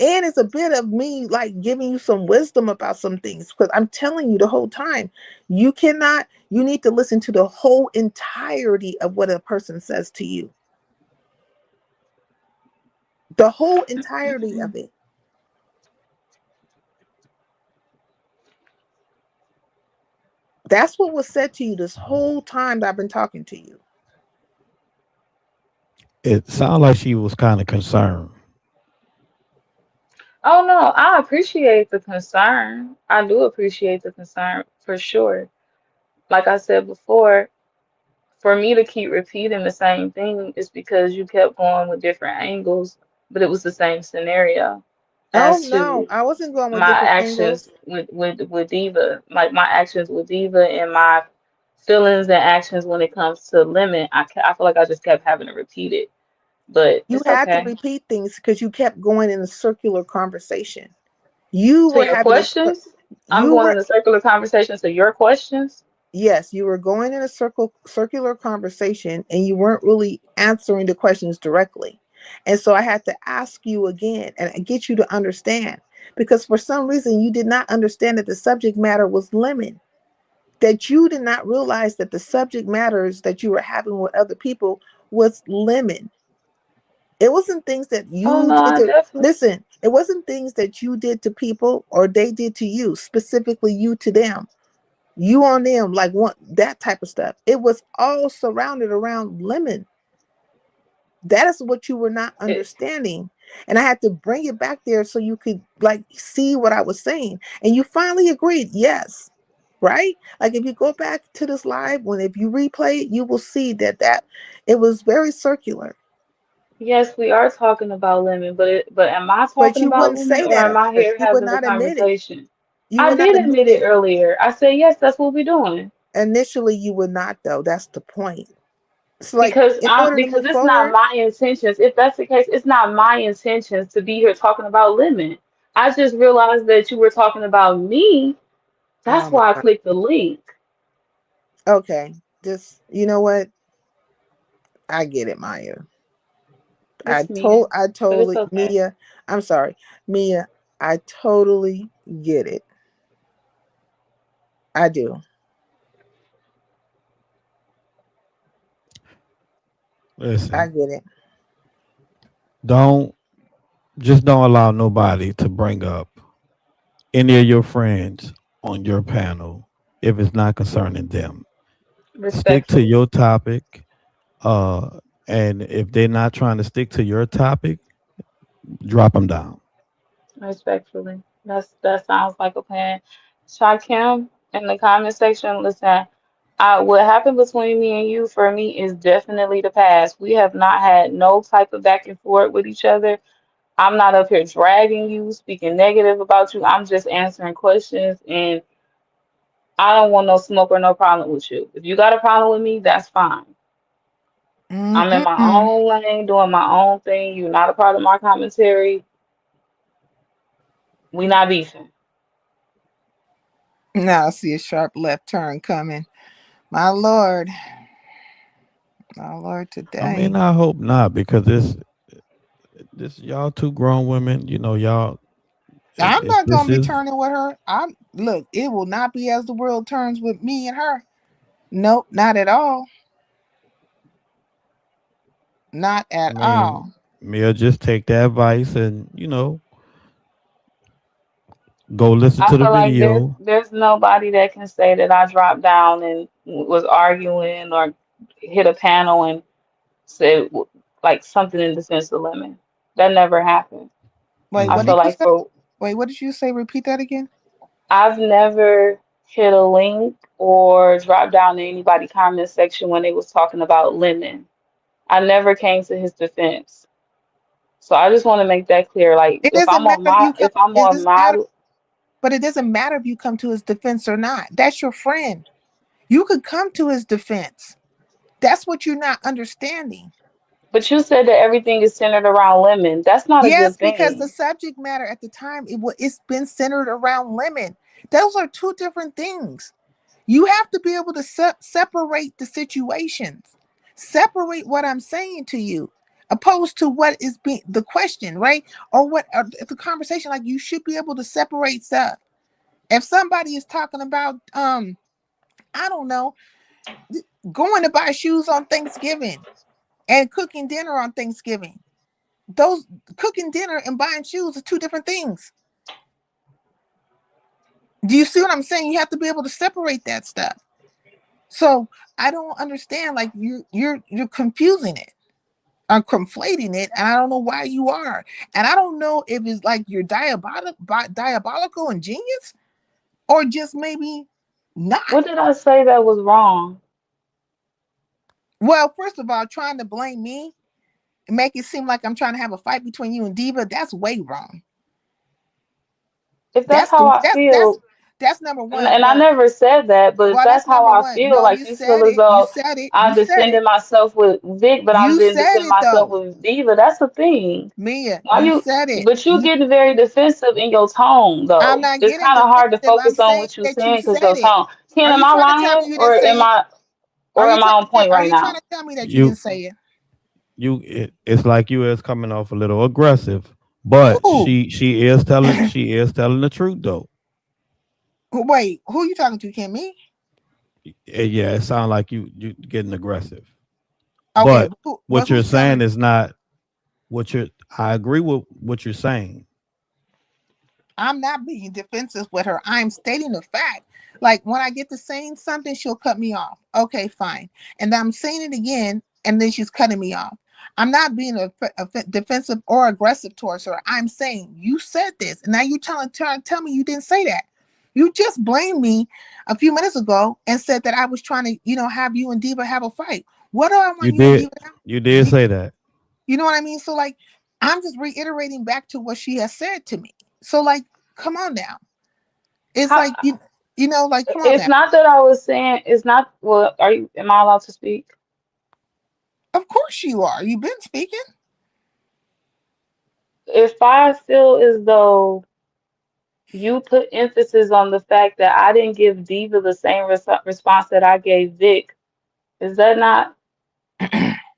And it's a bit of me like giving you some wisdom about some things because I'm telling you the whole time, you need to listen to the whole entirety of what a person says to you, the whole entirety of it. That's what was said to you this whole time that I've been talking to you. It sounded like she was kind of concerned. Oh no, I appreciate the concern. I do appreciate the concern for sure. Like I said before, for me to keep repeating the same thing is because you kept going with different angles, but it was the same scenario Oh as no, to I wasn't going with my different actions angles. with Diva, like my actions with Diva and my feelings and actions when it comes to Lemon. I feel like I just kept having to repeat it, but You it's had to okay. repeat things because you kept going in a circular conversation. You To were your having a questions, I'm you going were in a circular conversation to your questions. yes, you were going in a circular conversation and you weren't really answering the questions directly. And so I had to ask you again and get you to understand because for some reason you did not understand that the subject matter was lemon. That you did not realize that the subject matters that you were having with other people was lemon. It wasn't things that Oh you no, did I to definitely. listen. It wasn't things that you did to people or they did to you, specifically you to them, you on them, like one that type of stuff. It was all surrounded around lemon. That is what you were not It, understanding. And I had to bring it back there so you could like see what I was saying. And you finally agreed, yes. Right? Like if you go back to this live, when if you replay it, you will see that it was very circular. yes, we are talking about Lemon, but am I But talking you about wouldn't Lemon say or that am at I first. here You would having the not admit it. conversation? You I would not did admit admit it it. earlier. I said yes, that's what we're doing. Initially, you would not, though. That's the point. It's like Because in I'm order to because move it's not forward. my intentions. If that's the case, it's not my intentions to be here talking about Lemon. I just realized that you were talking about me. Oh That's my why I God. clicked the link. Okay. Just you know what? I get it, Maya. It's Mia, I but it's totally okay. Mia. I'm sorry, Mia. I totally get it. I do. I Listen, get it. don't don't allow nobody to bring up any of your friends on your panel if it's not concerning them. Stick to Respectfully. your topic. Uh, and if they're not trying to stick to your topic, drop them down. Respectfully. That sounds like a plan. Shakim in the comment section, listen, what happened between me and you for me is definitely the past. We have not had no type of back and forth with each other. I'm not up here dragging you, speaking negative about you. I'm just answering questions and I don't want no smoke or no problem with you. If you got a problem with me, that's fine. I'm in my Mm-mm-mm. own lane, doing my own thing. You're not a part of my commentary. We not beefing. Now I see a sharp left turn coming. My lord, my lord, I today. mean, I hope not because this y'all two grown women. You know, y'all. I'm If not this gonna be is turning with her. I'm look. It will not be as the world turns with me and her. Nope, not at all. Not I at mean, all. Mia, just take the advice and go listen I to the feel like there's video. there's nobody that can say that I dropped down and was arguing or hit a panel and said like something in the sense of lemon. That never happened. Wait, I what Hmm. feel did you like say? for Wait, what did you say? Repeat that again. I've never hit a link or dropped down in anybody comment section when they was talking about lemon. I never came to his defense. So I just want to make that clear. Like It doesn't matter if you come. if I'm It on doesn't matter. my But it doesn't matter if you come to his defense or not. That's your friend. You could come to his defense. That's what you're not understanding. but you said that everything is centered around lemon. That's not a Yes, good because the thing. subject matter at the time it's been centered around lemon. Those are two different things. You have to be able to separate the situations. Separate what I'm saying to you, opposed to what is being the question, right? Or what or the conversation. Like you should be able to separate stuff. If somebody is talking about, I don't know, going to buy shoes on Thanksgiving and cooking dinner on Thanksgiving, those cooking dinner and buying shoes are two different things. Do you see what I'm saying? You have to be able to separate that stuff. So I don't understand. Like you're confusing it. I'm conflating it, and I don't know why you are. And I don't know if it's like you're diabolical and genius, or just maybe not. What did I say that was wrong? Well, first of all, trying to blame me and make it seem like I'm trying to have a fight between you and Diva, that's way wrong. If that's That's how the I feel, that's number one. and I Well, never said that, but if that's that's how number I one. feel, No, like you you feel said as it. You though said it. You I'm said it. defending myself with Vic, but I'm You then said defending it myself though. with Diva, that's the thing. Mia, Why you you, said it. but you getting very defensive in your tone, I'm though. not It's getting kind of hard to defensive. I'm focus on saying what you're that you saying because said your it. tone. Ken, Are am you I trying to tell me lying you didn't say it? or am I on point Are right you trying now? to tell me that you You didn't say it? it's like you is coming off a little aggressive, but Who? she is telling the truth though. Wait, who you talking to, Kim? Me? Yeah, it sounds like you getting aggressive. Okay, But but what you're who's saying telling? is not what you're I agree with what you're saying. I'm not being defensive with her. I'm stating the fact. Like when I get to saying something, she'll cut me off. Okay, fine. And I'm saying it again, and then she's cutting me off. I'm not being defensive or aggressive towards her. I'm saying you said this, and now you're trying to tell me you didn't say that. You just blamed me a few minutes ago and said that I was trying to, have you and Diva have a fight. What do I want You you and did Diva to have? you did say that. You know what I mean? So like, I'm just reiterating back to what she has said to me. So like, come on now. It's How, like like come on it's now. not that I was saying, it's not, well, am I allowed to speak? Of course you are. You've been speaking. If I feel as though you put emphasis on the fact that I didn't give Diva the same response that I gave Vic, is that not,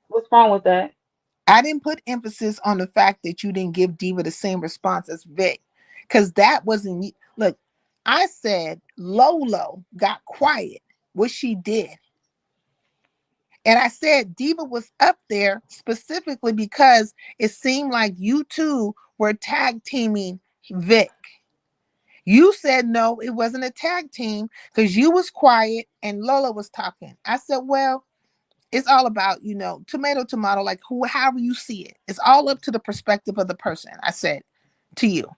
what's wrong with that? I didn't put emphasis on the fact that you didn't give Diva the same response as Vic, because that wasn't. Look, I said Lolo got quiet, which she did, and I said Diva was up there specifically because it seemed like you two were tag teaming Vic. You said no, it wasn't a tag team because you was quiet and Lola was talking. I said, well, it's all about, tomato, tomato, like however you see it. It's all up to the perspective of the person. I said to you.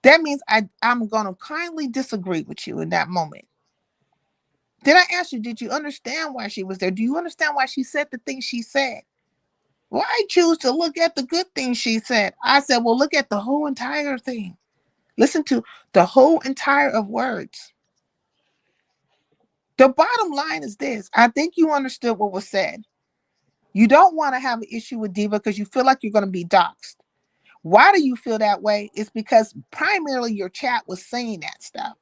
That means I'm gonna kindly disagree with you in that moment. Then I asked you, did you understand why she was there? Do you understand why she said the things she said? Why choose to look at the good things she said? I said, well, look at the whole entire thing. Listen to the whole entire of words. The bottom line is this. I think you understood what was said. You don't want to have an issue with Diva because you feel like you're going to be doxxed. Why do you feel that way? It's because primarily your chat was saying that stuff.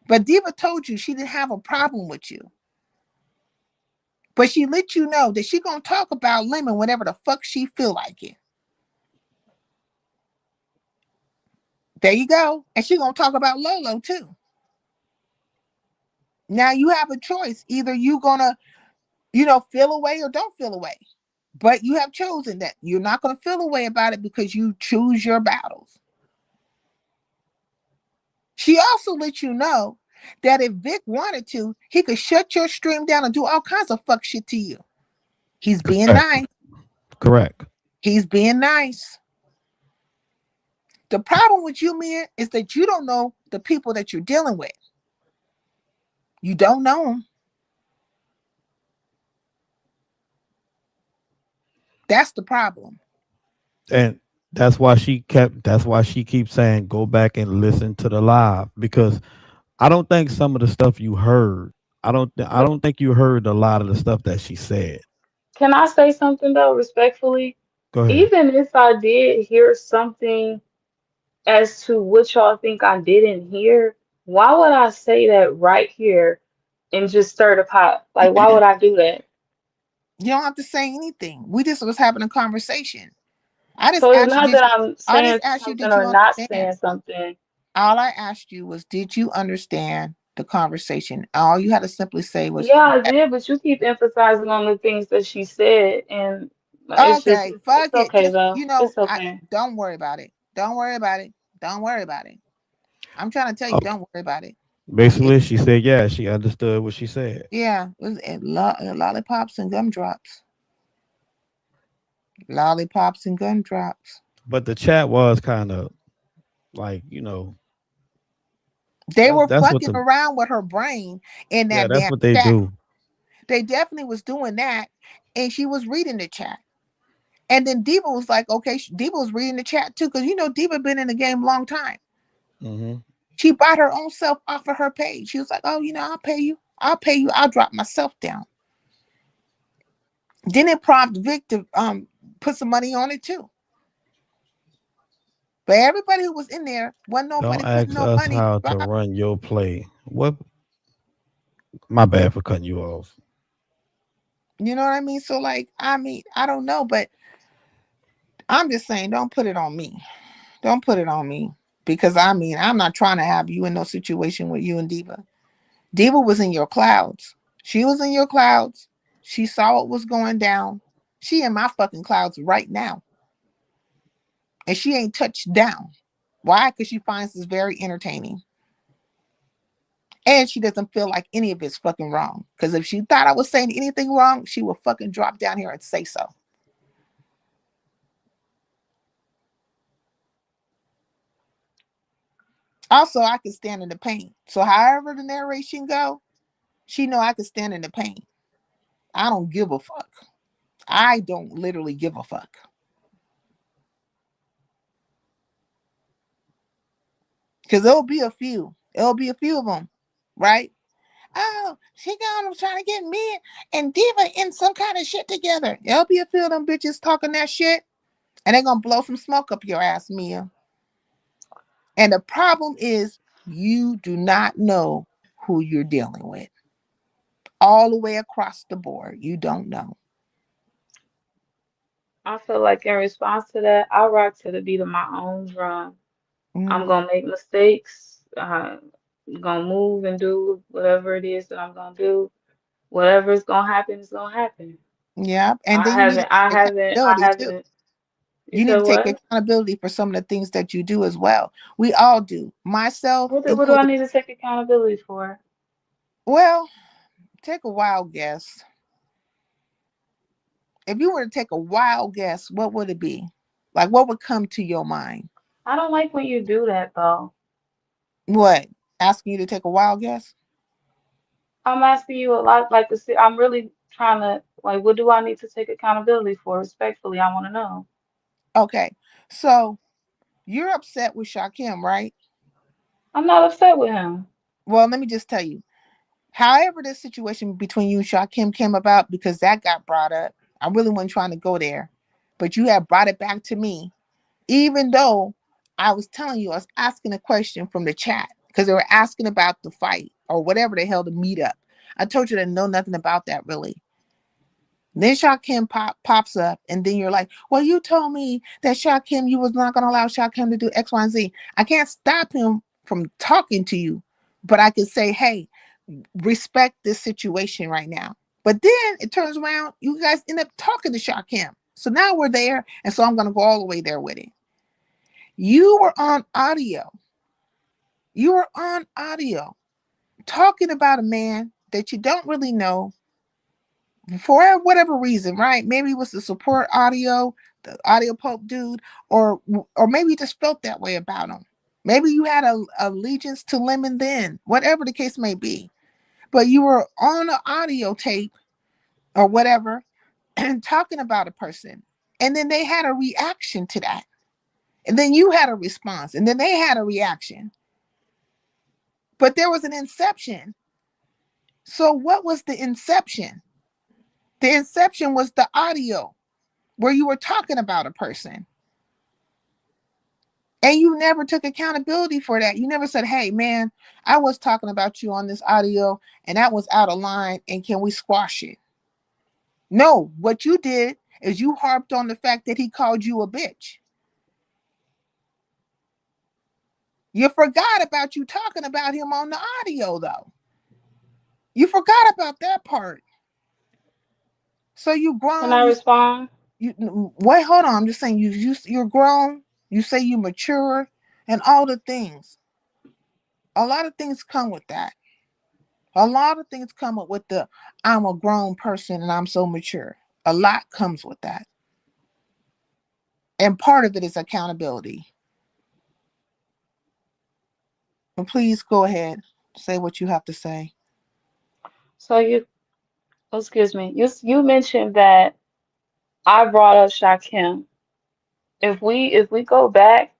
But Diva told you she didn't have a problem with you. But she let you know that she going to talk about Lemon whenever the fuck she feel like it. There you go. And she going to talk about Lolo too. Now you have a choice. Either you going to, feel away or don't feel away. But you have chosen that you're not going to feel away about it because you choose your battles. She also let you know that if Vic wanted to, he could shut your stream down and do all kinds of fuck shit to you. He's being Correct. nice. Correct. He's being nice. The problem with you, Mia, is that you don't know the people that you're dealing with. You don't know them. That's the problem. And that's why she keeps saying go back and listen to the live because I don't think some of the stuff you heard, I But don't think you heard a lot of the stuff that she said. can I say something though, respectfully? Go ahead. Even if I did hear something as to what y'all think I didn't hear, why would I say that right here and just stir the pot? Like, why would I do that? You don't have to say anything. We just was having a conversation. I just So it's asked you, not that I'm I just saying asked you, something did you or not understand? saying something. All I asked you was, did you understand the conversation? All you had to simply say was, Yeah, I yes. did, but you keep emphasizing on the things that she said, and Okay, it's fuck it. okay Just, though. It's I okay. don't worry about it. Don't worry about it. Don't worry about it. I'm trying to tell you, Oh, don't worry about it. It basically, she said, yeah, she understood what she said. yeah, it was lollipops and gumdrops. Lollipops and gumdrops. But the chat was kind of like, They that's were that's what fucking the around with her brain in yeah, that that's damn what they chat. do. They definitely was doing that, and she was reading the chat. And then Diva was like, okay, Diva was reading the chat too, because Diva been in the game a long time. Hmm. She bought her own self off of her page. She was like, oh, I'll pay you. I'll pay you. I'll drop myself down. Then it prompted Vic to put some money on it too. But everybody who was in there wasn't Don't nobody putting ask no us money to how to drop. run your play. What? My bad for cutting you off. You know what I mean? So like, I don't know, but I'm just saying, don't put it on me. Don't put it on me. Because I'm not trying to have you in no situation with you and Diva. Diva was in your clouds. She was in your clouds. She saw what was going down. She in my fucking clouds right now. And she ain't touched down. Why? Because she finds this very entertaining. And she doesn't feel like any of it's fucking wrong. Because if she thought I was saying anything wrong, she would fucking drop down here and say so. Also, I can stand in the pain. So however the narration go, she know I can stand in the pain. I don't give a fuck. I don't literally give a fuck. Because there'll be a few. It'll be a few of them, right? Oh, she gone trying to get me and Diva in some kind of shit together. There'll be a few of them bitches talking that shit, and they're gonna blow some smoke up your ass, Mia. And the problem is you do not know who you're dealing with. All the way across the board. You don't know. I feel like in response to that, I rock to the beat of my own drum. I'm Mm, gonna make mistakes. I'm gonna move and do whatever it is that I'm gonna do. Whatever is gonna happen is gonna happen. yeah. And I then you need to haven't, I take haven't, I accountability too. haven't. You You need said to take what? accountability for some of the things that you do as well. We all do, myself What do I included. need to take accountability for? Well, take a wild guess. If you were to take a wild guess, what would it be? Like, what would come to your mind? I don't like when you do that though. What? Asking you to take a wild guess? I'm asking you a lot, like, I'm really trying to, like, what do I need to take accountability for? Respectfully, I want to know. Okay. So you're upset with Shakim, right? I'm not upset with him. Well, let me just tell you. However, this situation between you and Shakim came about, because that got brought up. I really wasn't trying to go there, but you have brought it back to me, even though I was telling you, I was asking a question from the chat because they were asking about the fight or whatever the hell, the meetup. I told you to know nothing about that really. Then Shakim pops up, and then you're like, well, you told me that Shakim, you was not going to allow Shakim to do X, Y, and Z. I can't stop him from talking to you, but I can say, hey, respect this situation right now. But then it turns around, you guys end up talking to Shakim. So now we're there, and so I'm going to go all the way there with it. You were on audio. You were on audio talking about a man that you don't really know for whatever reason, right? Maybe it was the support audio, the audio pope dude, or maybe you just felt that way about him. Maybe you had a allegiance to Lemon then, whatever the case may be. But you were on an audio tape or whatever and talking about a person. And then they had a reaction to that. And then you had a response. And then they had a reaction. But there was an inception. So what was the inception? The inception was the audio where you were talking about a person. And you never took accountability for that. You never said, hey, man, I was talking about you on this audio and that was out of line. And can we squash it? No, what you did is you harped on the fact that he called you a bitch. You forgot about you talking about him on the audio, though. You forgot about that part. So you Can I grown. respond? You wait. Hold on. I'm just saying you're grown. You say you mature and all the things. A lot of things come with that. A lot of things come up with the I'm a grown person and I'm so mature. A lot comes with that. And part of it is accountability. And please go ahead. Say what you have to say. So you, oh, excuse me, you mentioned that I brought up Shakim. If we go back,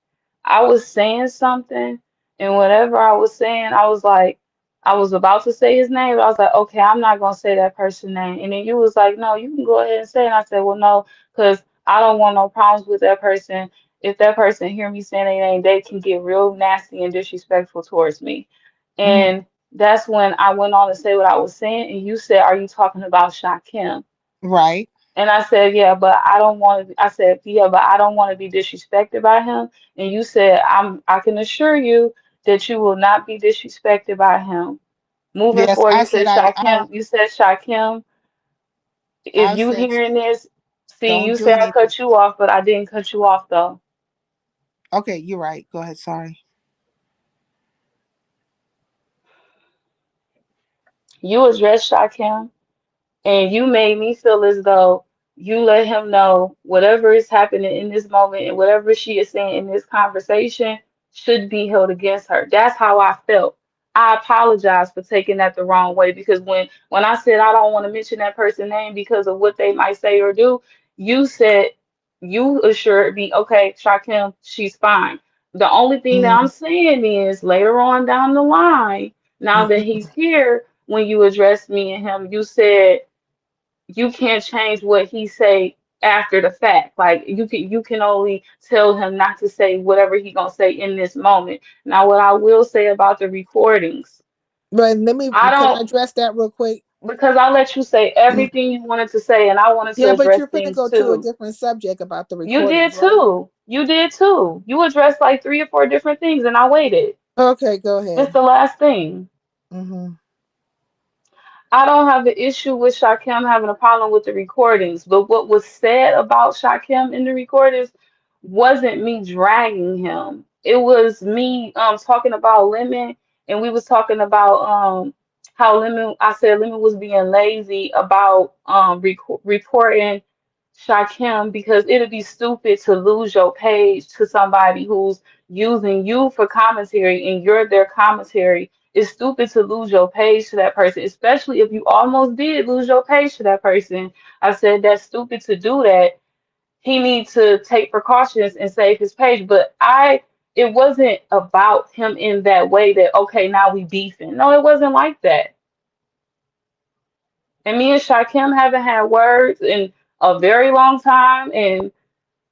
I was saying something, and whatever I was saying, I was like, I was about to say his name, but I was like, okay, I'm not gonna say that person's name. And then you was like, no, you can go ahead and say it. And I said, well, no, because I don't want no problems with that person. If that person hear me saying their name, they can get real nasty and disrespectful towards me. Mhm. And that's when I went on to say what I was saying, and you said, are you talking about Shakim? Right. And I said, yeah, but I don't want to. I said, yeah, but I don't want to be disrespected by him. And you said, I can assure you that you will not be disrespected by him. Moving Yes, forward, I said You said, Shakim, if I you said hearing this, see, don't you do said I anything. cut you off, but I didn't cut you off though. Okay, you're right. Go ahead. Sorry. You addressed Shakim. And you made me feel as though you let him know whatever is happening in this moment and whatever she is saying in this conversation should be held against her. That's how I felt. I apologize for taking that the wrong way because when I said I don't want to mention that person's name because of what they might say or do, you said you assured me, okay, Shakim, she's fine. The only thing that I'm Mm, saying is later on down the line, now that mhm. he's here, when you addressed me and him, you said you can't change what he say after the fact. Like you can only tell him not to say whatever he gonna say in this moment. Now, what I will say about the recordings, But let me. I Can I don't address that real quick? because I let you say everything you wanted to say, and I wanted to Yeah, but address you're finna things go to a too. different subject about the You did recordings, right? too. You did too. You addressed like three or four different things, and I waited. Okay, go It's ahead. the last thing. Hmm. I don't have an issue with Shakim having a problem with the recordings, but what was said about Shakim in the recordings wasn't me dragging him. It was me talking about Lemon, and we was talking about how Lemon. I said Lemon was being lazy about reporting Shakim because it'd be stupid to lose your page to somebody who's using you for commentary and you're their commentary. It's stupid to lose your page to that person, especially if you almost did lose your page to that person. I said that's stupid to do that. He needs to take precautions and save his page. But it wasn't about him in that way that, okay, now we beefing. No, it wasn't like that. And me and Shakim haven't had words in a very long time, and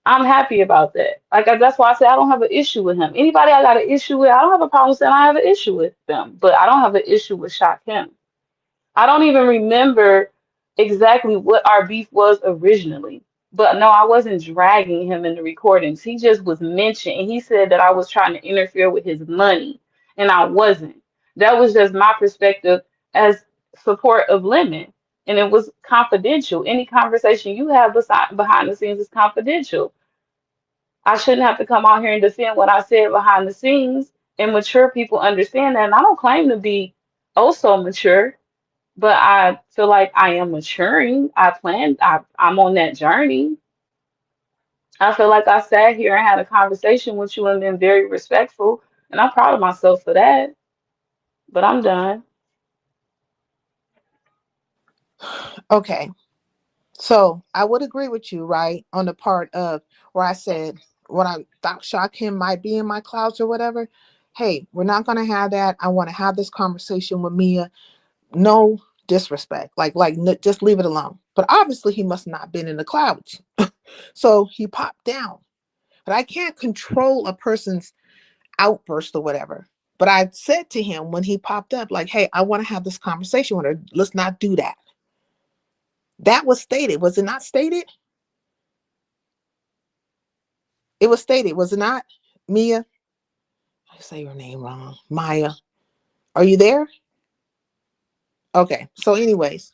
I'm happy about that. That's why I say I don't have an issue with him. Anybody I got an issue with, I don't have a problem saying I have an issue with them, but I don't have an issue with Shakim. I don't even remember exactly what our beef was originally. But no, I wasn't dragging him in the recordings. He just was mentioned, and he said that I was trying to interfere with his money, and I wasn't. That was just my perspective as support of Lemon, and it was confidential. Any conversation you have behind the scenes is confidential. I shouldn't have to come out here and defend what I said behind the scenes, and mature people understand that. And I don't claim to be also mature, but I feel like I am maturing. I'm on that journey. I feel like I sat here and had a conversation with you and been very respectful, and I'm proud of myself for that. But I'm done. Okay. So I would agree with you, right, on the part of where I said when I thought shock him might be in my clouds or whatever. Hey, we're not gonna have that. I want to have this conversation with Mia. No disrespect. Just leave it alone. But obviously he must not been in the clouds. So he popped down. But I can't control a person's outburst or whatever. But I said to him when he popped up, like, hey, I want to have this conversation with her. Let's not do that. That was stated. Was it not stated? It was stated, was it not? Mia? I say your name wrong. Maya. Are you there? Okay. So, anyways,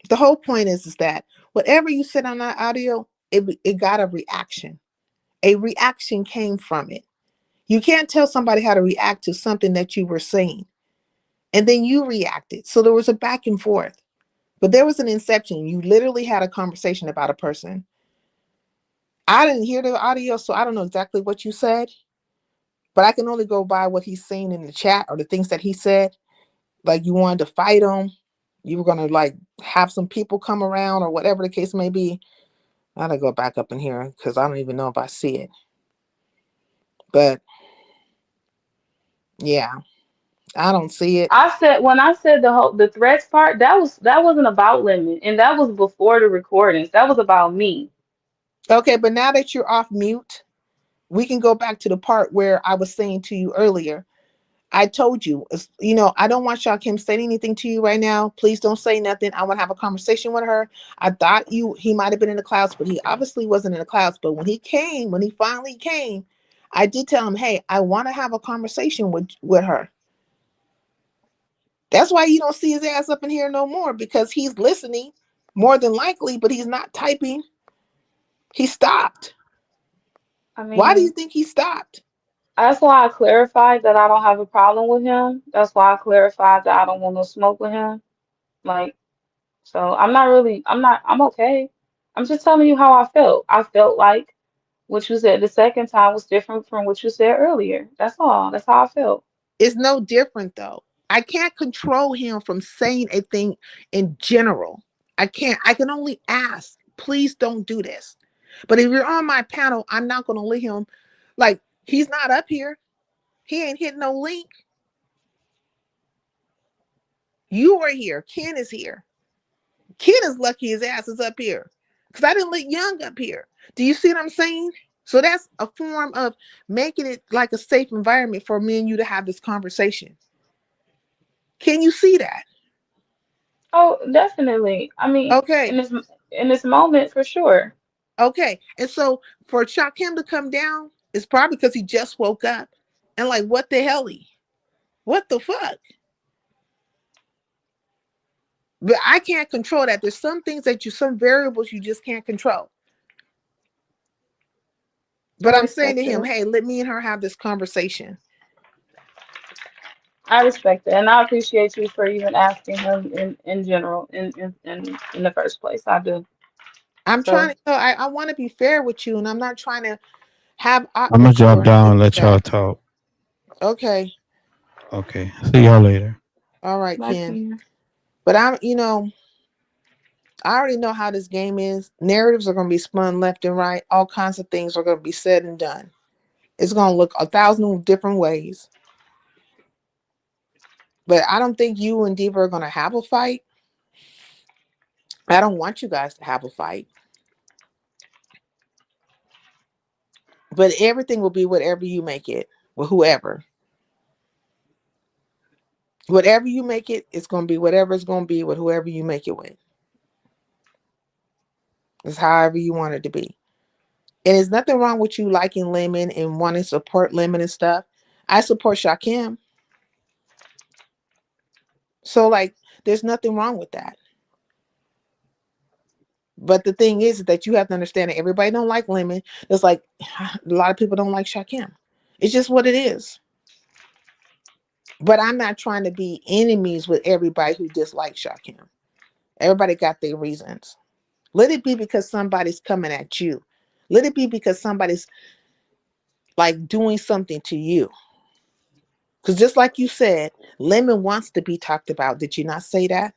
the whole point is that whatever you said on that audio, it got a reaction. A reaction came from it. You can't tell somebody how to react to something that you were saying. And then you reacted. So there was a back and forth. But there was an inception. You literally had a conversation about a person. I didn't hear the audio, so I don't know exactly what you said. But I can only go by what he's saying in the chat or the things that he said. Like you wanted to fight him. You were gonna like have some people come around or whatever the case may be. I gotta go back up in here because I don't even know if I see it. But yeah, I don't see it. I said when I said the threats part, that wasn't about Lemon, and that was before the recordings. That was about me. Okay, but now that you're off mute, we can go back to the part where I was saying to you earlier. I told you, I don't want Shakim saying anything to you right now. Please don't say nothing. I want to have a conversation with her. I thought he might have been in the clouds, but he obviously wasn't in the clouds. But when he finally came, I did tell him, hey, I want to have a conversation with her. That's why you don't see his ass up in here no more, because he's listening more than likely, but he's not typing. He stopped. I Why do you mean, think he stopped? that's why I clarified that I don't have a problem with him. That's why I clarified that I don't want no smoke with him. Like, so I'm okay. I'm just telling you how I felt. I felt like what you said the second time was different from what you said earlier. That's all. That's how I felt. It's no different though. I can't control him from saying a thing in general. I can't. I can only ask, please don't do this. But if you're on my panel, I'm not going to let him, like, he's not up here. He ain't hitting no link. You are here. Ken is here. Ken is lucky his ass is up here because I didn't let Young up here. Do you see what I'm saying? So that's a form of making it like a safe environment for me and you to have this conversation. Can you see that? Oh, definitely. I mean, Okay. in this moment for sure. Okay. And so for Shakim to come down, it's probably because he just woke up and like, what the hell? What the fuck? But I can't control that. There's some things some variables you just can't control. I But I'm saying to respect him, it. hey, let me and her have this conversation. I respect it, and I appreciate you for even asking him in general, in the first place. I do. I'm trying So to, I want to be fair with you, and I'm not trying to have out I'm gonna with you drop or anything down and like let y'all that. talk. Okay. Okay. See y'all later. All right, back Ken. here. But I already know how this game is. Narratives are going to be spun left and right. All kinds of things are going to be said and done. It's going to look 1,000 different ways. But I don't think you and Diva are going to have a fight. I don't want you guys to have a fight. But everything will be whatever you make it with whoever. Whatever you make it, it's going to be whatever it's going to be with whoever you make it with. It's however you want it to be. And there's nothing wrong with you liking Lemon and wanting to support Lemon and stuff. I support Shakim. So, like, there's nothing wrong with that. But the thing is that you have to understand that everybody don't like Lemon. It's like a lot of people don't like Shakim. It's just what it is. But I'm not trying to be enemies with everybody who dislikes Shakim. Everybody got their reasons. Let it be because somebody's coming at you. Let it be because somebody's like doing something to you. Because just like you said, Lemon wants to be talked about. Did you not say that?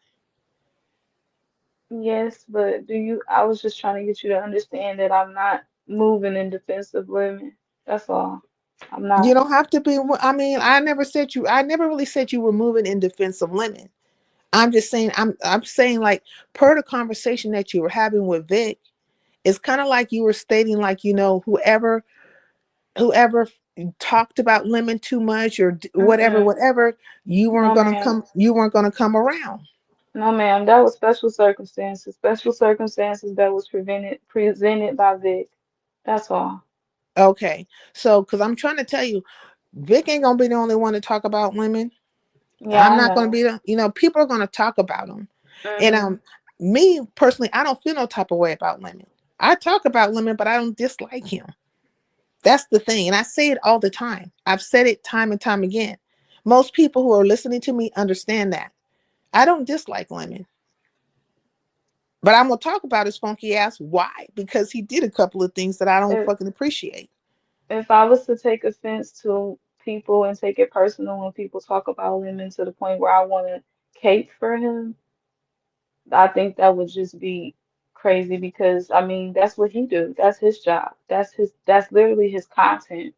Yes, but I was just trying to get you to understand that I'm not moving in defense of women. That's all. I'm You not. don't have to be. I mean, I never really said you were moving in defense of Lemon. I'm just saying, I'm saying like per the conversation that you were having with Vic, it's kind of like you were stating like, whoever talked about Lemon too much or Mm-mm. whatever, No, ma'am. you weren't gonna come around. No, ma'am. That was special circumstances. Special circumstances that was presented by Vic. That's all. Okay, so because I'm trying to tell you, Vic ain't gonna be the only one to talk about Lemon. Yeah, I'm I not gonna know. be people are gonna talk about him, and Hmm. me personally, I don't feel no type of way about Lemon. I talk about Lemon, but I don't dislike him. That's the thing. And I say it all the time. I've said it time and time again. Most people who are listening to me understand that. I don't dislike Lemon, but I'm going to talk about his funky ass. Why? Because he did a couple of things that I don't If fucking appreciate. if I was to take offense to people and take it personal when people talk about him and to the point where I want to cape for him, I think that would just be crazy because I mean that's what he do. That's his job. That's literally his content.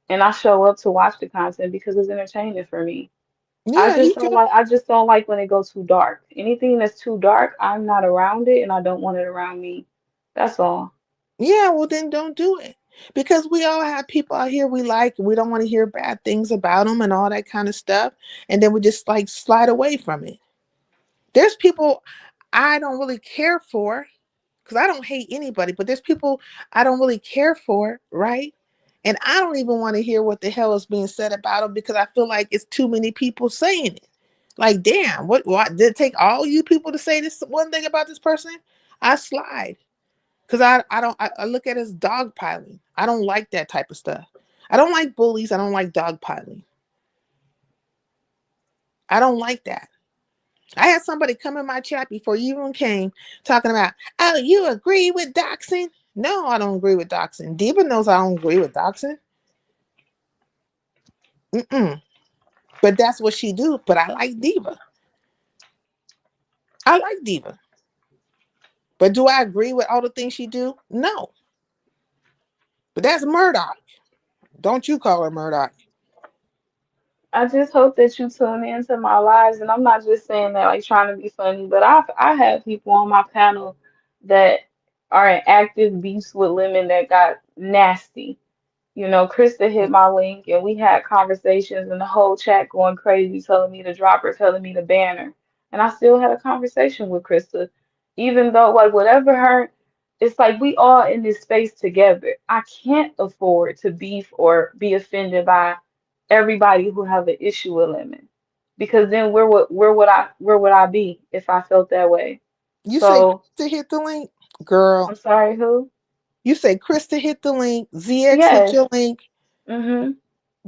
And I show up to watch the content because it's entertaining for me. Yeah, he do. I just don't like when it goes too dark. Anything that's too dark, I'm not around it and I don't want it around me. That's all. Yeah, well then don't do it. Because we all have people out here we like and we don't want to hear bad things about them and all that kind of stuff. And then we just like slide away from it. There's people I don't really care for because I don't hate anybody, but there's people I don't really care for, right? And I don't even want to hear what the hell is being said about them because I feel like it's too many people saying it. Like, damn, what did it take all you people to say this one thing about this person? I slide. Because I look at it as dogpiling. I don't like that type of stuff. I don't like bullies. I don't like dogpiling. I don't like that. I had somebody come in my chat before you even came talking about, oh, you agree with doxing? No, I don't agree with doxing. Diva knows I don't agree with doxing. Mm-mm. But that's what she do. But I like Diva. I like Diva. But do I agree with all the things she do? No. But that's Murdoch. Don't you call her Murdoch. I just hope that you tune into my lives, and I'm not just saying that like trying to be funny, but I have people on my panel that are in active beefs with Lemon that got nasty. You know, Krista hit my link and we had conversations and the whole chat going crazy, telling me to drop her, telling me to ban her. And I still had a conversation with Krista, even though like whatever her, it's like we all in this space together. I can't afford to beef or be offended by everybody who have an issue with Lemon. Because then where would I be if I felt that way? You say So Krista hit the link? Girl. I'm sorry, who? You say Krista hit the link, ZX hit Yes. your link. Mm-hmm.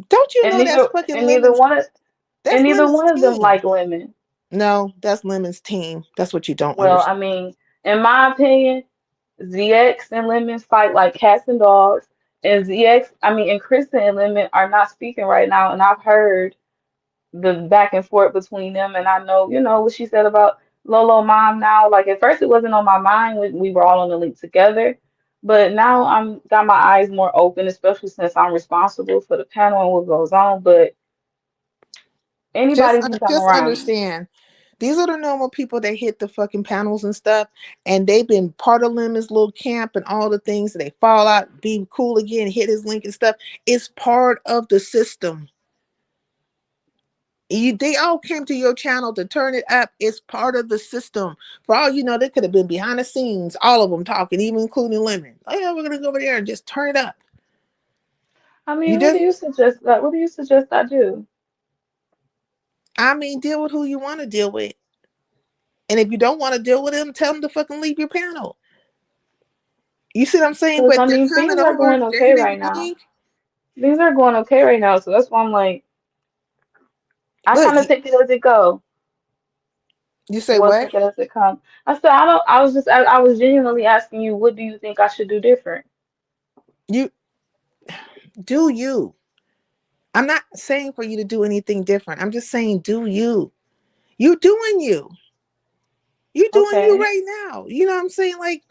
Don't you And know neither that's fucking and neither Lemon's one of and that's neither Lemon's one of them team. like Lemon. No, that's Lemon's team. That's what you don't Well, understand. I mean, in my opinion, ZX and Lemon fight like cats and dogs. And and Kristen and Lemon are not speaking right now. And I've heard the back and forth between them. And I know, you know, what she said about Lolo mom now. Like at first it wasn't on my mind when we were all on the link together. But now I'm got my eyes more open, especially since I'm responsible for the panel and what goes on. But Just anybody who come just around me. understand. These are the normal people that hit the fucking panels and stuff, and they've been part of Lemon's little camp and all the things that they fall out, be cool again, hit his link and stuff. It's part of the system. They all came to your channel to turn it up. It's part of the system. For all you know, they could have been behind the scenes, all of them talking, even including Lemon. Oh yeah, we're gonna go over there and just turn it up. I You mean, what do just, you suggest that? What do you suggest I do? I mean, deal with who you want to deal with. And if you don't want to deal with them, tell them to fucking leave your panel. You see what I'm saying? Because I But they're mean, coming things are over, going they're okay hitting right your now. link. Things are going okay right now, so that's why I'm like, I Look, kind of take it as it go. you say We'll what? take it as it comes. I said, I don't. I was genuinely asking you, what do you think I should do different? You do you. I'm not saying for you to do anything different. I'm just saying do you. You doing you. You doing you Okay, right now. You know what I'm saying? Like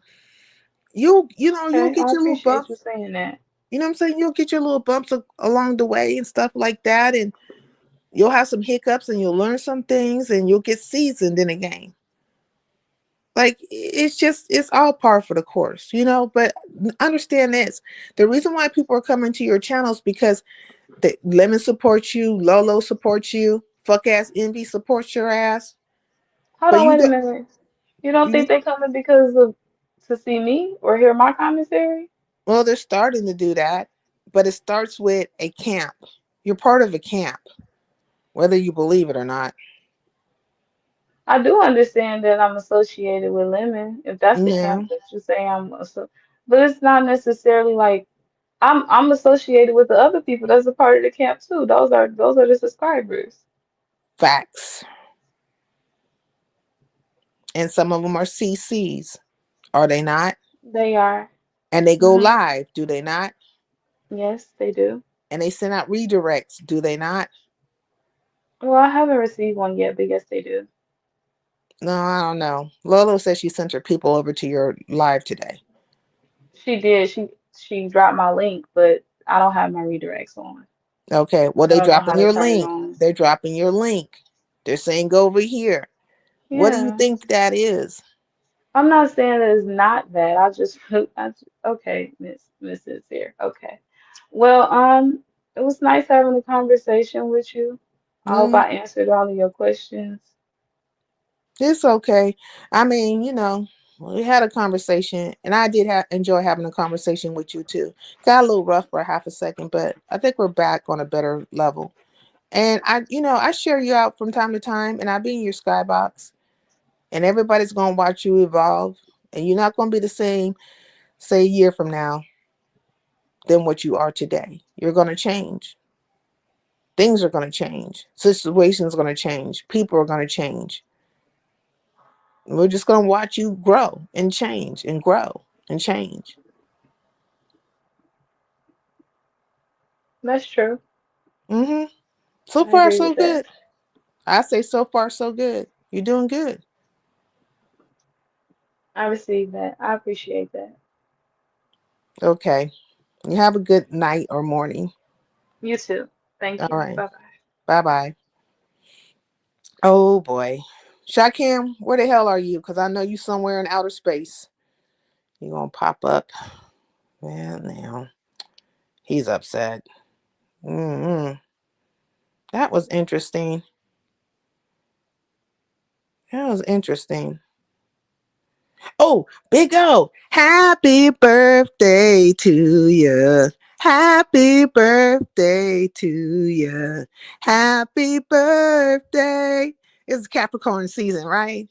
you'll okay, get I your little appreciate you bumps. saying that. You know what I'm saying? You'll get your little bumps along the way and stuff like that. And you'll have some hiccups and you'll learn some things and you'll get seasoned in a game. Like it's all par for the course, you know. But understand this: the reason why people are coming to your channels because the Lemon supports you, Lolo supports you, fuck ass Envy supports your ass. Hold But on, you wait a don't. minute. You don't You, think they coming because of to see me or hear my commentary? well, they're starting to do that, but it starts with a camp. You're part of a camp, whether you believe it or not. I do understand that I'm associated with Lemon, if that's the Yeah. camp that you say but it's not necessarily like. I'm associated with the other people that's a part of the camp too. Those are the subscribers. Facts. And some of them are CCs, are they not? They are. And they go Hmm. live, do they not? Yes, they do. And they send out redirects, do they not? Well, I haven't received one yet, but yes, they do. No, I don't know. Lolo says she sent her people over to your live today. She did. She dropped my link, but I don't have my redirects on. Okay, well, I they don't know how dropping to your turn it link. on. They're dropping your link. They're saying go over here. What do you Yeah. think that is? I'm not saying that it's not that. Okay, Miss is here. Okay. Well, it was nice having a conversation with you. I hope Mm, I answered all of your questions. it's okay. I mean, we had a conversation, and I did enjoy having a conversation with you too. Got a little rough for half a second, but I think we're back on a better level. And I share you out from time to time, and I be in your skybox, and everybody's gonna watch you evolve, and you're not gonna be the same, say, a year from now than what you are today. You're gonna change. Things are gonna change. Situations are gonna change. People are gonna change. We're just gonna watch you grow and change and grow and change. That's true. Hmm. So I far, agree so with that. good. I say so far, so good. You're doing good. I received that. I appreciate that. Okay. You have a good night or morning. You too. Thank All you. right. Bye bye. Bye bye. Oh boy. Shakim, where the hell are you? Because I know you somewhere in outer space. You gonna pop up. Man, now. He's upset. Mm-hmm. That was interesting. That was interesting. Oh, Big O, happy birthday to you. Happy birthday to you. Happy birthday. It's Capricorn season, right?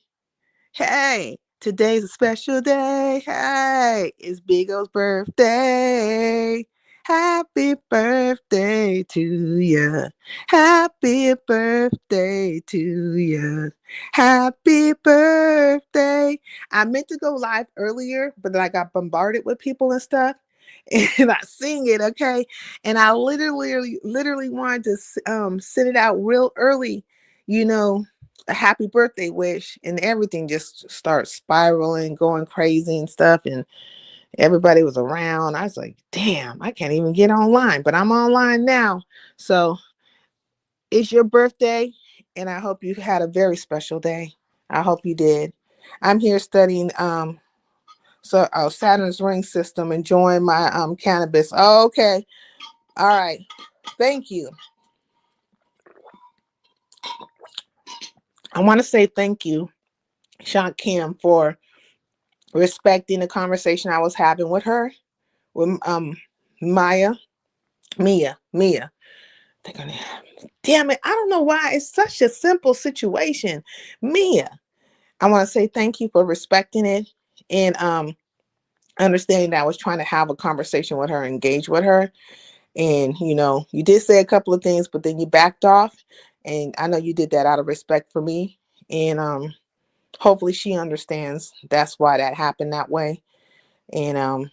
Hey, today's a special day. Hey, it's Big O's birthday. Happy birthday to ya. Happy birthday to ya. Happy birthday. I meant to go live earlier, but then I got bombarded with people and stuff. And I sing it, okay? And I literally wanted to send it out real early, you know, a happy birthday wish, and everything just starts spiraling, going crazy and stuff. And everybody was around. I was like, damn, I can't even get online, but I'm online now. So it's your birthday, and I hope you had a very special day. I hope you did. I'm here studying Saturn's ring system, enjoying my cannabis. Oh, okay. All right. Thank you. I want to say thank you, Sean Kim, for respecting the conversation I was having with her, with Maya, Mia. They're gonna, damn it! I don't know why it's such a simple situation, Mia. I want to say thank you for respecting it and understanding that I was trying to have a conversation with her, engage with her, and you did say a couple of things, but then you backed off, and I know you did that out of respect for me, and hopefully she understands that's why that happened that way, and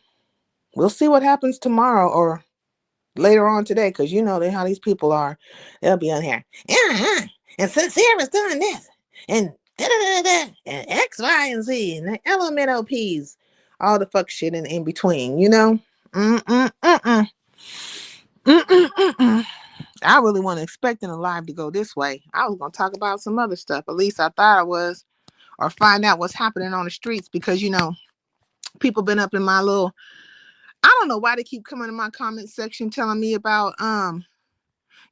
we'll see what happens tomorrow or later on today, because how these people are. They'll be on here. Yeah, and since Sarah's doing this, and da da da da, and X, Y, and Z, and the LMNOPs, all the fuck shit in between, Mm-mm. Mm-mm. I really wasn't expecting a live to go this way. I was gonna talk about some other stuff. At least I thought I was, or find out what's happening on the streets, because people been up in my little. I don't know why they keep coming to my comment section telling me about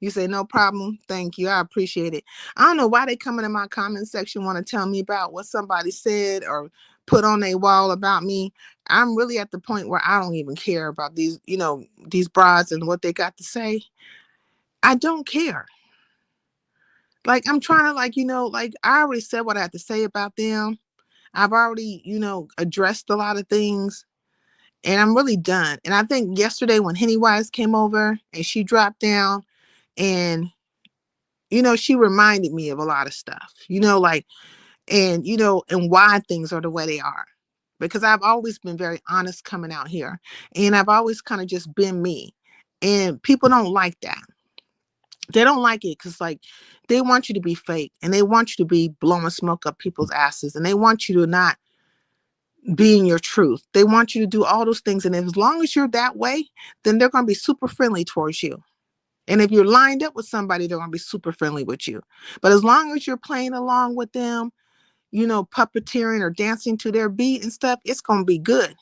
you say no problem, thank you, I appreciate it. I don't know why they come in my comment section want to tell me about what somebody said or put on a wall about me. I'm really at the point where I don't even care about these broads and what they got to say. I don't care. Like, I'm trying to, like I already said what I had to say about them. I've already addressed a lot of things. and I'm really done. And I think yesterday when Henny Wise came over and she dropped down, and she reminded me of a lot of stuff, like, and and why things are the way they are. Because I've always been very honest coming out here, and I've always kind of just been me. And people don't like that. They don't like it because, like, they want you to be fake, and they want you to be blowing smoke up people's asses, and they want you to not be in your truth. They want you to do all those things. And as long as you're that way, then they're going to be super friendly towards you. And if you're lined up with somebody, they're going to be super friendly with you. But as long as you're playing along with them, puppeteering or dancing to their beat and stuff, it's going to be good.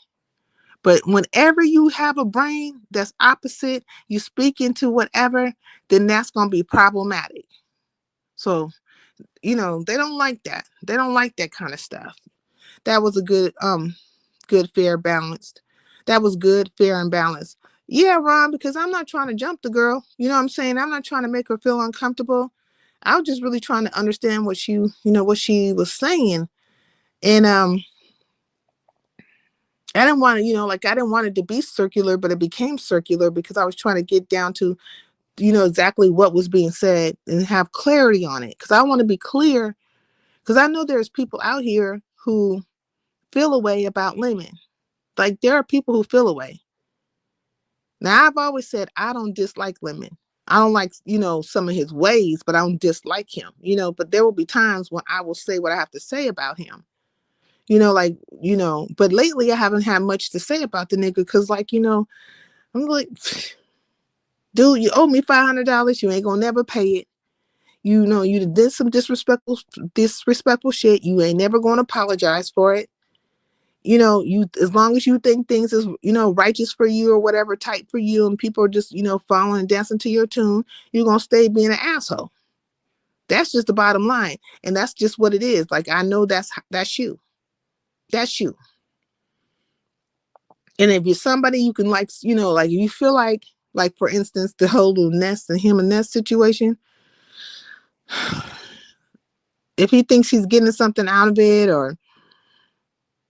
But whenever you have a brain that's opposite, you speak into whatever, then that's going to be problematic. So, they don't like that. They don't like that kind of stuff. That was a good, fair, balanced. That was good, fair, and balanced. Yeah, Ron, because I'm not trying to jump the girl. You know what I'm saying? I'm not trying to make her feel uncomfortable. I was just really trying to understand what she was saying. And I didn't want to, I didn't want it to be circular, but it became circular because I was trying to get down to, exactly what was being said and have clarity on it. Because I want to be clear, because I know there's people out here who feel a way about Lemon. Like, there are people who feel a way. Now, I've always said I don't dislike Lemon. I don't like, some of his ways, but I don't dislike him, but there will be times when I will say what I have to say about him. But lately I haven't had much to say about the nigga because, like, I'm like, dude, you owe me $500. You ain't gonna never pay it. You did some disrespectful shit. You ain't never gonna apologize for it. You, as long as you think things is, righteous for you or whatever, tight for you, and people are just, following and dancing to your tune, you're gonna stay being an asshole. That's just the bottom line, and that's just what it is. Like, I know that's you. That's you. And if you're somebody you can, like, like, if you feel like for instance, the whole little Ness and him and Ness situation, if he thinks he's getting something out of it or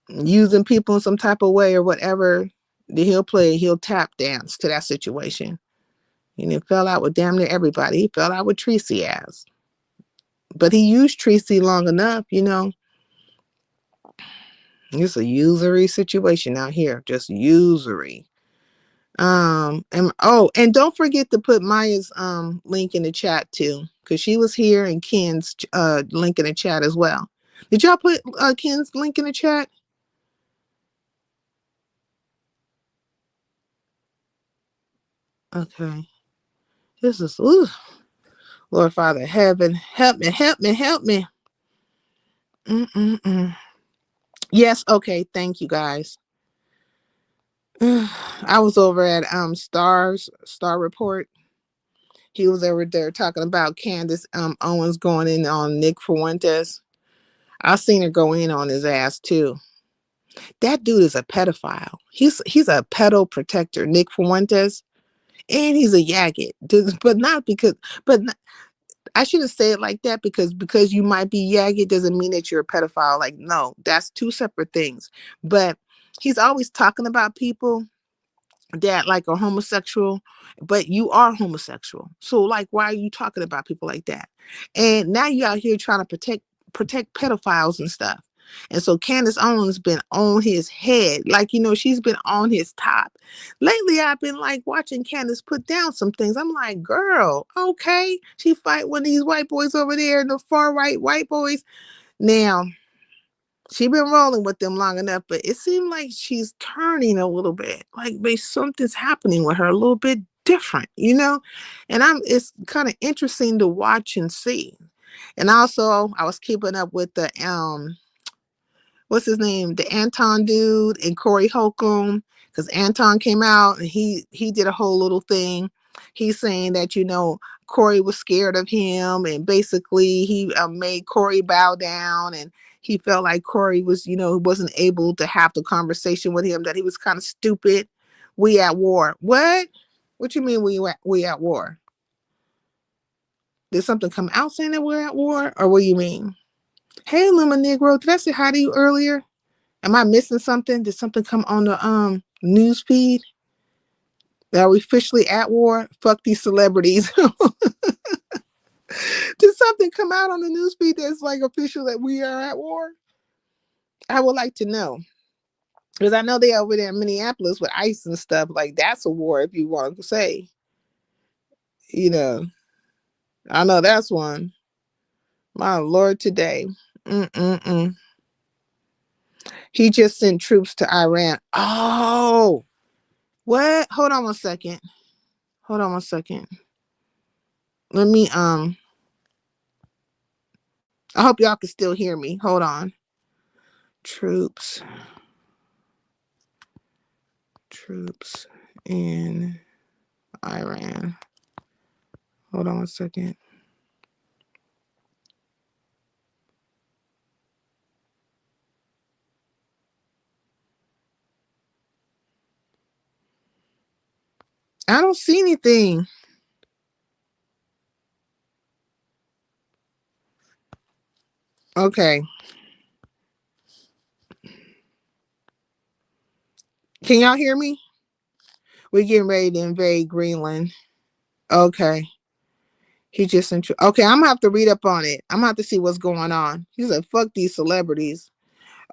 using people in some type of way or whatever, then he'll tap dance to that situation. And he fell out with damn near everybody. He fell out with Tracy ass. But he used Tracy long enough, It's a usury situation out here. Just usury. And don't forget to put Maya's link in the chat too, because she was here, and Ken's link in the chat as well. Did y'all put Ken's link in the chat? Okay. This is Lord Father Heaven, help me, help me, help me. Yes, okay, thank you guys. I was over at Star Report. He was over there talking about Candace Owens going in on Nick Fuentes. I seen her go in on his ass too. That dude is a pedophile. He's a pedo protector, Nick Fuentes, and he's a yagget. But not because, I shouldn't say it like that, because you might be yagget doesn't mean that you're a pedophile. Like, no, that's two separate things. But he's always talking about people that, like, are homosexual, but you are homosexual. So, like, why are you talking about people like that? And now you out here trying to protect pedophiles and stuff. And so Candace Owens been on his head, like, she's been on his top. Lately, I've been, like, watching Candace put down some things. I'm like, girl, okay. She fight one of these white boys over there, the far right white boys. Now, she been rolling with them long enough, but it seemed like she's turning a little bit. Like, something's happening with her a little bit different, And it's kind of interesting to watch and see. And also, I was keeping up with the what's his name, the Anton dude and Corey Holcomb, because Anton came out and he did a whole little thing. He's saying that Corey was scared of him, and basically he made Corey bow down, and he felt like Corey was wasn't able to have the conversation with him, that he was kind of stupid. We at war. What you mean we at war? Did something come out saying that we're at war, or what do you mean? Hey, Luma Negro, did I say hi to you earlier? Am I missing something? Did something come on the Newsfeed. Are we officially at war? Fuck these celebrities. Did something come out on the newsfeed that's like official that we are at war? I would like to know. Because I know they over there in Minneapolis with ICE and stuff. Like, that's a war, if you want to say. You know, I know that's one. My Lord, today. Mm-mm-mm. He just sent troops to Iran. Oh, what? Hold on one second. Hold on one second. Let me, I hope y'all can still hear me. Hold on. Troops in Iran. Hold on one second. I don't see anything. Okay. Can y'all hear me? We're getting ready to invade Greenland. Okay. He just sent you. Okay, I'm gonna have to read up on it. I'm gonna have to see what's going on. He said, fuck these celebrities.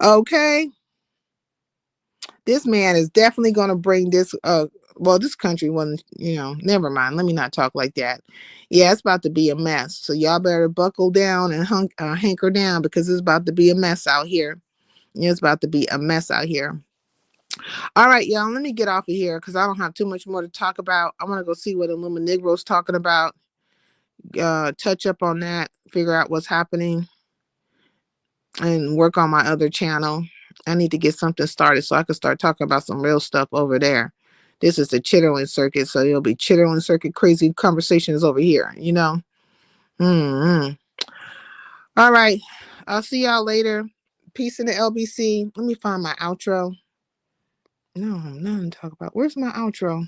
Okay. This man is definitely gonna bring this well, this country wasn't, never mind. Let me not talk like that. Yeah, it's about to be a mess. So y'all better buckle down and hanker down because it's about to be a mess out here. It's about to be a mess out here. All right, y'all, let me get off of here because I don't have too much more to talk about. I want to go see what Illuminegro's talking about. Touch up on that, figure out what's happening, and work on my other channel. I need to get something started so I can start talking about some real stuff over there. This is the chittering circuit, so it'll be chittering circuit crazy conversations over here, Mm-hmm. All right. I'll see y'all later. Peace in the LBC. Let me find my outro. No, nothing to talk about. Where's my outro?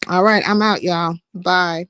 All right, I'm out, y'all. Bye.